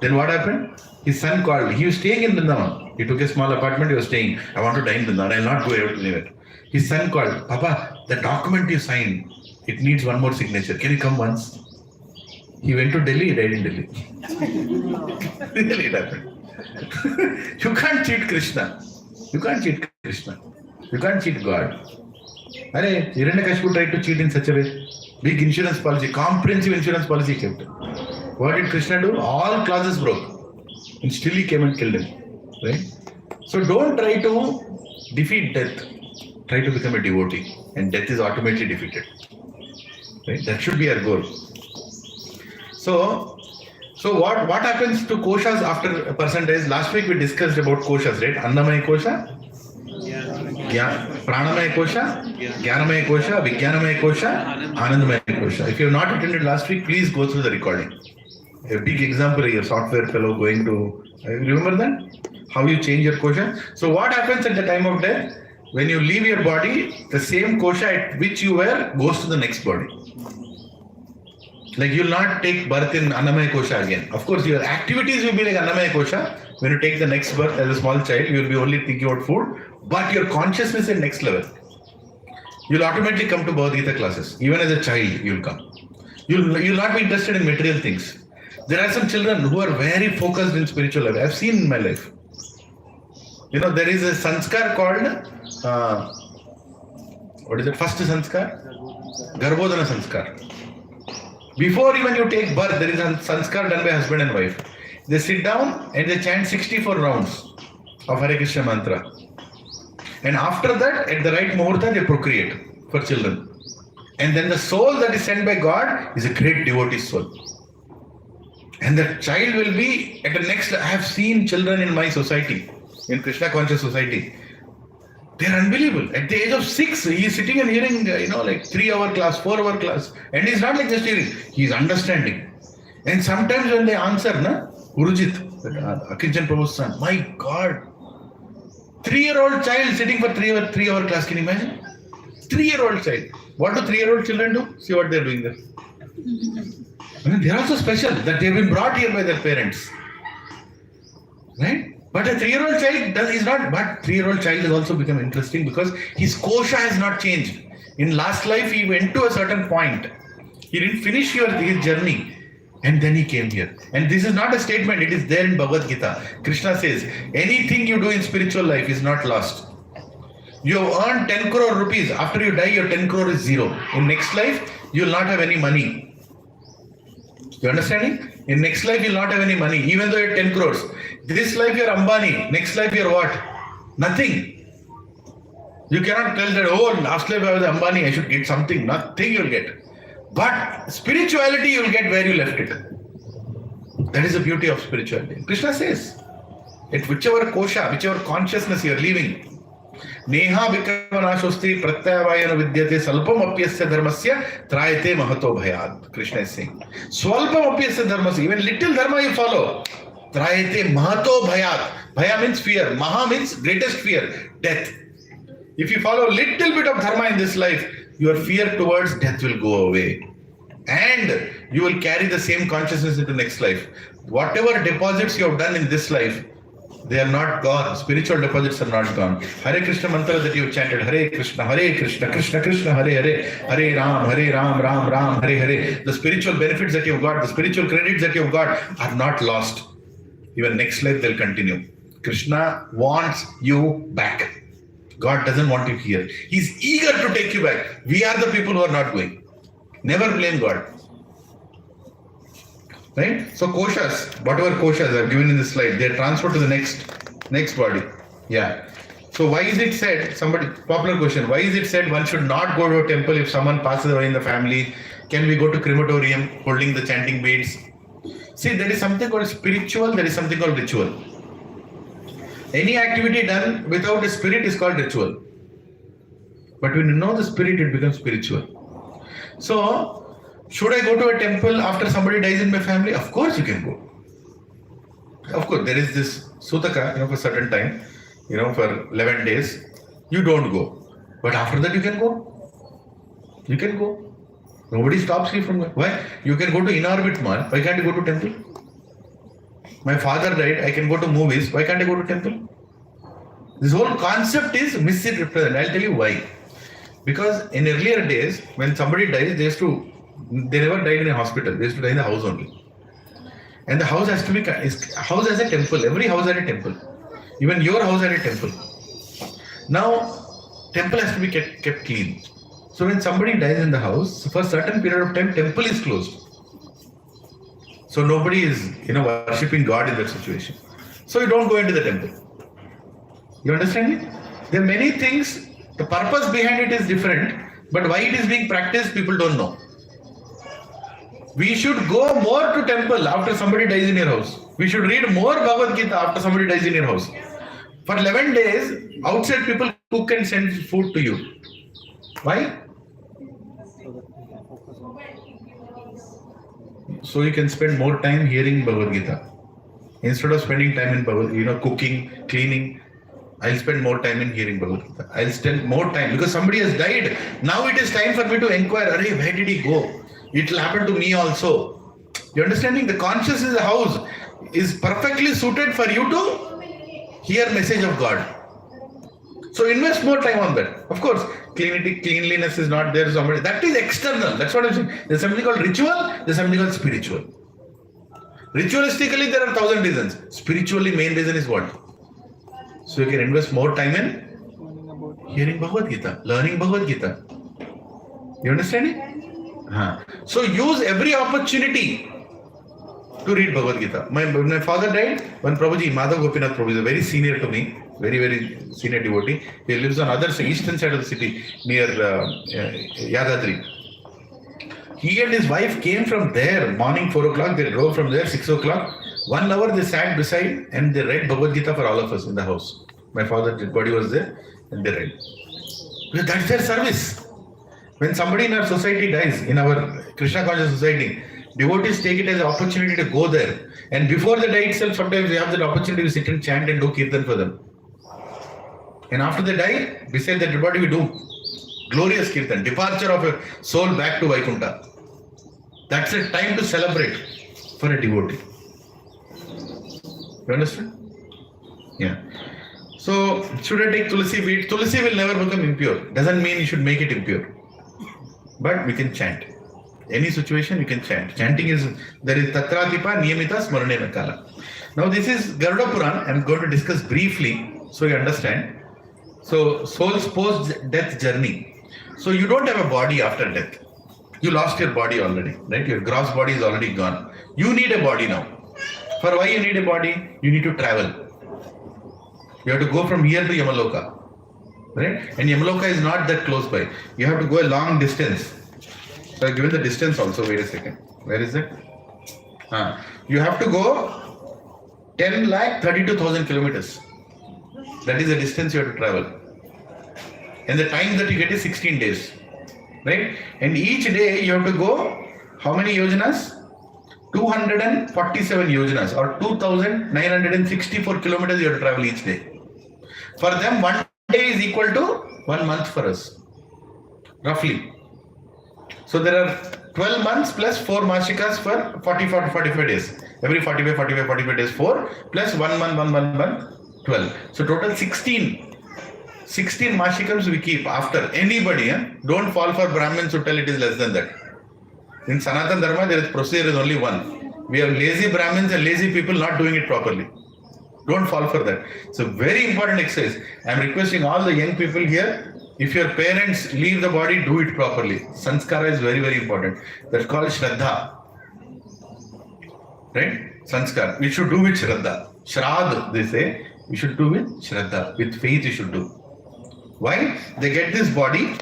[SPEAKER 8] Then what happened? His son called. He was staying in Vrindavan. He took a small apartment. He was staying. I want to die in Vrindavan. I'll not go anywhere. His son called. Papa, the document you signed, it needs one more signature. Can you come once? He went to Delhi. He died in Delhi. Really, it happened. You can't cheat Krishna. You can't cheat Krishna. You can't cheat God. Arey, Hiranyakashipu tried to cheat in such a way. Big insurance policy, comprehensive insurance policy kept. What did Krishna do? All clauses broke. And still he came and killed him. Right? So don't try to defeat death. Try to become a devotee. And death is automatically defeated. Right? That should be our goal. So what happens to koshas after a person dies? Last week we discussed about koshas, right? Annamaya kosha, Pranamaya kosha, Jnanamaya kosha, Vijnanamaya kosha, Anandamaya kosha. If you have not attended last week, please go through the recording. A big example, a software fellow going to, remember that? How you change your kosha? So what happens at the time of death? When you leave your body, the same kosha at which you were goes to the next body. Like you will not take birth in Annamaya kosha again. Of course, your activities will be like Annamaya kosha. When you take the next birth as a small child, you will be only thinking about food, but your consciousness is next level. You will automatically come to Bhagavad Gita classes. Even as a child, you will come. You will not be interested in material things. There are some children who are very focused in spiritual life. I have seen in my life. There is a sanskar called, what is it? First sanskar? Garbhodana sanskar. Before even you take birth, there is a sanskar done by husband and wife. They sit down and they chant 64 rounds of Hare Krishna mantra. And after that, at the right muhurta, they procreate for children. And then the soul that is sent by God is a great devotee soul. And the child will be at the next. I have seen children in my society, in Krishna conscious society. They are unbelievable. At the age of 6, he is sitting and hearing, like 3-hour class, 4-hour class. And he's not like just hearing, he is understanding. And sometimes when they answer, Urujit, Akinchan Prabhu's son, my God, 3-year-old child sitting for 3-hour class, can you imagine? 3-year-old child. What do 3-year-old children do? See what they're doing there. They're also special, that they've been brought here by their parents. Right? But a 3-year-old child is not, but 3-year-old child has also become interesting because his kosha has not changed. In last life, he went to a certain point. He didn't finish his journey. And then he came here. And this is not a statement, it is there in Bhagavad Gita. Krishna says, anything you do in spiritual life is not lost. You have earned 10 crore rupees. After you die, your 10 crore is zero. In next life, you will not have any money. You understanding? In next life, you will not have any money, even though you have 10 crores. This life, you are Ambani. Next life, you are what? Nothing. You cannot tell that, oh, last life I was Ambani, I should get something. Nothing you will get. But spirituality, you will get where you left it. That is the beauty of spirituality. Krishna says, at whichever kosha, whichever consciousness you are living, Neha Vikramanashostri Pratyavayana Vidyate Salpam Apyasya Dharmasya Trayate Mahato Bhayad. Krishna is saying. Swalpam Apyasya Dharmasya, even little dharma you follow. Trayate Mahato Bhayad. Bhaya means fear. Maha means greatest fear. Death. If you follow little bit of dharma in this life, your fear towards death will go away. And you will carry the same consciousness into next life. Whatever deposits you have done in this life, they are not gone. Spiritual deposits are not gone. Hare Krishna mantra that you chanted, Hare Krishna, Krishna Krishna, Hare Hare, Hare Ram, Ram Ram, Hare Hare. The spiritual benefits that you've got, the spiritual credits that you've got are not lost. Even next life they'll continue. Krishna wants you back. God doesn't want you here. He's eager to take you back. We are the people who are not going. Never blame God. Right? So koshas, whatever koshas I've given in this slide, they are transferred to the next body. Yeah. So why is it said, popular question, why is it said one should not go to a temple if someone passes away in the family? Can we go to crematorium holding the chanting beads? See, there is something called spiritual, there is something called ritual. Any activity done without a spirit is called ritual. But when you know the spirit, it becomes spiritual. So, should I go to a temple after somebody dies in my family? Of course you can go. Of course, there is this sutaka, for a certain time, for 11 days, you don't go. But after that you can go. You can go. Nobody stops you from going. Why? You can go to in-orbit mall. Why can't you go to temple? My father died, I can go to movies. Why can't I go to temple? This whole concept is misrepresented. I'll tell you why. Because in earlier days, when somebody dies, they never died in a hospital. They used to die in the house only. And the house has to be, house has a temple. Every house had a temple. Even your house had a temple. Now, temple has to be kept clean. So when somebody dies in the house, for a certain period of time, temple is closed. So nobody is, worshipping God in that situation. So you don't go into the temple. You understand me? There are many things, the purpose behind it is different, but why it is being practiced, people don't know. We should go more to temple after somebody dies in your house. We should read more Bhagavad Gita after somebody dies in your house. For 11 days, outside people cook and send food to you. Why? So you can spend more time hearing Bhagavad Gita. Instead of spending time in cooking, cleaning, I'll spend more time in hearing Bhagavad Gita. I'll spend more time because somebody has died. Now it is time for me to inquire, where did he go? It will happen to me also. You understanding? The consciousness in the house is perfectly suited for you to hear message of God. So invest more time on that. Of course, cleanliness is not there. That is external. That's what I'm saying. There's something called ritual. There's something called spiritual. Ritualistically, there are 1,000 reasons. Spiritually, main reason is what? So you can invest more time in hearing Bhagavad Gita, learning Bhagavad Gita. You understand it? So use every opportunity to read Bhagavad Gita. When my father died, when Prabhuji, Madhav Gopinath Prabhu is a very senior to me, very, very senior devotee. He lives on eastern side of the city near Yadadri. He and his wife came from there morning 4 o'clock. They drove from there 6 o'clock. 1 hour they sat beside and they read Bhagavad Gita for all of us in the house. My father's body was there and they read. Because that's their service. When somebody in our society dies, in our Krishna conscious society, devotees take it as an opportunity to go there. And before the day itself, sometimes we have that opportunity to sit and chant and do kirtan for them. And after they die, beside that body we do glorious kirtan, departure of a soul back to Vaikuntha. That's a time to celebrate for a devotee. You understand? Yeah. So, should I take Tulsi bead? Tulsi will never become impure. Doesn't mean you should make it impure. But we can chant. Any situation you can chant. Chanting is, there is Tatratipa Niyamita Smaranena Kala. Now this is Garuda Puran. I'm going to discuss briefly so you understand. So, soul's post-death journey. So you don't have a body after death. You lost your body already, right? Your gross body is already gone. You need a body now. For why you need a body? You need to travel. You have to go from here to Yamaloka. Right? And Yamaloka is not that close by. You have to go a long distance. So I've given the distance also. Wait a second. Where is it? You have to go 10,32,000 kilometers. That is the distance you have to travel. And the time that you get is 16 days. Right? And each day you have to go how many yojanas? 247 yojanas or 2,964 kilometers you have to travel each day. For them, 1 day is equal to 1 month for us. Roughly. So there are 12 months plus 4 Mashikas for 45 days. Every 45 days 4 plus 1 month, 12. So total 16 Mashikams we keep after anybody. Don't fall for Brahmins who tell it is less than that. In Sanatana Dharma, there is procedure is only one. We have lazy Brahmins and lazy people not doing it properly. Don't fall for that. So very important exercise. I am requesting all the young people here, if your parents leave the body, do it properly. Sanskara is very, very important. That's called Shraddha. Right? Sanskar. We should do with Shraddha. Shrad, they say. We should do with Shraddha. With faith, you should do. Why? They get this body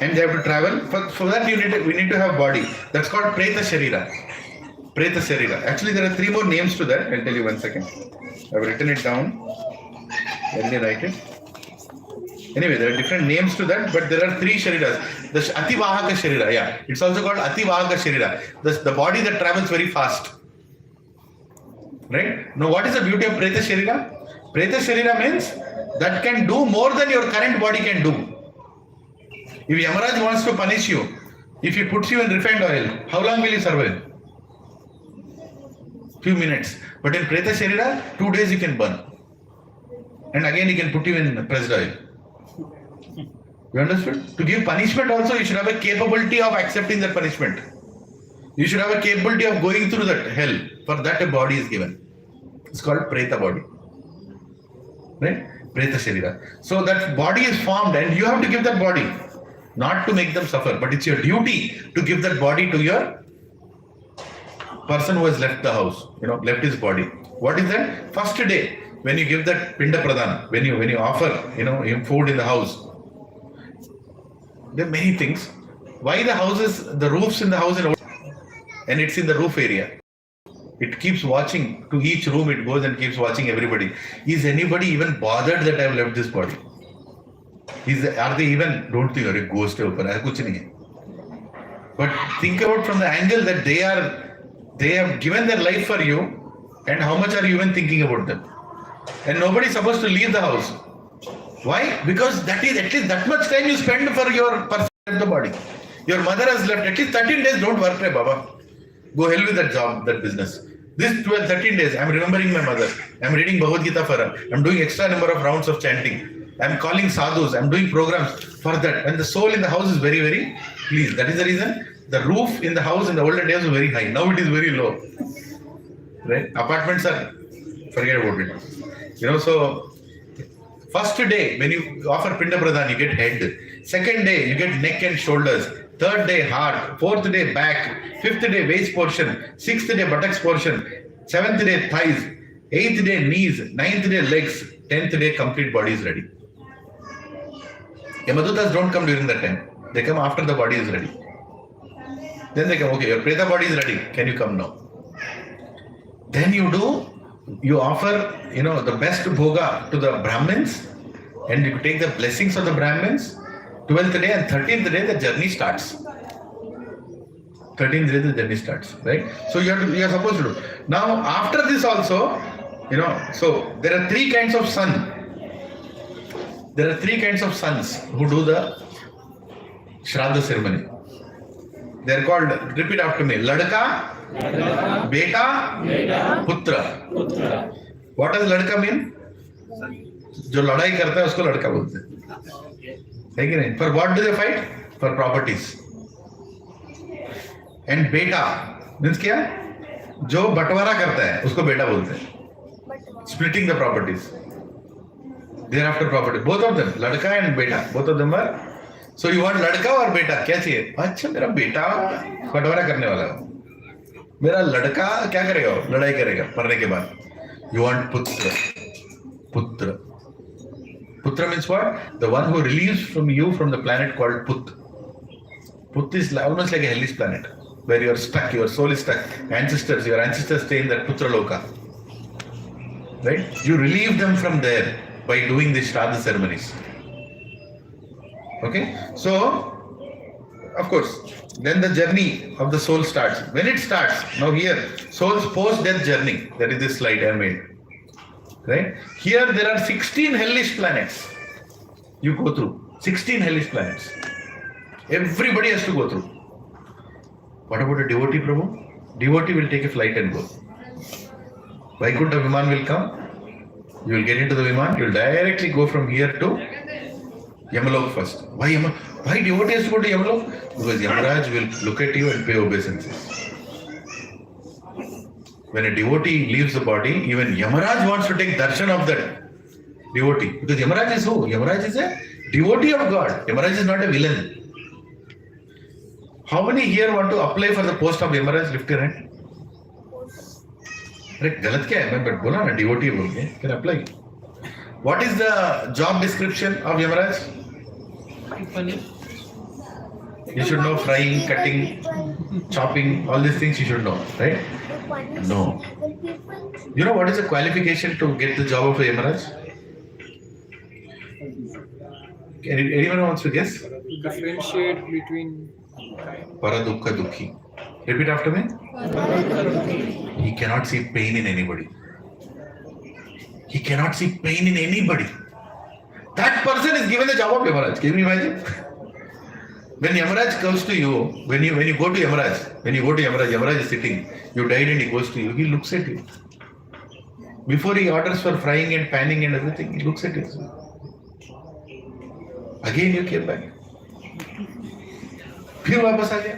[SPEAKER 8] and they have to travel. For that, we need to have body. That's called Preta Sharira. Preta Sharira. Actually, there are 3 more names to that. I'll tell you 1 second. I've written it down. Let me write it. Anyway, there are different names to that, but there are 3 Shariras. The Ativahaka Sharira, yeah. It's also called Ativahaka Sharira. The body that travels very fast. Right? Now, what is the beauty of Preta Sharira? Preta Sharira means that can do more than your current body can do. If Yamaraj wants to punish you, if he puts you in refined oil, how long will you survive? Few minutes. But in Preta Sharira, 2 days you can burn. And again he can put you in pressed oil. You understood? To give punishment also, you should have a capability of accepting that punishment. You should have a capability of going through that hell. For that a body is given. It's called Preta body. Right? Preta Sharira. So that body is formed and you have to give that body. Not to make them suffer, but it's your duty to give that body to your person who has left the house, left his body. What is that? First day, when you give that Pinda Pradhan, when you offer, him food in the house. There are many things. Why the roofs in the house and it's in the roof area. It keeps watching to each room, it goes and keeps watching everybody. Is anybody even bothered that I have left this body? Are they even, don't think, a ghost over? But think about from the angle that they have given their life for you, and how much are you even thinking about them? And nobody is supposed to leave the house. Why? Because that is at least that much time you spend for your person in the body. Your mother has left at least 13 days, don't work, Baba. Go hell with that job, that business. This 13 days, I'm remembering my mother. I'm reading Bhagavad Gita for her. I'm doing extra number of rounds of chanting. I'm calling sadhus. I'm doing programs for that. And the soul in the house is very, very pleased. That is the reason the roof in the house in the olden days was very high. Now it is very low. Right? Apartments are, forget about it. So first day, when you offer Pinda Pradhan, you get head. Second day, you get neck and shoulders. Third day, heart. Fourth day, back. Fifth day, waist portion. Sixth day, buttocks portion. Seventh day, thighs. Eighth day, knees. Ninth day, legs. 10th day, complete body is ready. Yamadutas don't come during that time. They come after the body is ready. Then they come, okay, your Preta body is ready. Can you come now? Then you offer, the best bhoga to the Brahmins, and you take the blessings of the Brahmins. 12th day and 13th day, the journey starts. 13th day, the journey starts, right? So you are supposed to do. Now, after this also, so there are 3 kinds of sun. There are 3 kinds of sons who do the Shraddha ceremony. They are called, repeat after me, Ladka, Beta, Putra. What does Ladka mean? जो लड़ाई करता है उसको लड़का बोलते हैं, है कि नहीं? For what do they fight? For properties. And beta means क्या? जो बंटवारा करता है उसको बेटा बोलते हैं. Splitting the properties. Thereafter property. Both of them, लड़का and बेटा, both of them are. So you want लड़का और बेटा, क्या चाहिए? अच्छा मेरा बेटा बंटवारा करने वाला है. मेरा लड़का क्या करेगा? लड़ाई करेगा मरने के बाद. You want putra. Putra. Putra means what? The one who relieves from you from the planet called Put. Put is almost like a hellish planet. where you are stuck, your soul is stuck. Your ancestors stay in that Putra Loka. Right? You relieve them from there by doing the Shraddha ceremonies. Okay? So, of course, then the journey of the soul starts. When it starts, now here, soul's post-death journey, that is this slide I made. Right? Here there are 16 hellish planets. You go through. 16 hellish planets. Everybody has to go through. What about a devotee, Prabhu? Devotee will take a flight and go. Vaikuntha Viman will come. You will get into the Viman. You will directly go from here to Yamalok first. Why devotee has to go to Yamalok? Because Yamaraj will look at you and pay obeisances. When a devotee leaves the body, even Yamaraj wants to take darshan of that devotee. Because Yamaraj is who? Yamaraj is a devotee of God. Yamaraj is not a villain. How many here want to apply for the post of Yamaraj? Lift your hand. अरे गलत क्या है मैं but बोला ना devotee बोल के can apply what is the job description of Yamraj you should know frying, cutting, chopping, all these things you should know, right? No. You know what is the qualification to get the job of a Yamaraj? Anyone wants to guess?
[SPEAKER 7] Differentiate between
[SPEAKER 8] Paradukha Dukhi. Repeat after me. He cannot see pain in anybody. He cannot see pain in anybody. That person is given the job of Yamaraj. Can you imagine? When Yamaraj comes to you, when you go to Yamaraj, Yamaraj is sitting, you died and he goes to you, he looks at you. Before he orders for frying and panning and everything, he looks at you. Again you came back. फिर वापस आ गया.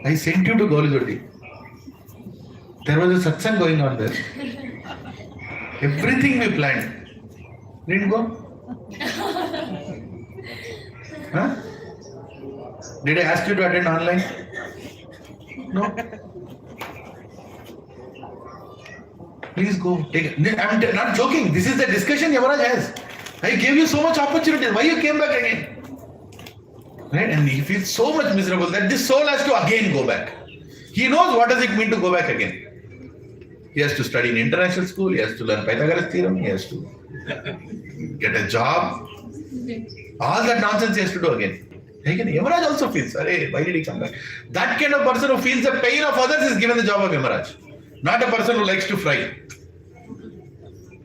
[SPEAKER 8] I sent you to Gaulidoti. There was a satsang going on there. Everything we planned. Didn't go? Huh? Did I ask you to attend online? No. Please go. Take it. I'm not joking. This is the discussion Yamaraj has. I gave you so much opportunity. Why you came back again? Right? And he feels so much miserable that this soul has to again go back. He knows what does it mean to go back again. He has to study in international school. He has to learn Pythagoras theorem. He has to get a job. All that nonsense he has to do again. Yamaraj also feels, why did he come back? That kind of person who feels the pain of others is given the job of Yamaraj. Not a person who likes to fry.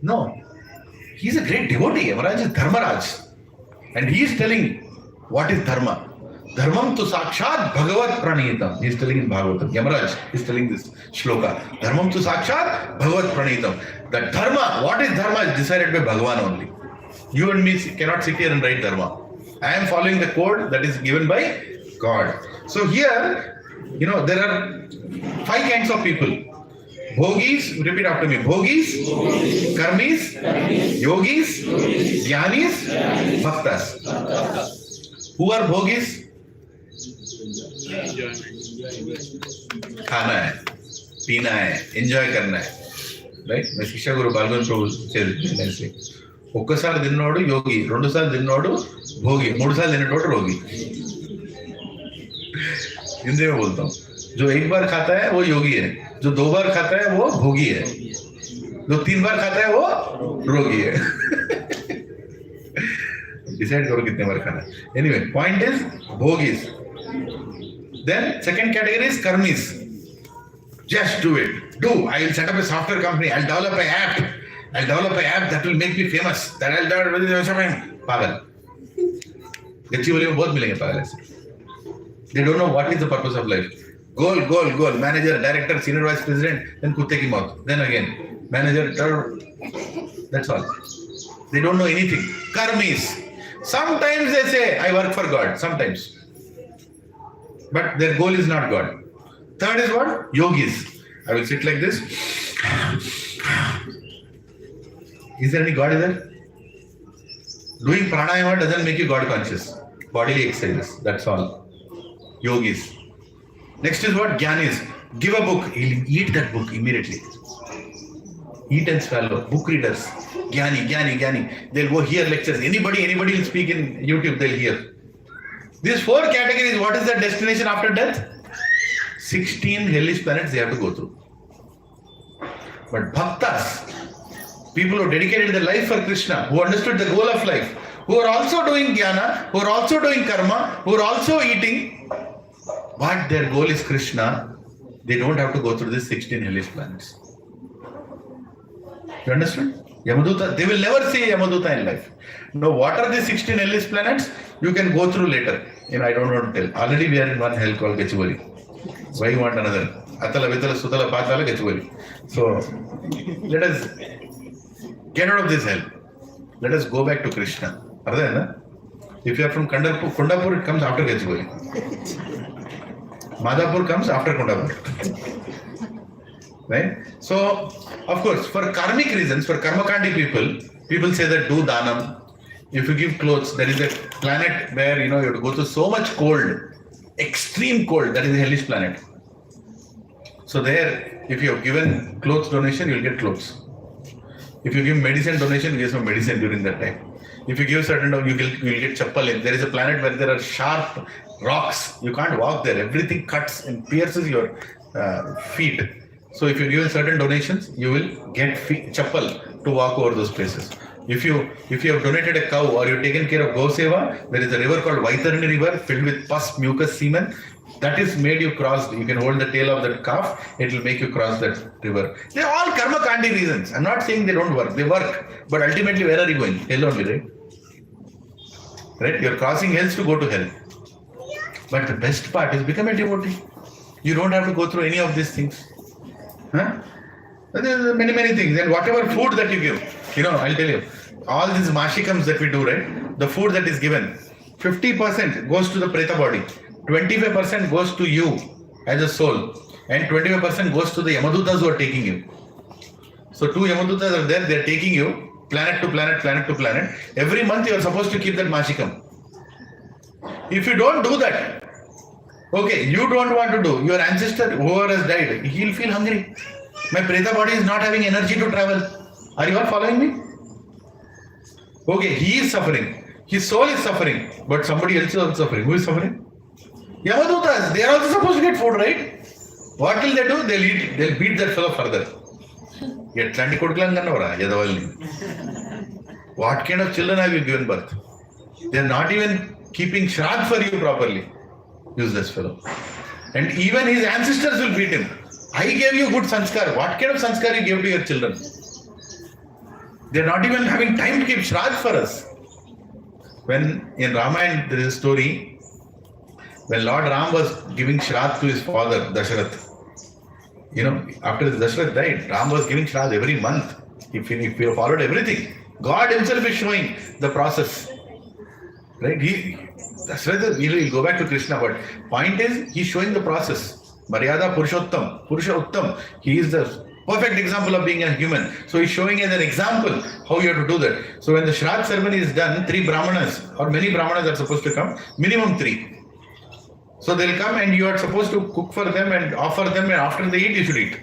[SPEAKER 8] No. He's a great devotee. Yamaraj is Dharmaraj. And he is telling what is Dharma. Dharmam tu sakshat bhagavat pranitam. He is telling in Bhagavatam. Yamaraj is telling this shloka. Dharmam tu sakshat bhagavat pranitam. That Dharma, what is Dharma is decided by Bhagavan only. You and me cannot sit here and write Dharma. I am following the code that is given by God. So here, there are 5 kinds of people. Bhogis, repeat after me. Bhogis, Karmis, Yogis, Jnanis, Bhaktas. Who are Bhogis? खाना है, पीना है, enjoy करना है. Right? मैं शिक्षा गुरु बालगन प्रभु से ఒక్కసారి తిన్నోడు యోగి, 2 సార్లు తిన్నోడు భోగి, 3 సార్లు తిన్నోడు రోగి. हिंदी में बोलता हूँ. जो 1 बार खाता है वो योगी है, जो 2 बार खाता है वो भोगी है, जो 3 बार खाता है वो रोगी है. डिसाइड करो कितने बार खाना. एनीवे, पॉइंट इज भोगीज. देन सेकंड कैटेगरी इज कर्मीज. Just do it. I will set up a software company. I'll develop an app that will make me famous. That I'll develop. पागल. गच्चीवली में बहुत मिलेंगे पागल ऐसे. They don't know what is the purpose of life. Goal. Manager, director, senior vice president. Then कुत्ते की मौत. Then again, manager, that's all. They don't know anything. Karmis. Sometimes they say, I work for God. Sometimes. But their goal is not God. Third is what? Yogis. I will sit like this. Is there any God there? Doing pranayama doesn't make you God conscious. Bodily exercises. That's all. Yogis. Next is what? Jnanis. Give a book. He'll eat that book immediately. Eat and swallow. Book readers. Jnani. They'll go hear lectures. Anybody will speak in YouTube, they'll hear. These 4 categories, what is their destination after death? 16 hellish planets they have to go through. But bhaktas, people who dedicated their life for Krishna, who understood the goal of life, who are also doing jnana, who are also doing karma, who are also eating, but their goal is Krishna, they don't have to go through these 16 hellish planets. You understand? Yamaduta, they will never see Yamaduta in life. Now, what are the 16 hellish planets? You can go through later. I don't want to tell. Already we are in one hell called Gachibali. Why you want another? Atala, Vitala, Sutala, Patala, Gachibali. So, let us get out of this hell. Let us go back to Krishna. If you are from Kundapur, it comes after Gachibali. Madhapur comes after Kundapur. Right? So, of course, for karmic reasons, for karmakandi people say that do danam. If you give clothes, there is a planet where you have to go through so much cold, extreme cold, that is a hellish planet. So there, if you have given clothes donation, you will get clothes. If you give medicine donation, you get some medicine during that time. If you give certain, you will get chappal. There is a planet where there are sharp rocks. You can't walk there. Everything cuts and pierces your feet. So if you give certain donations, you will get chappal to walk over those places. If you have donated a cow or you've taken care of Go Seva, there is a river called Vaitarani river filled with pus, mucus, semen. That is made you cross. You can hold the tail of that calf, it will make you cross that river. They are all karma kandi reasons. I'm not saying they don't work. They work. But ultimately, where are you going? Hell only, right? Right? You're crossing hells to go to hell. But the best part is become a devotee. You don't have to go through any of these things. Huh? There are many things. And whatever food that you give, I'll tell you, all these mashikams that we do, right? The food that is given, 50% goes to the preta body, 25% goes to you as a soul, and 25% goes to the Yamadutas who are taking you. So 2 Yamadutas are there, they are taking you planet to planet, planet to planet. Every month you are supposed to keep that mashikam. If you don't do that, okay, you don't want to do, your ancestor, whoever has died, he'll feel hungry. My preta body is not having energy to travel. Are you all following me? Okay, he is suffering. His soul is suffering. But somebody else is also suffering. Who is suffering? Yamadutas. They are also supposed to get food, right? What will they do? They'll eat. They'll beat that fellow further. What kind of children have you given birth? They are not even keeping shraddh for you properly. Useless fellow. And even his ancestors will beat him. I gave you good sanskar. What kind of sanskar you gave to your children? They are not even having time to keep shraddh for us. When in Ramayana there is a story, when Lord Ram was giving shraddh to his father, Dasharath. After Dasharath died, Ram was giving shraddh every month. If you followed everything, God himself is showing the process. Right? Dasharath, we'll go back to Krishna, but point is, he's showing the process. Maryada Purushottam, Purusha Uttam, he is the perfect example of being a human. So he's showing as an example how you have to do that. So when the Shraddh ceremony is done, 3 Brahmanas or many Brahmanas are supposed to come, minimum 3. So they'll come and you are supposed to cook for them and offer them, and after they eat, you should eat.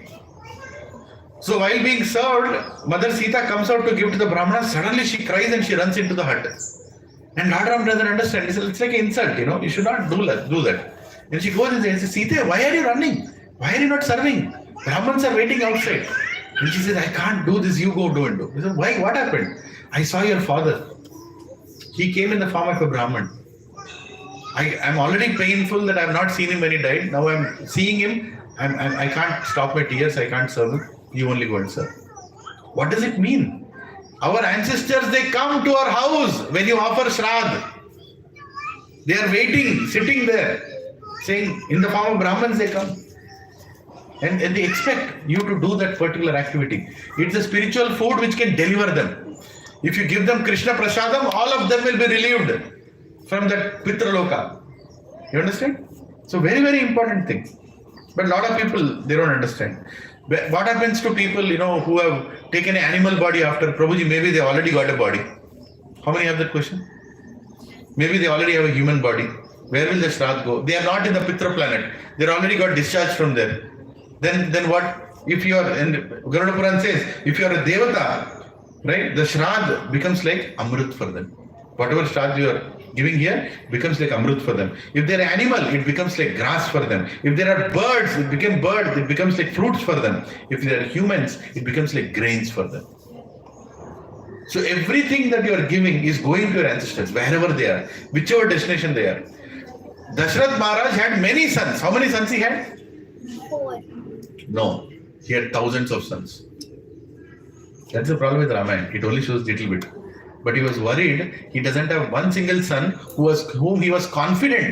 [SPEAKER 8] So while being served, Mother Sita comes out to give to the Brahmanas. Suddenly she cries and she runs into the hut. And Lord Ram doesn't understand. He says, it's like an insult, you should not do that. And she goes and says, Sita, why are you running? Why are you not serving? Brahmans are waiting outside. And she says, I can't do this, you go do and do. He said, why? What happened? I saw your father. He came in the form of a Brahman. I'm already painful that I've not seen him when he died. Now I'm seeing him. I can't stop my tears. I can't serve him. You only go and serve. What does it mean? Our ancestors, they come to our house when you offer Shraddh. They are waiting, sitting there, saying, in the form of Brahmins they come. And they expect you to do that particular activity. It's a spiritual food which can deliver them. If you give them Krishna Prasadam, all of them will be relieved from that Pitra Loka. You understand? So very, very important thing. But a lot of people, they don't understand. What happens to people, who have taken an animal body after Prabhuji? Maybe they already got a body. How many have that question? Maybe they already have a human body. Where will the Shraddh go? They are not in the Pitra planet. They already got discharged from there. Then what? If you are, and Garuda Puran says, if you are a Devata, right, the Shraddh becomes like Amrit for them. Whatever Shraddh you are giving here, becomes like amrut for them. If they're animal, it becomes like grass for them. If there are birds, it becomes like fruits for them. If there are humans, it becomes like grains for them. So everything that you are giving is going to your ancestors, wherever they are, whichever destination they are. Dashrath Maharaj had many sons. How many sons he had?
[SPEAKER 3] 4.
[SPEAKER 8] No, he had thousands of sons. That's the problem with Ramayana. It only shows little bit. But he was worried he doesn't have one single son whom he was confident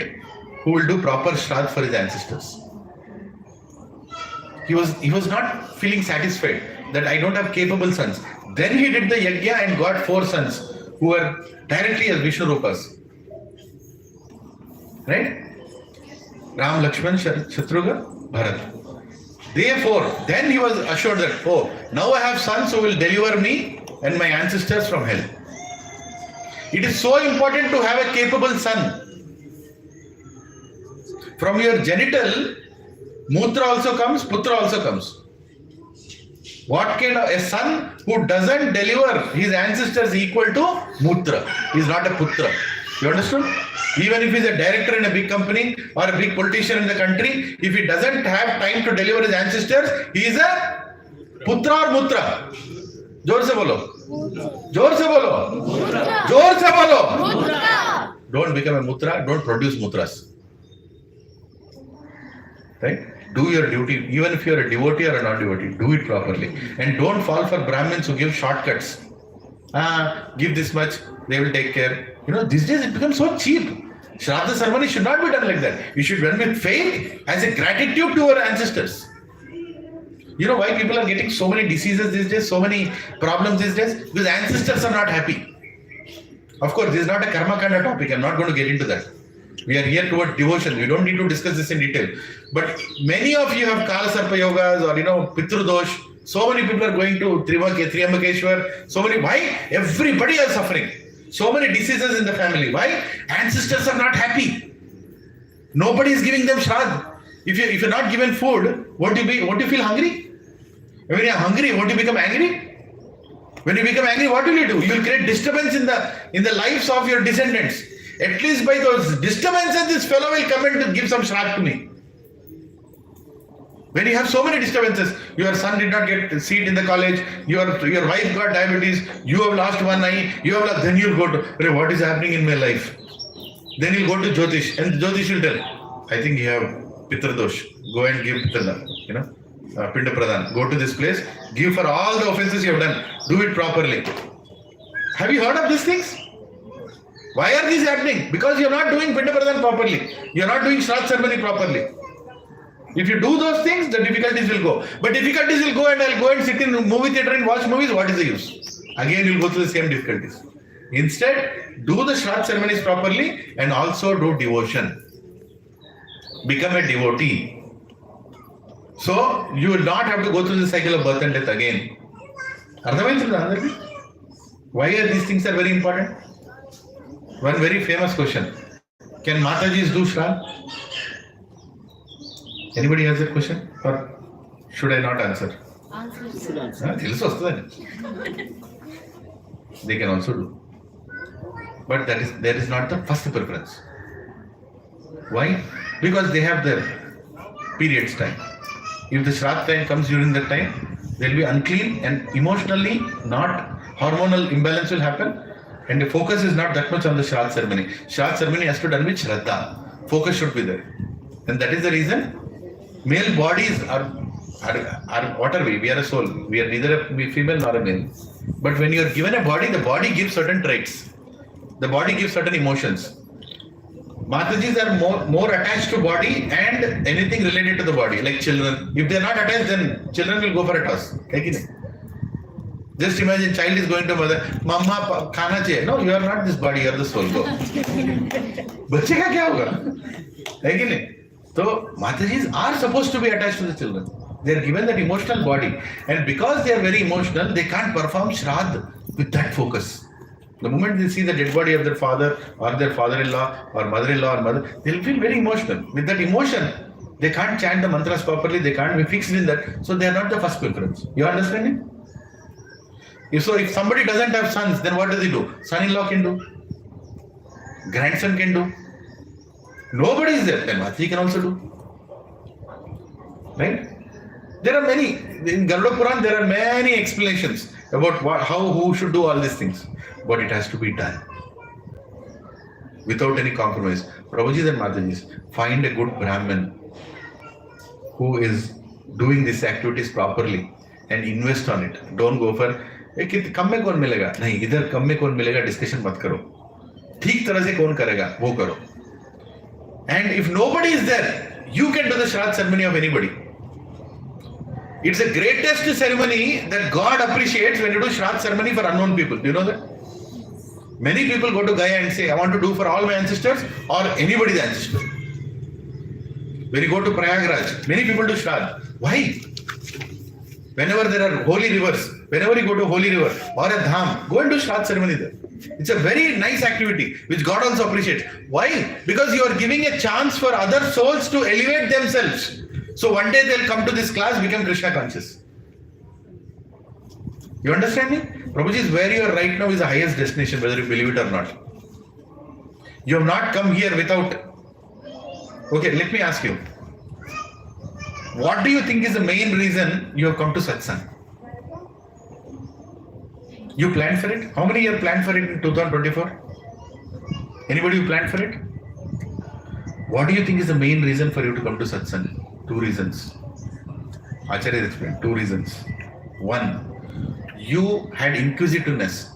[SPEAKER 8] who will do proper shraddh for his ancestors. He was not feeling satisfied that I don't have capable sons. Then he did the yajna and got 4 sons who were directly as Vishnu Rupas. Right? Ram, Lakshman, Shatrugna, Bharat. Therefore, then he was assured that, oh, now I have sons who will deliver me and my ancestors from hell. It is so important to have a capable son. From your genital, Mutra also comes, Putra also comes. What kind of a son who doesn't deliver his ancestors equal to Mutra? He is not a Putra. You understood? Even if he is a director in a big company or a big politician in the country, if he doesn't have time to deliver his ancestors, he is a Putra or Mutra. जोर से बोलो, जोर से बोलो, जोर से बोलो. Don't become a Mutra, don't produce Mutras. Right? Do your duty, even if you are a devotee or a non-devotee, do it properly. And don't fall for Brahmins who give shortcuts. Give this much, they will take care. You know, these days it becomes so cheap. Shraddha ceremony should not be done like that. You should run with faith as a gratitude to our ancestors. You know why people are getting so many diseases these days, so many problems these days? Because ancestors are not happy. Of course, this is not a karma kind of topic. I'm not going to get into that. We are here toward devotion. We don't need to discuss this in detail. But many of you have Kala Sarpa Yogas or, Pitru Dosh. So many people are going to Triambakeshwar. So many. Why? Everybody is suffering. So many diseases in the family. Why? Ancestors are not happy. Nobody is giving them shraddh. If you're not given food, won't you feel hungry? When you are hungry, won't you become angry? When you become angry, what will you do? You will create disturbance in the lives of your descendants. At least by those disturbances, this fellow will come and give some shraddh to me. When you have so many disturbances, your son did not get a seat in the college, your wife got diabetes, you have lost one eye, then you'll go to, what is happening in my life? Then you'll go to Jyotish, and Jyotish will tell, I think you have Pitradosh, go and give Pitala, Pinda Pradhan. Go to this place, give for all the offenses you have done, do it properly. Have you heard of these things? Why are these happening? Because you are not doing Pinda Pradhan properly. You are not doing Shraddh ceremony properly. If you do those things, the difficulties will go. But difficulties will go and I'll go and sit in the movie theatre and watch movies. What is the use? Again, you'll go through the same difficulties. Instead, do the Shraddh ceremonies properly and also do devotion. Become a devotee. So, you will not have to go through the cycle of birth and death again. Why are these things are very important? One very famous question. Can Matajis do Shraddh? Anybody has that question? Or should I not answer? Answer. They can also do. But there is not the first preference. Why? Because they have their periods time. If the Shraddh time comes during that time, they will be unclean and emotionally not hormonal imbalance will happen. And the focus is not that much on the Shraddh ceremony. Shraddh ceremony has to be done with Shraddha. Focus should be there. And that is the reason male bodies are what are we? We are a soul. We are neither a female nor a male. But when you are given a body, the body gives certain traits. The body gives certain emotions. Matajis are more attached to body and anything related to the body, like children. If they are not attached, then children will go for a toss. Just imagine, child is going to mother, Mama, khana chahiye. No, you are not this body, you are the soul. Go. Bachche ka kya hoga? Hai ki nahi? So, Matajis are supposed to be attached to the children. They are given that emotional body. And because they are very emotional, they can't perform Shraddh with that focus. The moment they see the dead body of their father or their father-in-law or mother-in-law or mother, they will feel very emotional. With that emotion, they can't chant the mantras properly, they can't be fixed in that. So, they are not the first preference. You understanding? If somebody doesn't have sons, then what does he do? Son-in-law can do. grandson can do. Nobody is there. Then Mataji can also do. Right? There are many. In Garuda Puran, there are many explanations about who should do all these things. But it has to be done without any compromise. Prabhujis and Matajis, find a good Brahmin who is doing these activities properly and invest on it. Don't go for कम में कौन मिलेगा, नहीं इधर कम में कौन मिलेगा discussion मत करो, ठीक तरह से कौन करेगा वो करो. And if nobody is there, you can do the Shraddh ceremony of anybody. It's the greatest ceremony that God appreciates when you do Shraddh ceremony for unknown people. Do you know that? Many people go to Gaya and say, I want to do for all my ancestors or anybody's ancestor. When you go to Prayagraj, many people do Shraddh. Why? Whenever there are holy rivers, whenever you go to a holy river or a dham, go and do Shraddh ceremony there. It's a very nice activity which God also appreciates. Why? Because you are giving a chance for other souls to elevate themselves. So one day they'll come to this class, become Krishna conscious. You understand me? Prabhuji, is where you are right now is the highest destination, whether you believe it or not. You have not come here without... Okay, let me ask you. What do you think is the main reason you have come to satsang? You planned for it? How many years planned for it in 2024? Anybody who planned for it? What do you think is the main reason for you to come to satsang? 2 reasons. Acharya explained 2 reasons. 1, you had inquisitiveness.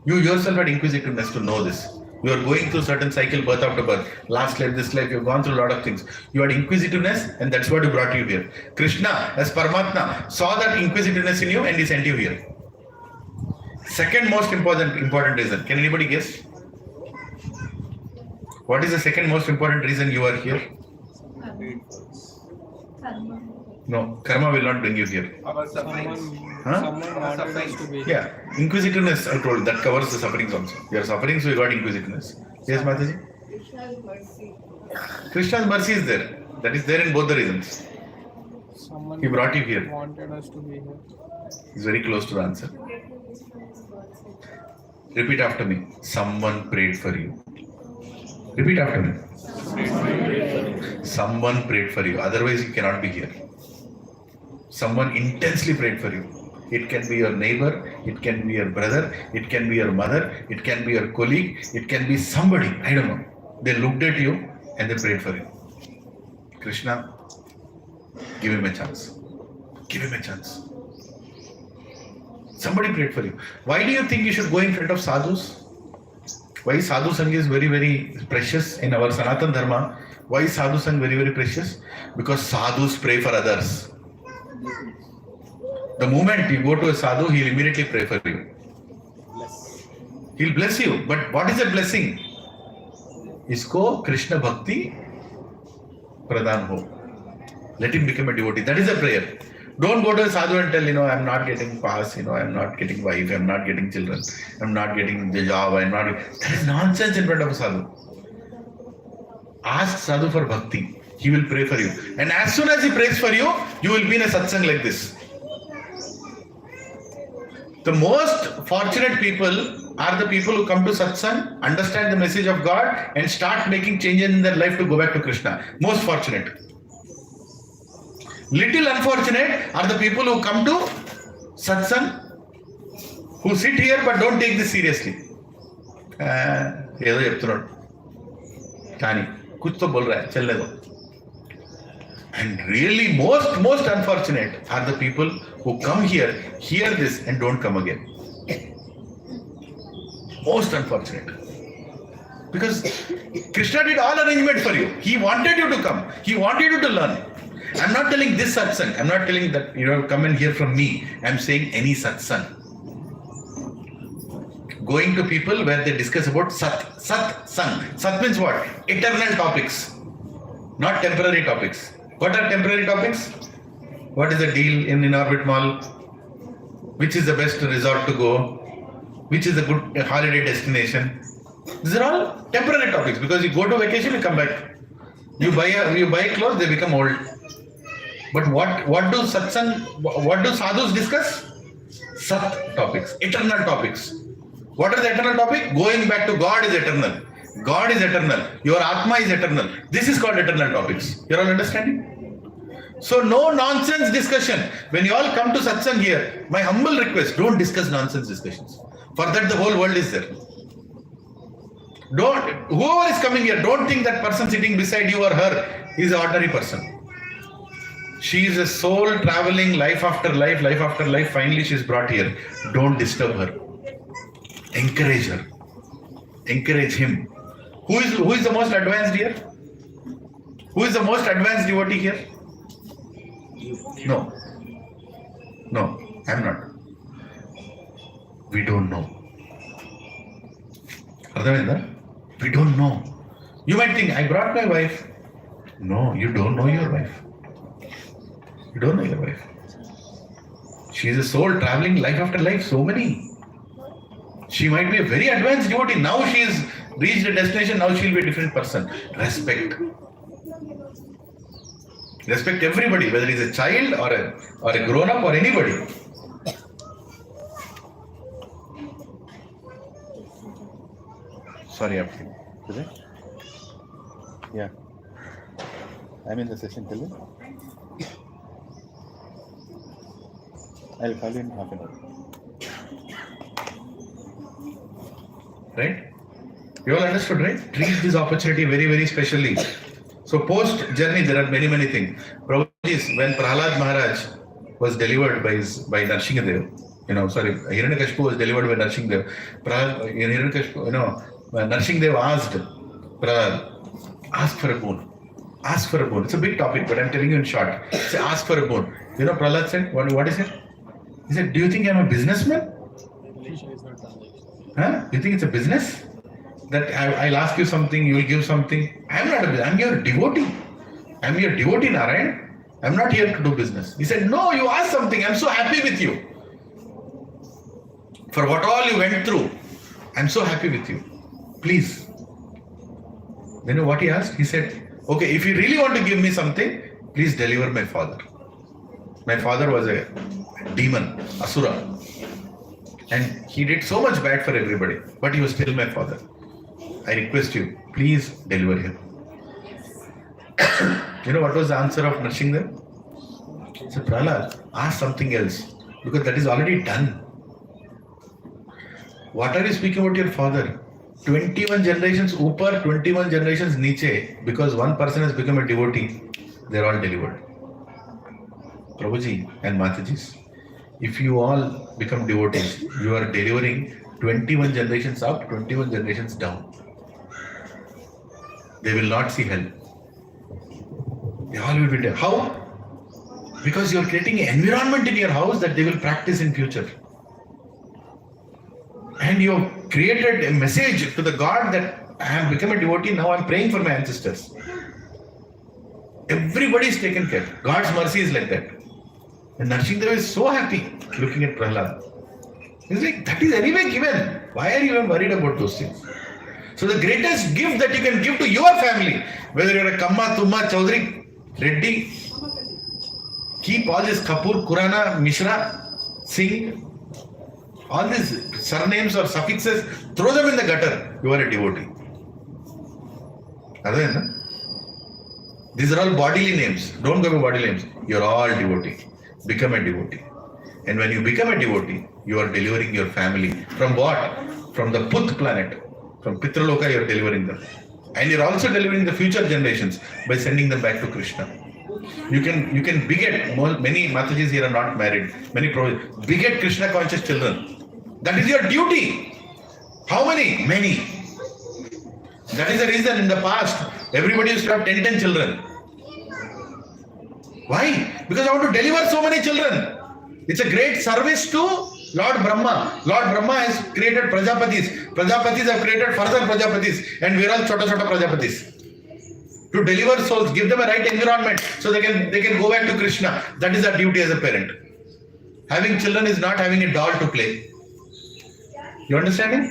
[SPEAKER 8] You yourself had inquisitiveness to know this. You are going through certain cycle, birth after birth. Last life, this life, you have gone through a lot of things. You had inquisitiveness and that's what brought you here. Krishna, as Paramatma, saw that inquisitiveness in you and he sent you here. Second most important reason. Can anybody guess? What is the second most important reason you are here?
[SPEAKER 5] Karma.
[SPEAKER 8] No, karma will not bring you here.
[SPEAKER 2] Our sufferings.
[SPEAKER 7] Someone wanted us to be.
[SPEAKER 8] Yeah, inquisitiveness, I told you, that covers the sufferings also. Your sufferings, so you got inquisitiveness. Yes, Mataji?
[SPEAKER 5] Krishna's mercy.
[SPEAKER 8] Krishna's mercy is there. That is there in both the reasons.
[SPEAKER 7] Someone
[SPEAKER 8] He brought you here.
[SPEAKER 7] wanted us to be here.
[SPEAKER 8] He's very close to the answer. Repeat after me. Someone prayed for you. Repeat after me. Someone prayed for you. Otherwise, you cannot be here. Someone intensely prayed for you. It can be your neighbor, it can be your brother, it can be your mother, it can be your colleague, it can be somebody. I don't know. They looked at you and they prayed for you. Krishna, give him a chance. Give him a chance. Somebody prayed for you. Why do you think you should go in front of sadhus? Why sadhu sangha is very, very precious in our Sanatan Dharma? Why is sadhu sangha very, very precious? Because sadhus pray for others. The moment you go to a sadhu, he'll immediately pray for you. He'll bless you. But what is a blessing? Isko Krishna Bhakti Pradhan ho. Let him become a devotee. That is a prayer. Don't go to a sadhu and tell, I'm not getting pass, I'm not getting wife, I'm not getting children, I'm not getting the job, That is nonsense in front of a sadhu. Ask sadhu for bhakti. He will pray for you. And as soon as he prays for you, you will be in a satsang like this. The most fortunate people are the people who come to satsang, understand the message of God and start making changes in their life to go back to Krishna. Most fortunate. Little unfortunate are the people who come to satsang, who sit here but don't take this seriously. And really most unfortunate are the people who come here, hear this and don't come again. Most unfortunate. Because Krishna did all arrangement for you. He wanted you to come. He wanted you to learn. I'm not telling this satsang. I'm not telling that, come and hear from me. I'm saying any satsang. Going to people where they discuss about satsang. Sat means what? Eternal topics. Not temporary topics. What are temporary topics? What is the deal in Orbit Mall? Which is the best resort to go? Which is a good holiday destination? These are all temporary topics because you go to vacation, you come back. You buy clothes, they become old. But what do sadhus discuss? Sat topics, eternal topics. What are the eternal topic? Going back to God is eternal. God is eternal. Your Atma is eternal. This is called eternal topics. You're all understanding? So no nonsense discussion. When you all come to satsang here, my humble request, don't discuss nonsense discussions. For that the whole world is there. Whoever is coming here, don't think that person sitting beside you or her is an ordinary person. She is a soul traveling life after life, life after life. Finally she is brought here. Don't disturb her. Encourage her. Encourage him. Who is the most advanced here? Who is the most advanced devotee here? No, I'm not. We don't know. We don't know. You might think, I brought my wife. No, you don't know your wife. You don't know your wife. She is a soul traveling life after life, so many. She might be a very advanced devotee. Now she has reached a destination, now she will be a different person. Respect. Respect everybody, whether he is a child or a grown-up or anybody.
[SPEAKER 1] Sorry, after today? Yeah. I'm in the session till then. I'll call you in half an hour.
[SPEAKER 8] Right? You all understood, right? Treat this opportunity very, very specially. So post journey, there are many, many things. Prabhuji, when Prahlad Maharaj was delivered by Narsinghadev, Hiranyakashipu was delivered by Narsinghadev. Narsinghadev asked Prahlad, ask for a boon. Ask for a boon. It's a big topic, but I'm telling you in short. Say, ask for a boon. Prahlad said, what is it? He said, do you think I'm a businessman? Huh? You think it's a business? That I'll ask you something, you will give something. I'm your devotee. I'm your devotee, Narayan. I'm not here to do business. He said, no, you asked something. I'm so happy with you. For what all you went through, I'm so happy with you. Please. You know what he asked? He said, okay, if you really want to give me something, please deliver my father. My father was a demon, Asura. And he did so much bad for everybody. But he was still my father. I request you, please deliver him. You know what was the answer of Narsinghadev? He said, Prahlad, ask something else. Because that is already done. What are you speaking about your father? 21 generations upar, 21 generations niche. Because one person has become a devotee, they are all delivered. Prabhuji and Matajis, if you all become devotees, you are delivering 21 generations up, 21 generations down. They will not see hell. They all will be there. How? Because you are creating an environment in your house that they will practice in future. And you have created a message to the God that I have become a devotee, now I am praying for my ancestors. Everybody is taken care. God's mercy is like that. And Narsinghadev is so happy looking at Prahlad. He's like, that is anyway given. Why are you even worried about those things? So the greatest gift that you can give to your family, whether you're a Kamma, Tumma, Chaudhary, Reddy, keep all this Kapoor, Kurana, Mishra, Singh, all these surnames or suffixes, throw them in the gutter. You are a devotee. These are all bodily names. Don't go by bodily names. You're all devotee. Become a devotee. And when you become a devotee, you are delivering your family. From what? From the Put planet. From Pitraloka, you are delivering them. And you're also delivering the future generations by sending them back to Krishna. You can beget, many Matajis here are not married, beget Krishna conscious children. That is your duty. How many? Many. That is the reason in the past, everybody used to have 10 children. Why? Because I want to deliver so many children. It's a great service to Lord Brahma. Lord Brahma has created Prajapatis. Prajapatis have created further Prajapatis. And we are all chota Prajapatis. To deliver souls, give them a right environment so they can go back to Krishna. That is our duty as a parent. Having children is not having a doll to play. You understand me?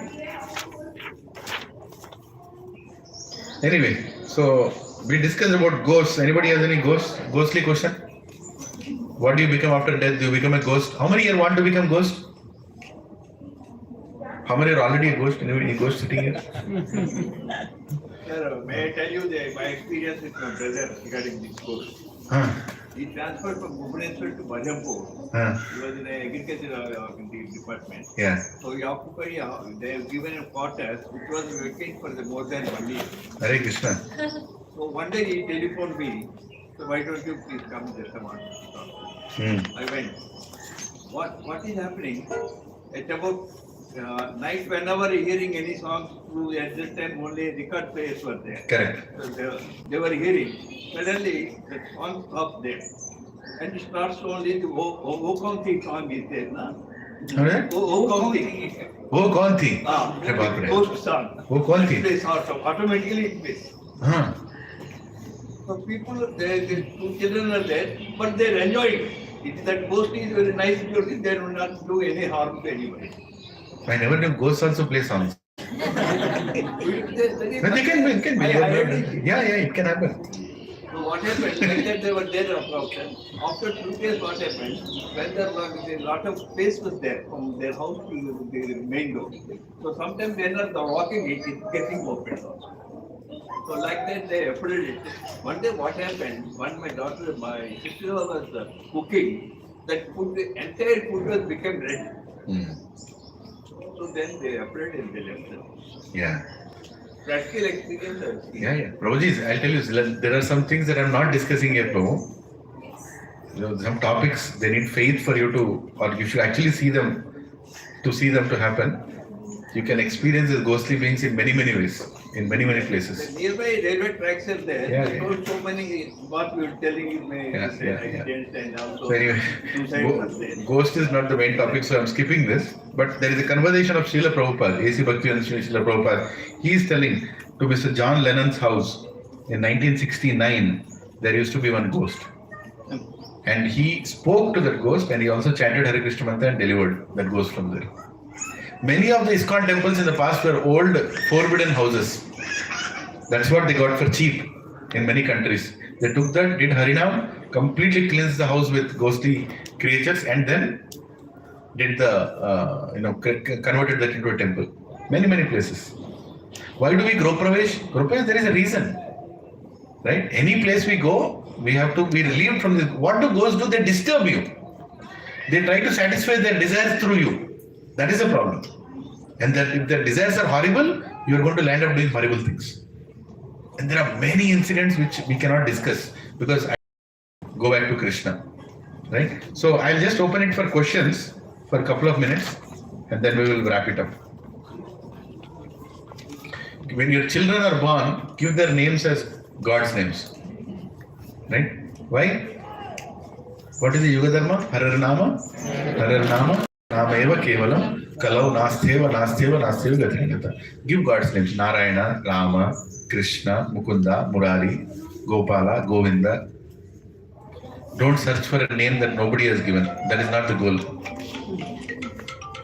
[SPEAKER 8] Anyway, so we discussed about ghosts. Anybody has any ghostly question? What do you become after death? Do you become a ghost? How many here want to become ghost? How many are already a ghost? Any ghost sitting here?
[SPEAKER 2] Sir, may I tell you my experience with my brother regarding this ghost? He transferred from Bhubaneswar to Bhajampur. He was in the agriculture department.
[SPEAKER 8] Yeah.
[SPEAKER 2] So he occupied, they have given him quarters which was vacant for more than 1 year.
[SPEAKER 8] Hare Krishna.
[SPEAKER 2] So one day he telephoned me, so why don't you please come just a month? I went. What is happening? At about night, whenever hearing any songs, at this time only record players were there.
[SPEAKER 8] Correct.
[SPEAKER 2] So they were hearing. Suddenly the song stopped there. And it starts only the Wo Kaun Thi song is there, na? Wo Kaun Thi.
[SPEAKER 8] वो कौन थी?
[SPEAKER 2] The ghost song.
[SPEAKER 8] वो कौन थी?
[SPEAKER 2] It plays automatically it plays.
[SPEAKER 8] हाँ.
[SPEAKER 2] So people, the two children are there, but they're enjoying it. If that ghost is very nice music, they will not do any harm to anybody.
[SPEAKER 8] I never knew ghosts also play songs. But they can be. Yeah, it can happen.
[SPEAKER 2] So what happened? Like that they were there after 2 days. What happened? When there was a lot of space was there from their house to the main door. So sometimes when they are walking, it is getting opened also. So like that they applauded it. One day what happened? When my sister was cooking, that food, the entire food was became red. So then they applauded and they left.
[SPEAKER 8] Yeah.
[SPEAKER 2] Practical experience.
[SPEAKER 8] Yeah. Prabhuji, I'll tell you, there are some things that I'm not discussing here, Prabhu. Some topics, they need faith for you to, or you should actually see them to happen. You can experience the ghostly beings in many ways, in many places.
[SPEAKER 2] The nearby railway tracks are there.
[SPEAKER 8] Yeah.
[SPEAKER 2] So many, what you are telling is accidents and also
[SPEAKER 8] So anyway,
[SPEAKER 2] suicide was there.
[SPEAKER 8] ghost is not the main topic, so I'm skipping this. But there is a conversation of Srila Prabhupada, A.C. Bhaktivedanta Srila Prabhupada. He is telling to Mr. John Lennon's house in 1969, there used to be one ghost. And he spoke to that ghost and he also chanted Hare Krishna Mantra and delivered that ghost from there. Many of the ISKCON temples in the past were old forbidden houses. That's what they got for cheap in many countries. They took that, did Harinam, completely cleansed the house with ghostly creatures and then did the, converted that into a temple. Many places. Why do we grow Pravesh? There is a reason. Right? Any place we go, we have to be relieved from this. What do ghosts do? They disturb you. They try to satisfy their desires through you. That is a problem. And that if their desires are horrible, you are going to land up doing horrible things. And there are many incidents which we cannot discuss because I go back to Krishna. Right? So I'll just open it for questions for a couple of minutes and then we will wrap it up. When your children are born, give their names as God's names. Right? Why? What is the Yuga Dharma? Harar Nama, Nama Eva Kevalam, Kalau Nastheva Gatinagata. Give God's names. Narayana, Rama, Krishna, Mukunda, Murari, Gopala, Govinda. Don't search for a name that nobody has given. That is not the goal.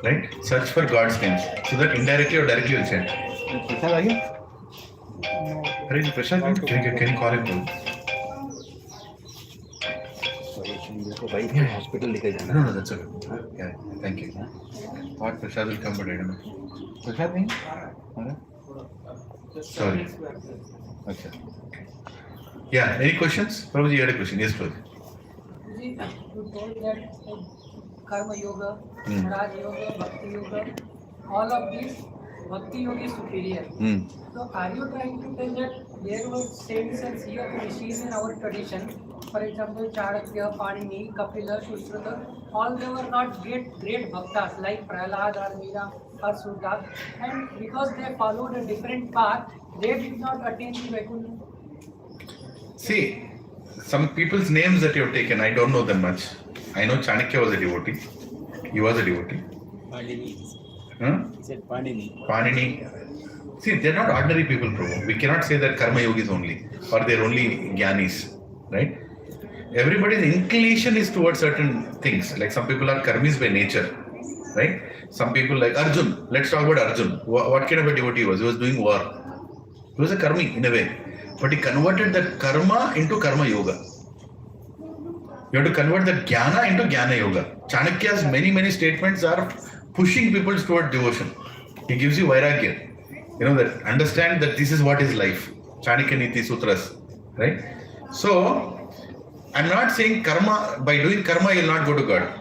[SPEAKER 8] Right? Search for God's names. So that indirectly or directly you'll chant. Prasad, are you? No. Prasad, can you call him?
[SPEAKER 10] Hospital
[SPEAKER 8] No, that's okay. Yeah, thank you. What Prasad will come, but I don't know. Prasad nahi? Sorry. Okay. Yeah, any questions? Prabhuji, you had a question. Yes, Prabhuji.
[SPEAKER 11] You told that Karma Yoga, Raj Yoga, Bhakti Yoga, all of these, Bhakti Yoga is superior. So are you trying to tell that there were saints and rishis in our tradition? For example, Chanakya, Panini, Kapila, Shushruta, all they were not great bhaktas like Prahlad or Meera or Sudha, and because they followed a different path, they did not attain the Vaikuntha.
[SPEAKER 8] See, some people's names that you have taken, I don't know them much. I know Chanakya was a devotee. He was a devotee.
[SPEAKER 10] Panini.
[SPEAKER 8] Huh?
[SPEAKER 10] He said Panini.
[SPEAKER 8] Panini. See, they're not ordinary people, Prabhu. We cannot say that Karma Yogis only, or they're only Gyanis, right? Everybody's inclination is towards certain things. Like some people are Karmis by nature, right? Some people like Arjun. Let's talk about Arjun. What kind of a devotee he was? He was doing war. He was a Karmi in a way. But he converted that Karma into Karma Yoga. You have to convert that Jnana into Jnana Yoga. Chanakya's many statements are pushing people toward devotion. He gives you vairagya. You know, that understand that this is what is life. Chanakya Niti Sutras, right? So, I'm not saying karma, by doing karma you'll not go to God.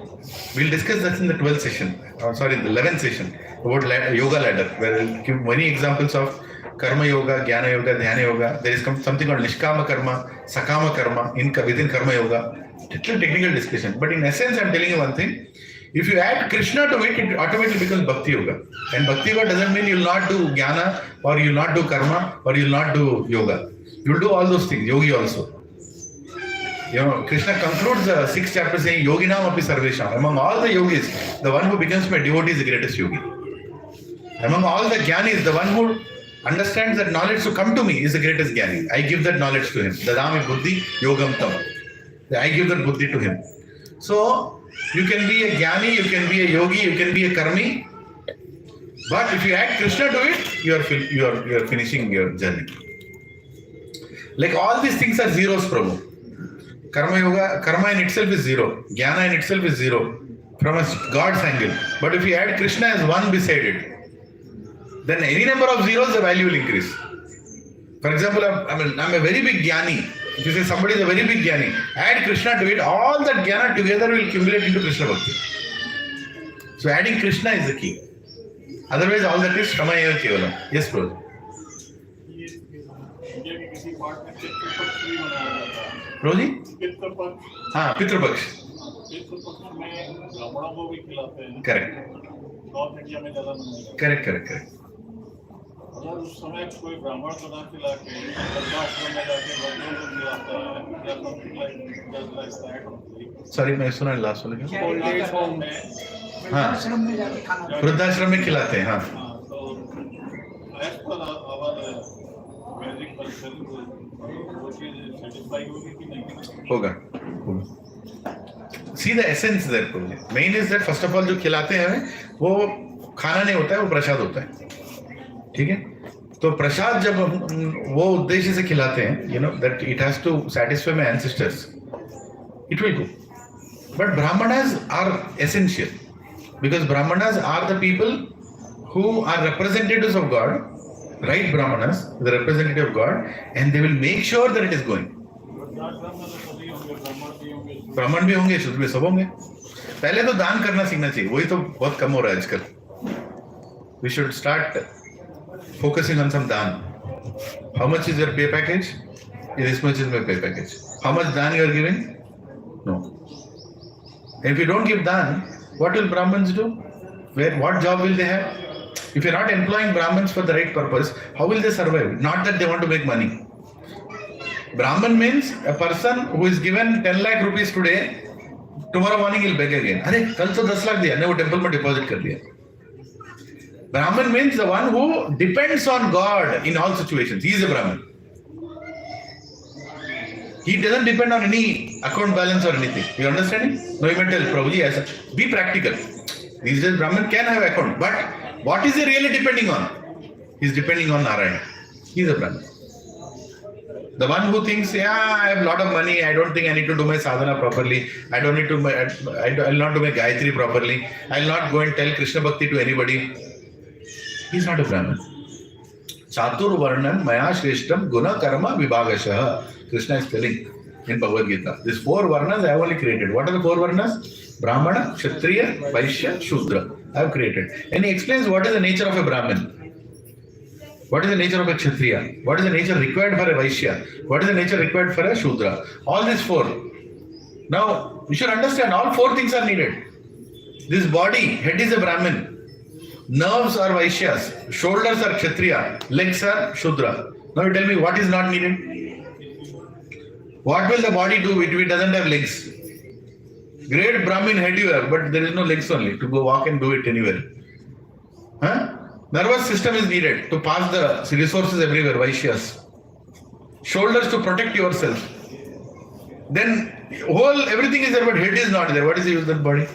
[SPEAKER 8] We'll discuss that in the 12th session, the 11th session about yoga ladder, where I'll give many examples of karma yoga, jnana yoga, dhyana yoga. There is something called nishkama karma, sakama karma within karma yoga. It's a technical discussion. But in essence, I'm telling you one thing. If you add Krishna to it, it automatically becomes Bhakti Yoga. And Bhakti Yoga doesn't mean you'll not do Jnana, or you'll not do Karma, or you'll not do Yoga. You'll do all those things, Yogi also. You know, Krishna concludes the 6th chapter saying, Yoginam api sarvesham. Among all the yogis, the one who becomes my devotee is the greatest yogi. Among all the jnanis, the one who understands that knowledge to come to me is the greatest jnani. I give that knowledge to him. Dadami buddhi yogam tam. I give that buddhi to him. So, you can be a jnani, you can be a yogi, you can be a karmi. But if you add Krishna to it, you are finishing your journey. Like all these things are zeros, Prabhu. Karma in itself is zero. Jnana in itself is zero from a God's angle. But if you add Krishna as one beside it, then any number of zeros, the value will increase. For example, I'm a very big jnani. If you say somebody is a very big jnani, add Krishna to it, all that jnana together will accumulate into Krishna Bhakti. So adding Krishna is the key. Otherwise, all that is Shramaya Kevalam. Yes, bro. Roji? हाँ, Pitrupaksha. Correct. Correct.
[SPEAKER 12] अगर उस समय कोई ब्राह्मण बना खिला के वृद्धाश्रम में जाके बच्चों को खिलाता है या something like that.
[SPEAKER 8] Sorry, मैं सुना लास्ट वाला क्या?
[SPEAKER 12] ओल्ड एज होम में
[SPEAKER 8] हाँ, वृद्धाश्रम में खिलाते हैं. हाँ.
[SPEAKER 12] तो as per our Vedic culture वो चीज satisfy होगी कि नहीं?
[SPEAKER 8] होगा. See the essence there, Prabhuji. Main is that first of all जो खिलाते हैं वो खाना नहीं होता है, वो प्रसाद होता है. ठीक है, तो प्रसाद जब वो उद्देश्य से खिलाते हैं, you know that it has to satisfy my ancestors, it will go. But brahmanas are essential because brahmanas are the people who are representatives of God, right? Brahmanas, the representative of God, and they will make sure that it is going. ब्राह्मण भी होंगे, शुद्ध भी, सब होंगे. पहले तो दान करना सीखना चाहिए, वही तो बहुत कम हो रहा है आजकल. We should start focusing on some dan. How much is your pay package? This much is my pay package. How much dan you are giving? No. And if you don't give dan, what will Brahmins do? What job will they have? If you are not employing Brahmins for the right purpose, how will they survive? Not that they want to make money. Brahman means a person who is given 10 lakh rupees today, tomorrow morning he'll beg again. अरे कल तो 10 लाख दिया, ने वो temple में deposit कर दिया. Brahman means the one who depends on God in all situations. He is a Brahman. He doesn't depend on any account balance or anything. You understand? No, you may tell Prabhuji, be practical. These days Brahman can have account, but what is he really depending on? He is depending on Narayana. He is a Brahman. The one who thinks, yeah, I have a lot of money, I don't think I need to do my sadhana properly, I will not do my Gayatri properly, I will not go and tell Krishna Bhakti to anybody. He is not a Brahman. Chatur Varnam Maya Shreshtam Guna Karma Vibhagashaha. Krishna is telling in Bhagavad Gita. These 4 Varnas I have only created. What are the 4 Varnas? Brahmana, Kshatriya, Vaishya, Shudra. I have created. And he explains what is the nature of a Brahmin. What is the nature of a Kshatriya? What is the nature required for a Vaishya? What is the nature required for a Shudra? All these 4. Now, you should understand all 4 things are needed. This body, head is a Brahmin. Nerves are Vaishyas. Shoulders are Kshatriya. Legs are Shudra. Now you tell me what is not needed? What will the body do if it doesn't have legs? Great Brahmin head you have, but there is no legs only to go walk and do it anywhere. Huh? Nervous system is needed to pass the resources everywhere, Vaishyas. Shoulders to protect yourself. Then everything is there, but head is not there. What is the use of that body?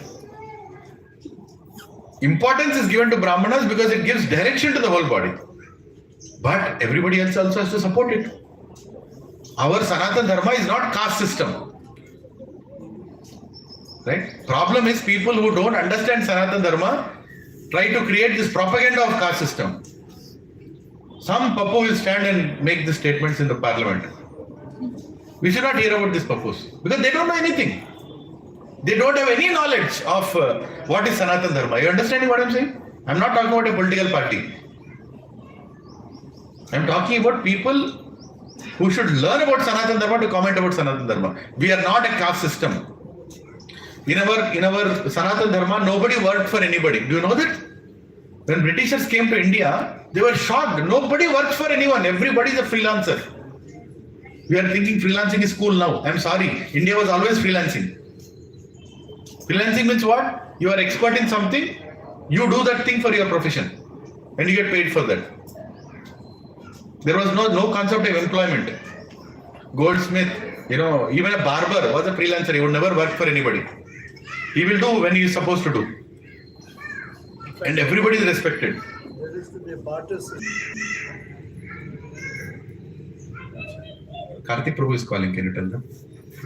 [SPEAKER 8] Importance is given to Brahmanas because it gives direction to the whole body. But everybody else also has to support it. Our Sanatana Dharma is not caste system. Right? Problem is people who don't understand Sanatana Dharma, try to create this propaganda of caste system. Some Papu will stand and make the statements in the parliament. We should not hear about these Papus because they don't know anything. They don't have any knowledge of what is Sanatana Dharma. You understanding what I'm saying? I'm not talking about a political party. I'm talking about people who should learn about Sanatana Dharma to comment about Sanatana Dharma. We are not a caste system. In our Sanatana Dharma, nobody worked for anybody. Do you know that? When Britishers came to India, they were shocked. Nobody works for anyone. Everybody is a freelancer. We are thinking freelancing is cool now. I'm sorry. India was always freelancing. Freelancing means what? You are expert in something. You do that thing for your profession. And you get paid for that. There was no concept of employment. Goldsmith, even a barber was a freelancer. He would never work for anybody. He will do when he is supposed to do. And everybody is respected.
[SPEAKER 12] There is to be a barter system.
[SPEAKER 8] Karthik Prabhu is calling. Can you tell them?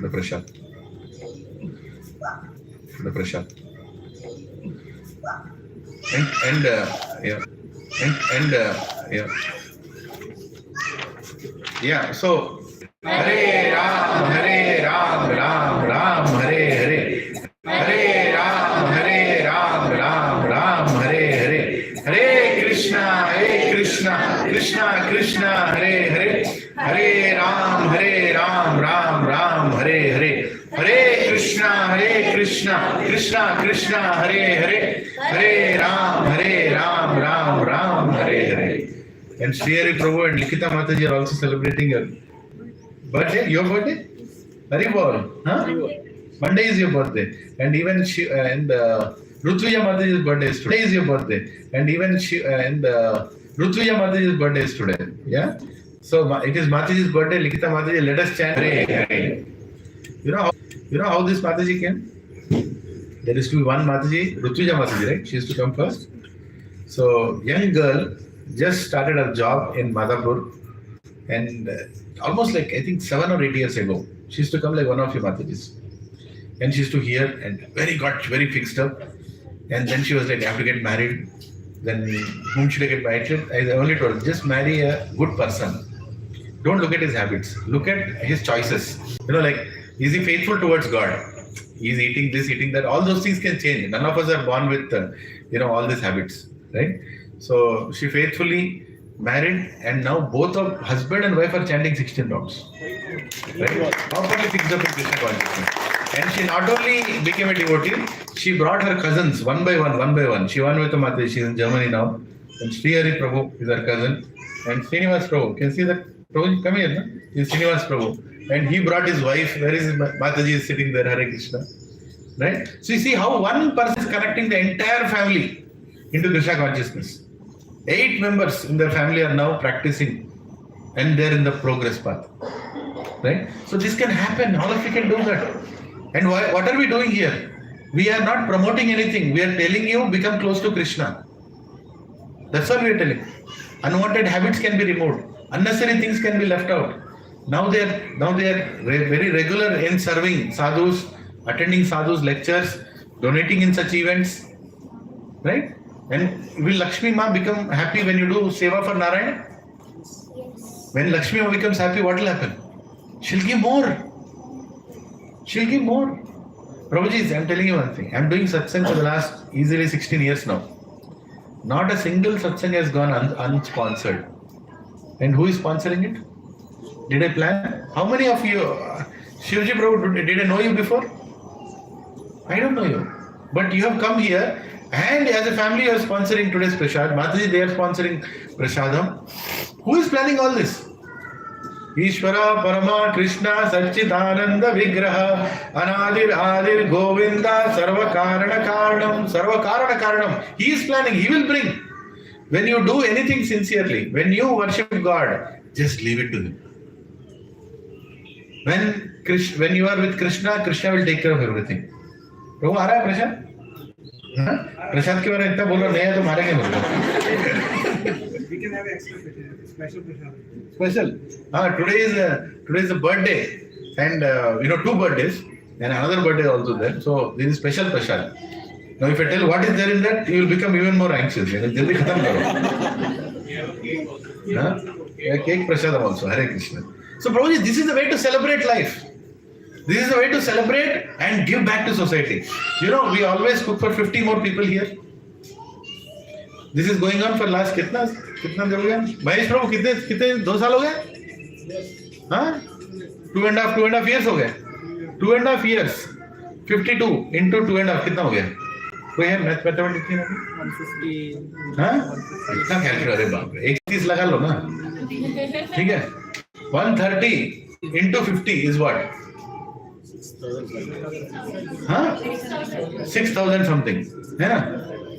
[SPEAKER 8] The Prashad. The Prashad. Yeah. So Hare Ram, Ram Ram, Hare Hare. Hare Ram, Ram Hare Hare. Hare Krishna, Krishna Krishna, Hare Hare. Hare Ram, Ram Hare Hare. Hare Krishna, Krishna Krishna, Hare Hare. Hare Ram, Ram Hare Hare. And Sri Hari Prabhu and Likita Mataji are also celebrating your birthday. Your birthday? Hari Bol. Huh? Monday is your birthday. And even Rutuja Mataji's birthday is today. Is your birthday. And even Rutuja Mataji's birthday is today. Yeah? So it is Mataji's birthday. Likita Mataji, let us chant Hare Hare. You know how this Mataji came? There is to be one Mataji, Rutuja Mataji, right? She used to come first. So young girl just started her job in Madhapur, and almost like I think 7 or 8 years ago, she used to come like one of your Matajis, and she used to hear and got very fixed up, and then she was like, I have to get married. Then whom should I get married to? I only told her, just marry a good person. Don't look at his habits. Look at his choices. Like, is he faithful towards God? He's eating this, eating that. All those things can change. None of us are born with, all these habits, right? So she faithfully married, and now both of husband and wife are chanting 16 rounds. Right? Properly fixed up in Krishna consciousness. And she not only became a devotee, she brought her cousins one by one. Shivanvita Mataji, she is in Germany now. And Sri Hari Prabhu is her cousin. And Srinivas Prabhu, can you see that? Prabhu, come here, no? This is Srinivas Prabhu. And he brought his wife. Where is Mataji is sitting there, Hare Krishna. Right? So you see how one person is connecting the entire family into Krishna consciousness. 8 members in their family are now practicing, and they're in the progress path. Right? So this can happen. All of you can do that. And what are we doing here? We are not promoting anything. We are telling you, become close to Krishna. That's all we are telling. Unwanted habits can be removed. Unnecessary things can be left out. Now they are very regular in serving sadhus, attending sadhus lectures, donating in such events. Right? And will Lakshmi Ma become happy when you do seva for Narayana?
[SPEAKER 3] Yes.
[SPEAKER 8] When Lakshmi Ma becomes happy, what will happen? She'll give more. She'll give more. Prabhuji, I'm telling you one thing. I'm doing satsang for the last easily 16 years now. Not a single satsang has gone unsponsored. And who is sponsoring it? Did I plan? How many of you, Shivji Prabhu, did I know you before? I don't know you. But you have come here, and as a family you are sponsoring today's Prashad. Mataji, they are sponsoring Prashadam. Who is planning all this? Ishvara Parama Krishna Satchidananda Vigraha Anadir Adir Govinda Sarva Karana Karanam. He is planning, he will bring. When you do anything sincerely, when you worship God, just leave it to him. When you are with Krishna, Krishna will take care of everything. Prabhu, aa raha hai Prashad? Prashad ke baare mein itna bol raha, nahi hai to marenge.
[SPEAKER 2] We can have extra special Prashad.
[SPEAKER 8] Special. Today is a birthday, and 2 birthdays, and another birthday also there. So this is special Prashad. Now if I tell what is there in that, you will become even more anxious. Jaldi khatam karo. Cake prasadam also. Hare Krishna. So Prabhuji, this is the way to celebrate life. This is the way to celebrate and give back to society. You know, we always cook for 50 more people here. This is going on for last कितना जब हो गया? महेश प्रभु कितने 2 साल हो गए? हाँ? 2.5 years हो गए? 2.5 years. 52 into 2.5 कितना हो गया? कोई है मैथमेटिक्स में?
[SPEAKER 7] 150.
[SPEAKER 8] हाँ? इतना कैलकुलेटर, अरे बाप रे, 31 लगा लो ना. ठीक है? 130 into 50 is what? हाँ? 6,000 something, है ना?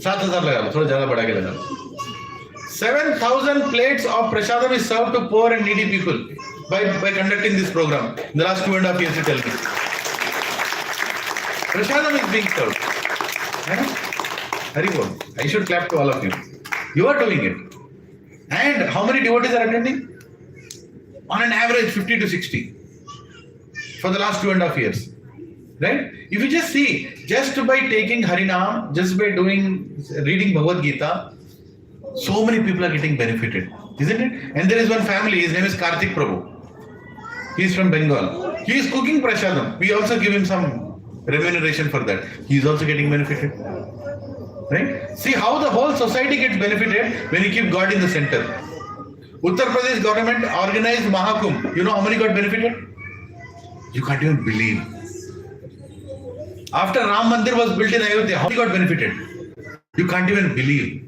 [SPEAKER 8] 7,000 लगा लो, थोड़ा ज्यादा बढ़ा के लगा लो. 7,000 plates of prasadam is served to poor and needy people by conducting this program. In the last 2.5 years, you tell me. Prasadam is being served. Hari bol. I should clap to all of you. You are doing it. And how many devotees are attending? On an average, 50 to 60 for the last 2.5 years. Right? If you just see, just by taking Harinam, just by reading Bhagavad Gita, so many people are getting benefited, isn't it? And there is one family, his name is Karthik Prabhu. He is from Bengal. He is cooking prasadam. We also give him some remuneration for that. He is also getting benefited. Right? See how the whole society gets benefited when you keep God in the center. Uttar Pradesh government organized Mahakumbh. You know how many got benefited? You can't even believe. After Ram Mandir was built in Ayodhya, how many got benefited? You can't even believe.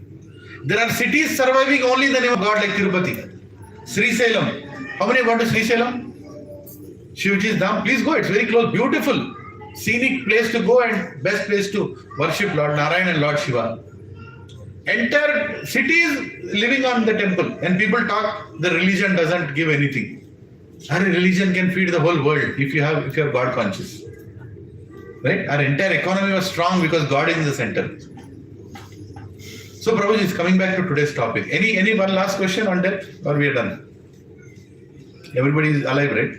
[SPEAKER 8] There are cities surviving only in the name of God like Tirupati. Sri Salem. How many have gone to Sri Salem? Shivji's Dham. Please go. It's very close. Beautiful. Scenic place to go and best place to worship Lord Narayan and Lord Shiva. Entire cities living on the temple. And people talk the religion doesn't give anything. Our religion can feed the whole world if you are God conscious. Right? Our entire economy was strong because God is in the center. So Prabhuji is coming back to today's topic. Any one last question on death or we are done? Everybody is alive, right?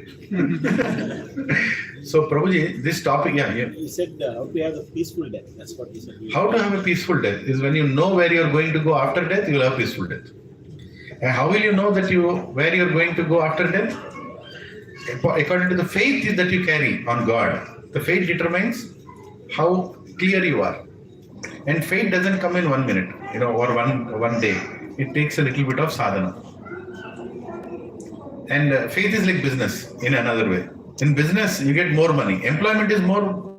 [SPEAKER 8] So Prabhuji, this topic, yeah.
[SPEAKER 10] You said how to have a peaceful death. That's what you said.
[SPEAKER 8] How to have a peaceful death is when you know where you are going to go after death, you will have peaceful death. And how will you know that where you are going to go after death? According to the faith that you carry on God. The faith determines how clear you are. And faith doesn't come in 1 minute, or one day. It takes a little bit of sadhana. And faith is like business in another way. In business, you get more money. Employment is more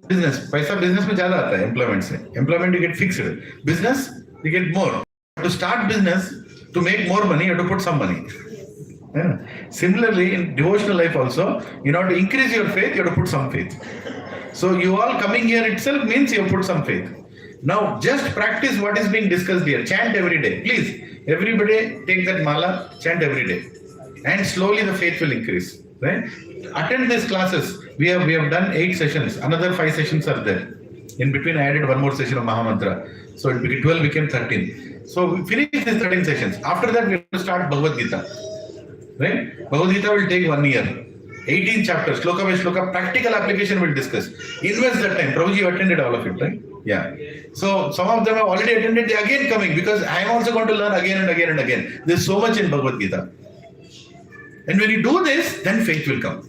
[SPEAKER 8] business. Paisa business mein zyada aata hai employment se. Employment you get fixed. Business, you get more. To start business, to make more money, you have to put some money. Yeah. Similarly, in devotional life also, in order to increase your faith, you have to put some faith. So you all coming here itself means you have put some faith. Now, just practice what is being discussed here. Chant every day. Please, everybody take that mala, chant every day. And slowly the faith will increase. Right? Attend these classes. We have done 8 sessions. Another 5 sessions are there. In between, I added one more session of Mahamantra. So 12 became 13. So we finish these 13 sessions. After that, we have to start Bhagavad Gita. Right? Bhagavad Gita will take 1 year. 18 chapters, shloka by shloka, practical application we'll discuss. Invest that time. Prabhuji, you attended all of it, right? Yeah. So some of them have already attended, they are again coming because I am also going to learn again and again and again. There's so much in Bhagavad Gita. And when you do this, then faith will come.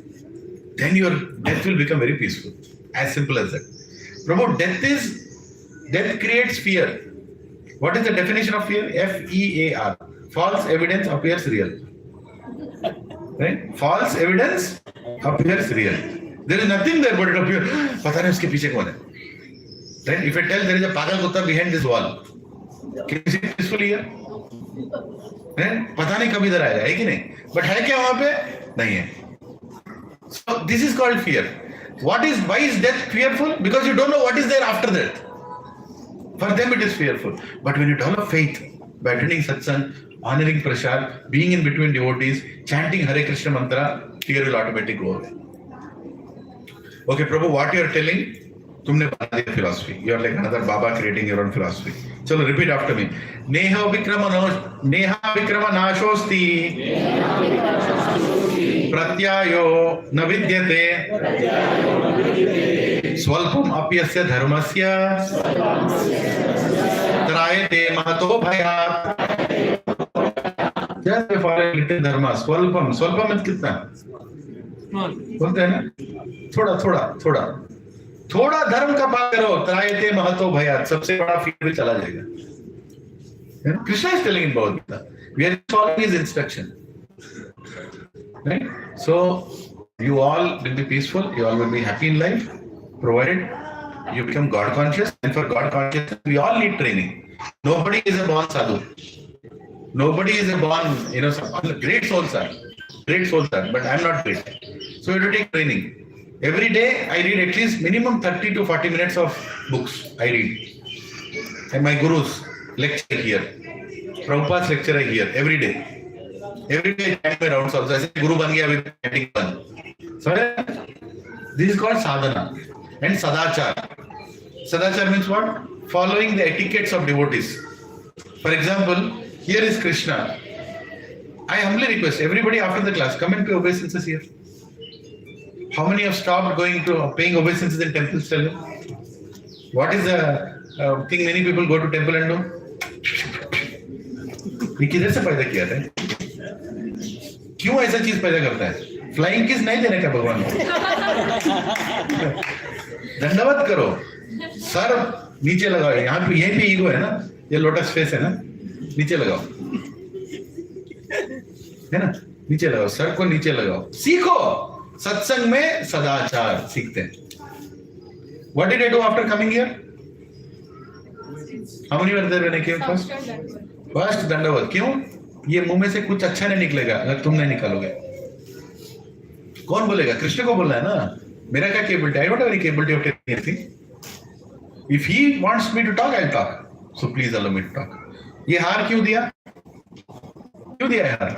[SPEAKER 8] Then your death will become very peaceful. As simple as that. Prabhu, death creates fear. What is the definition of fear? F-E-A-R. False evidence appears real. Right? False evidence appears real. There is nothing there but it appears. Pata nahi uske piche kaun hai. Right? If I tell there is a pagal kutta behind this wall, can you see peacefully here? Right? Pata nahi kabhi idhar aayega, hai ki nahi? But hai kya wahan pe? Nahi hai. So this is called fear. Why is death fearful? Because you don't know what is there after death. For them it is fearful. But when you develop faith by attending satsang, honoring prasad, being in between devotees, chanting Hare Krishna mantra, fear will automatically go away. Okay, Prabhu, what you are telling, tumne bana diya philosophy. You are like another Baba creating your own philosophy. Chalo, repeat after me. Neha vikrama nashosti pratyayo na vidyate स्वल्पम अप्यस्य धर्मस्य त्रायते महतो भयात्। Just for a little dharma, स्वल्पम, स्वल्पम मतलब कितना? बोलते हैं ना, थोड़ा थोड़ा थोड़ा थोड़ा धर्म का पालन करो, त्रायते महतो भयात्, सबसे बड़ा फिर भी चला जाएगा। Krishna is telling in Bhagavad Gita, we are following his instruction, right? So you all will be peaceful, you all will be happy in life, provided you become God conscious. And for God conscious, we all need training. Nobody is a born sadhu. Nobody is a born, some great souls are, but I'm not great. So you have to take training. Every day I read at least minimum 30 to 40 minutes of books. I read. And my gurus lecture here. Prabhupada's lecture I hear every day. Every day I chant my rounds also. I say Guru ban gaya, I'm chanting one. So this is called sadhana and sadachar. Sadachar means what? Following the etiquettes of devotees. For example, here is Krishna. I humbly request everybody after the class, come and pay obeisances here. How many have stopped going to paying obeisances in temples? Tell me. What is the thing many people go to temple and do? ये किधर से पैदा किया था? क्यों ऐसा चीज पैदा करता है? फ्लाइंग किस नहीं देने का भगवान को? दंडवत करो, सर नीचे लगाओ. यहाँ पे यही पे ईगो है ना, ये लोटस फेस है ना, नीचे लगाओ, है ना, नीचे लगाओ, सर को नीचे लगाओ. सीखो, सत्संग में सदाचार सीखते हैं. What did I do after coming here? How many were there when I came first? First दंडवत. क्यों? ये मुंह में से कुछ अच्छा नहीं निकलेगा अगर तुम नहीं निकालोगे. कौन बोलेगा? कृष्ण को बोलना है ना. मेरा क्या capability? I don't have any capability of taking anything. If he wants me to talk, I'll talk. So please allow me to talk. ये हार क्यों दिया? क्यों दिया है हार?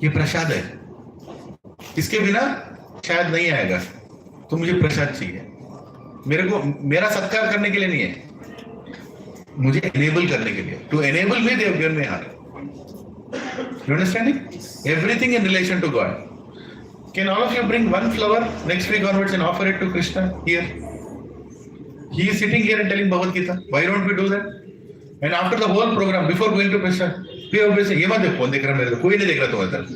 [SPEAKER 8] ये प्रसाद है. इसके बिना शायद नहीं आएगा. तो मुझे प्रसाद चाहिए. मेरे को मेरा सत्कार करने के लिए नहीं है, मुझे enable करने के लिए. To enable me, they have given me heart. You understanding? Everything in relation to God. Can all of you bring one flower next week onwards and offer it to Krishna here? He is sitting here and telling Bhagavad Gita. Why don't we do that? And after the whole program, before going to Krishna, we always say, ये मत देखो, कौन देख रहा है मेरे को? कोई नहीं देख रहा तुम्हारी तरफ.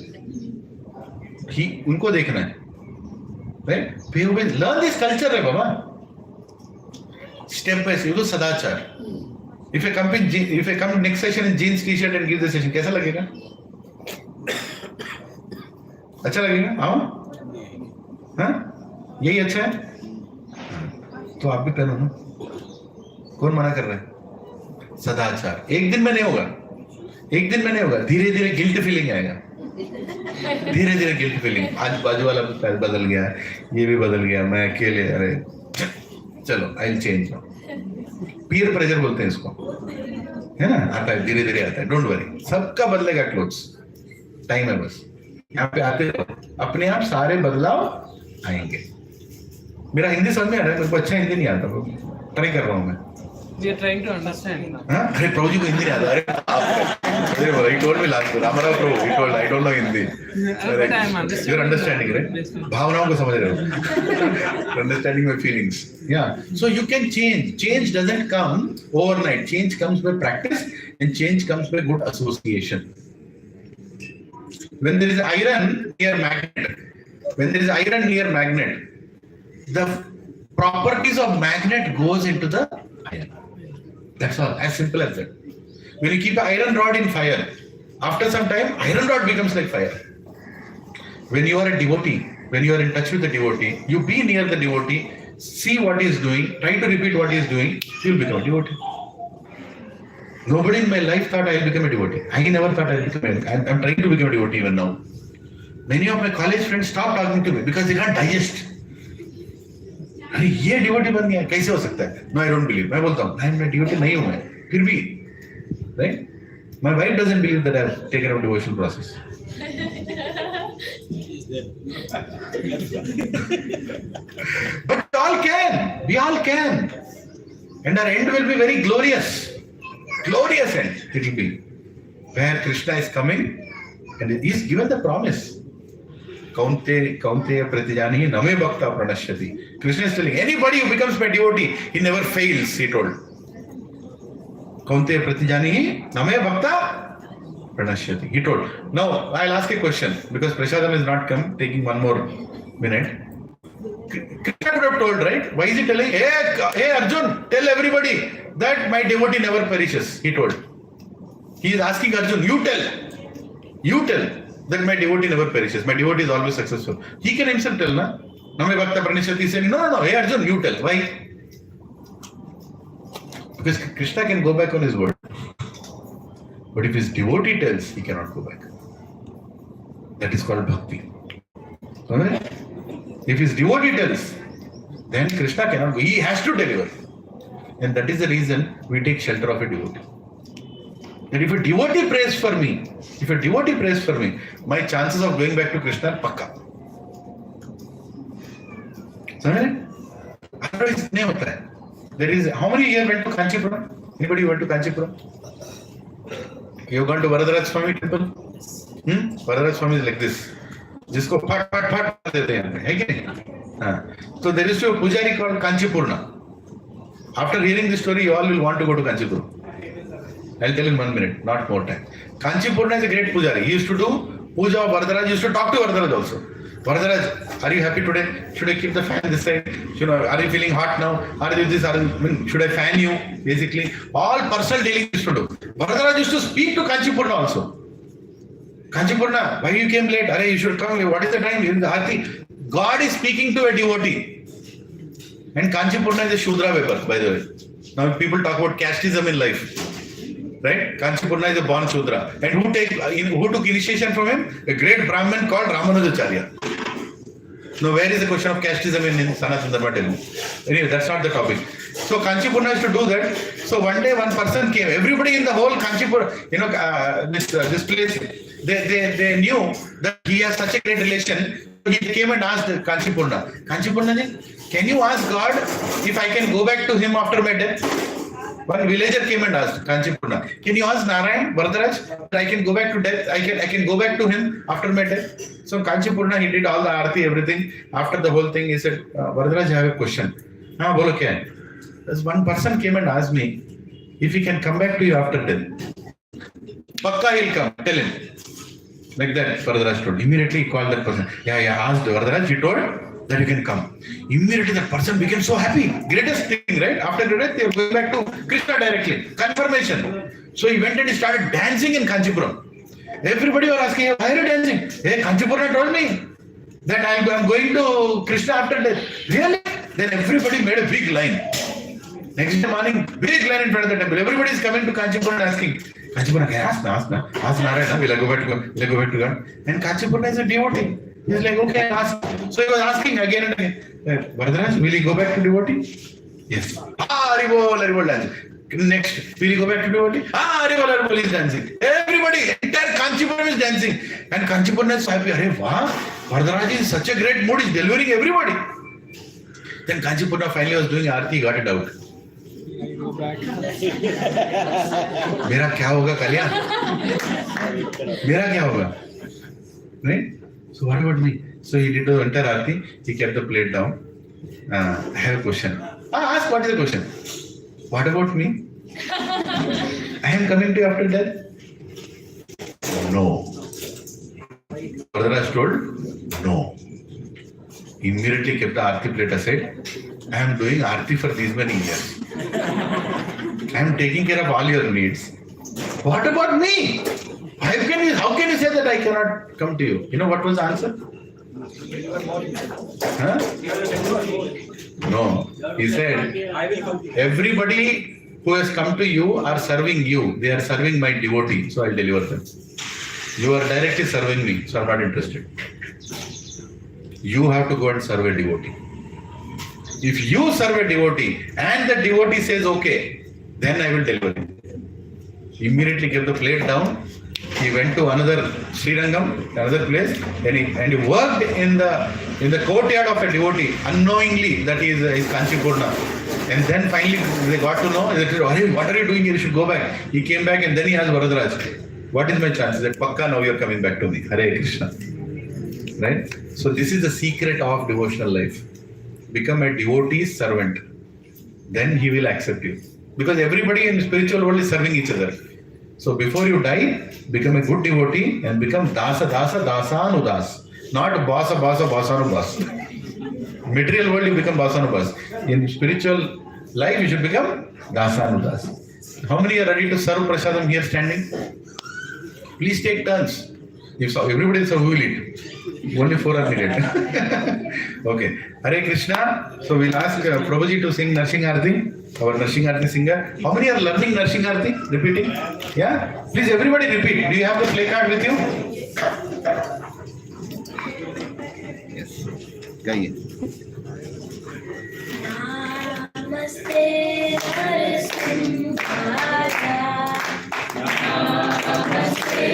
[SPEAKER 8] ही उनको देखना है. Right? We always learn this culture, रे बाबा. Step by step, ये तो सदाचार. If I come next session in jeans t-shirt and give the session, कैसा लगेगा? अच्छा लगेगा? आओ, हाँ? यही अच्छा है? तो आप भी पहनो ना. कौन मना कर रहा है? सदाचार. एक दिन में नहीं होगा. एक दिन में नहीं होगा. धीरे धीरे गिल्ट फीलिंग आएगा. धीरे धीरे गिल्ट फीलिंग. आज बाजू वाला बदल गया, ये भी बदल गया, मैं अकेले, अरे चलो I will change now. Peer pressure बोलते हैं इसको, है ना. आता है, धीरे धीरे आता है. डोंट वरी, सबका बदलेगा क्लोथ्स. टाइम है बस. यहाँ पे आते रहो, अपने आप सारे बदलाव आएंगे. मेरा हिंदी समझ में आ रहा है. मेरे को अच्छा हिंदी नहीं आता, ट्राई कर रहा हूँ मैं.
[SPEAKER 7] We are trying to understand.
[SPEAKER 8] हाँ, अरे प्रभु जी को हिंदी नहीं आता. अरे बोला, he told me last time, हमारा प्रभु, he told, I don't know Hindi.
[SPEAKER 7] But I am understanding.
[SPEAKER 8] You're understanding, right? भावनाओं को समझ रहे हो. Understanding my feelings. Yeah. So you can change. Change doesn't come overnight. Change comes by practice, and change comes by good association. When there is iron near magnet, the properties of magnet goes into the iron. That's all. As simple as that. When you keep an iron rod in fire, after some time, iron rod becomes like fire. When you are a devotee, when you are in touch with the devotee, you be near the devotee, see what he is doing, try to repeat what he is doing, you will become a devotee. Nobody in my life thought I will become a devotee. I never thought I will become a devotee. I'm trying to become a devotee even now. Many of my college friends stopped talking to me because they can't digest. अरे ये devotee बन गया, कैसे हो सकता है? No, I don't believe. मैं बोलता हूँ, मैं डिवोटी नहीं हूँ मैं, फिर भी, right? My wife doesn't believe that I've taken up devotional process. But we all can. We all can. And our end will be very glorious. Glorious end it will be. Where Krishna is coming and he is given the promise. Kaunteya pratijani name bhakta pranashyati. Krishna is telling anybody who becomes my devotee, he never fails, he told. Kaunteya pratijani name bhakta pranashyati. He told. Now, I'll ask a question because Prasadam has not come, taking one more minute. Krishna could have told, right? Why is he telling, hey Arjun, tell everybody that my devotee never perishes, he told. He is asking Arjun, you tell that my devotee never perishes, my devotee is always successful. He can himself tell, na? Name bhakta pranashyati is saying, no, hey Arjun, you tell. Why? Because Krishna can go back on his word. But if his devotee tells, he cannot go back. That is called bhakti. Alright? If his devotee tells, then Krishna cannot go. He has to deliver. And that is the reason we take shelter of a devotee. That if a devotee prays for me, my chances of going back to Krishna are pakka. Otherwise, nahi hota hai. There is, how many here went to Kanchipuram? Anybody went to Kanchipuram? You have gone to Varadaraj Swami temple? Varadaraj Swami is like this. जिसको फट फट फट देते हैं, है कि नहीं? So there is a pujari called Kanchipurna. After hearing this story, you all will want to go to Kanchipuram. I'll tell in 1 minute, not more time. Kanchipurna is a great pujari. He used to do puja of Varadaraj. He used to talk to Varadaraj also. Varadaraj, are you happy today? Should I keep the fan this side? Are you feeling hot now? Are you this? Should I fan you? Basically, all personal dealing used to do. Varadaraj used to speak to Kanchipurna also. Kanchipurna, why you came late? Arey, you should come. What is the time? In the Aarti. God is speaking to a devotee. And Kanchipurna is a Shudra vapor, by the way. Now people talk about casteism in life. Right? Kanchipurna is a born Shudra. And who took initiation from him? A great Brahmin called Ramanujacharya. Now where is the question of casteism in Sanatana Dharma Telugu? Anyway, that's not the topic. So Kanchipurna used to do that. So one day one person came. Everybody in the whole Kanchipurna, this place, they knew that he has such a great relation. He came and asked Kanchipurna, Kanchipurna, can you ask God if I can go back to him after my death? One villager came and asked Kanchipurna, can you ask Narayan, Varadaraj, that I can go back to death? I can go back to him after my death. So Kanchipurna, he did all the arati, everything. After the whole thing, he said, Varadaraj, I have a question. Bolo kya hai? There's one person came and asked me if he can come back to you after death. Pakka he'll come, tell him. Like that, Varadaraj told. Immediately he called that person. Asked Varadaraj, he told that you can come. Immediately that person became so happy. Greatest thing, right? After the death, they are going back to Krishna directly. Confirmation. So he went and he started dancing in Kanchipuram. Everybody was asking, why are you dancing? Hey, Kanchipurna told me that I'm going to Krishna after death. Really? Then everybody made a big line. Next morning, big line in front of the temple. Everybody is coming to Kanchipurna asking, Kanchipurna, ask Narayana, will I go back to God? And Kanchipurna is a devotee. He is like, okay, ask. So he was asking again and again, Varadaraj, will he go back to devotee? Yes. Haribol dancing. Next, will he go back to devotee? Haribol is dancing. Everybody, entire Kanchipurna is dancing. And Kanchipurna is so happy. Varadaraj is in such a great mood, he's delivering everybody. Then Kanchipurna finally was doing Aarti, got it out. मेरा क्या होगा कल्याण मेरा क्या होगा right? So what about me? So he did the entire aarti. He kept the plate down. I have a question. Ask what is the question? What about me? I am coming to you after death? No. Varadaraj told no. Immediately kept the aarti plate aside. I am doing aarti for these many years. I am taking care of all your needs. What about me? How can you say that I cannot come to you? You know what was the answer? No. He said, everybody who has come to you are serving you. They are serving my devotee. So I'll deliver them. You are directly serving me. So I'm not interested. You have to go and serve a devotee. If you serve a devotee and the devotee says okay, then I will deliver him. Immediately gave the plate down. He went to another Srirangam, another place, and he worked in the courtyard of a devotee, unknowingly that he is Kanchipurna. And then finally they got to know, they said, what are you doing here? You should go back. He came back and then he asked Varadaraj, what is my chance? He said, Pakka, now you are coming back to me. Hare Krishna. Right? So this is the secret of devotional life. Become a devotee's servant. Then he will accept you. Because everybody in the spiritual world is serving each other. So before you die, become a good devotee and become dasa dasa dasanudas. Not basa basa basanubas. Material world you become basanubas. In spiritual life you should become dasanudas. How many are ready to serve prasadam here standing? Please take turns. If so, everybody is who will eat. Only 4 are needed. Okay. Hare Krishna. So we'll ask Prabhuji to sing Narshing Arati, our Narshing Arati singer. How many are learning Narshing Arati? Repeating? Yeah? Please everybody repeat. Do you have the play card with you? Yes. Gaiye.
[SPEAKER 3] Namaste Narasimhaya. Namaste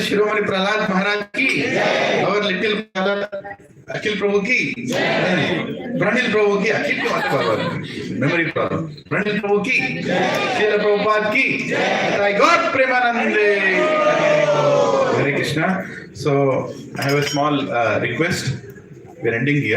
[SPEAKER 8] शिरोमणि प्रहलाद महाराज की, और little अखिल प्रभु की, प्रणिल प्रभु की, अखिल की memory problem, Pranil प्रभु की, श्रील प्रभुपाद की, God Premanande. Hare Krishna. So I have a small request. We are ending here.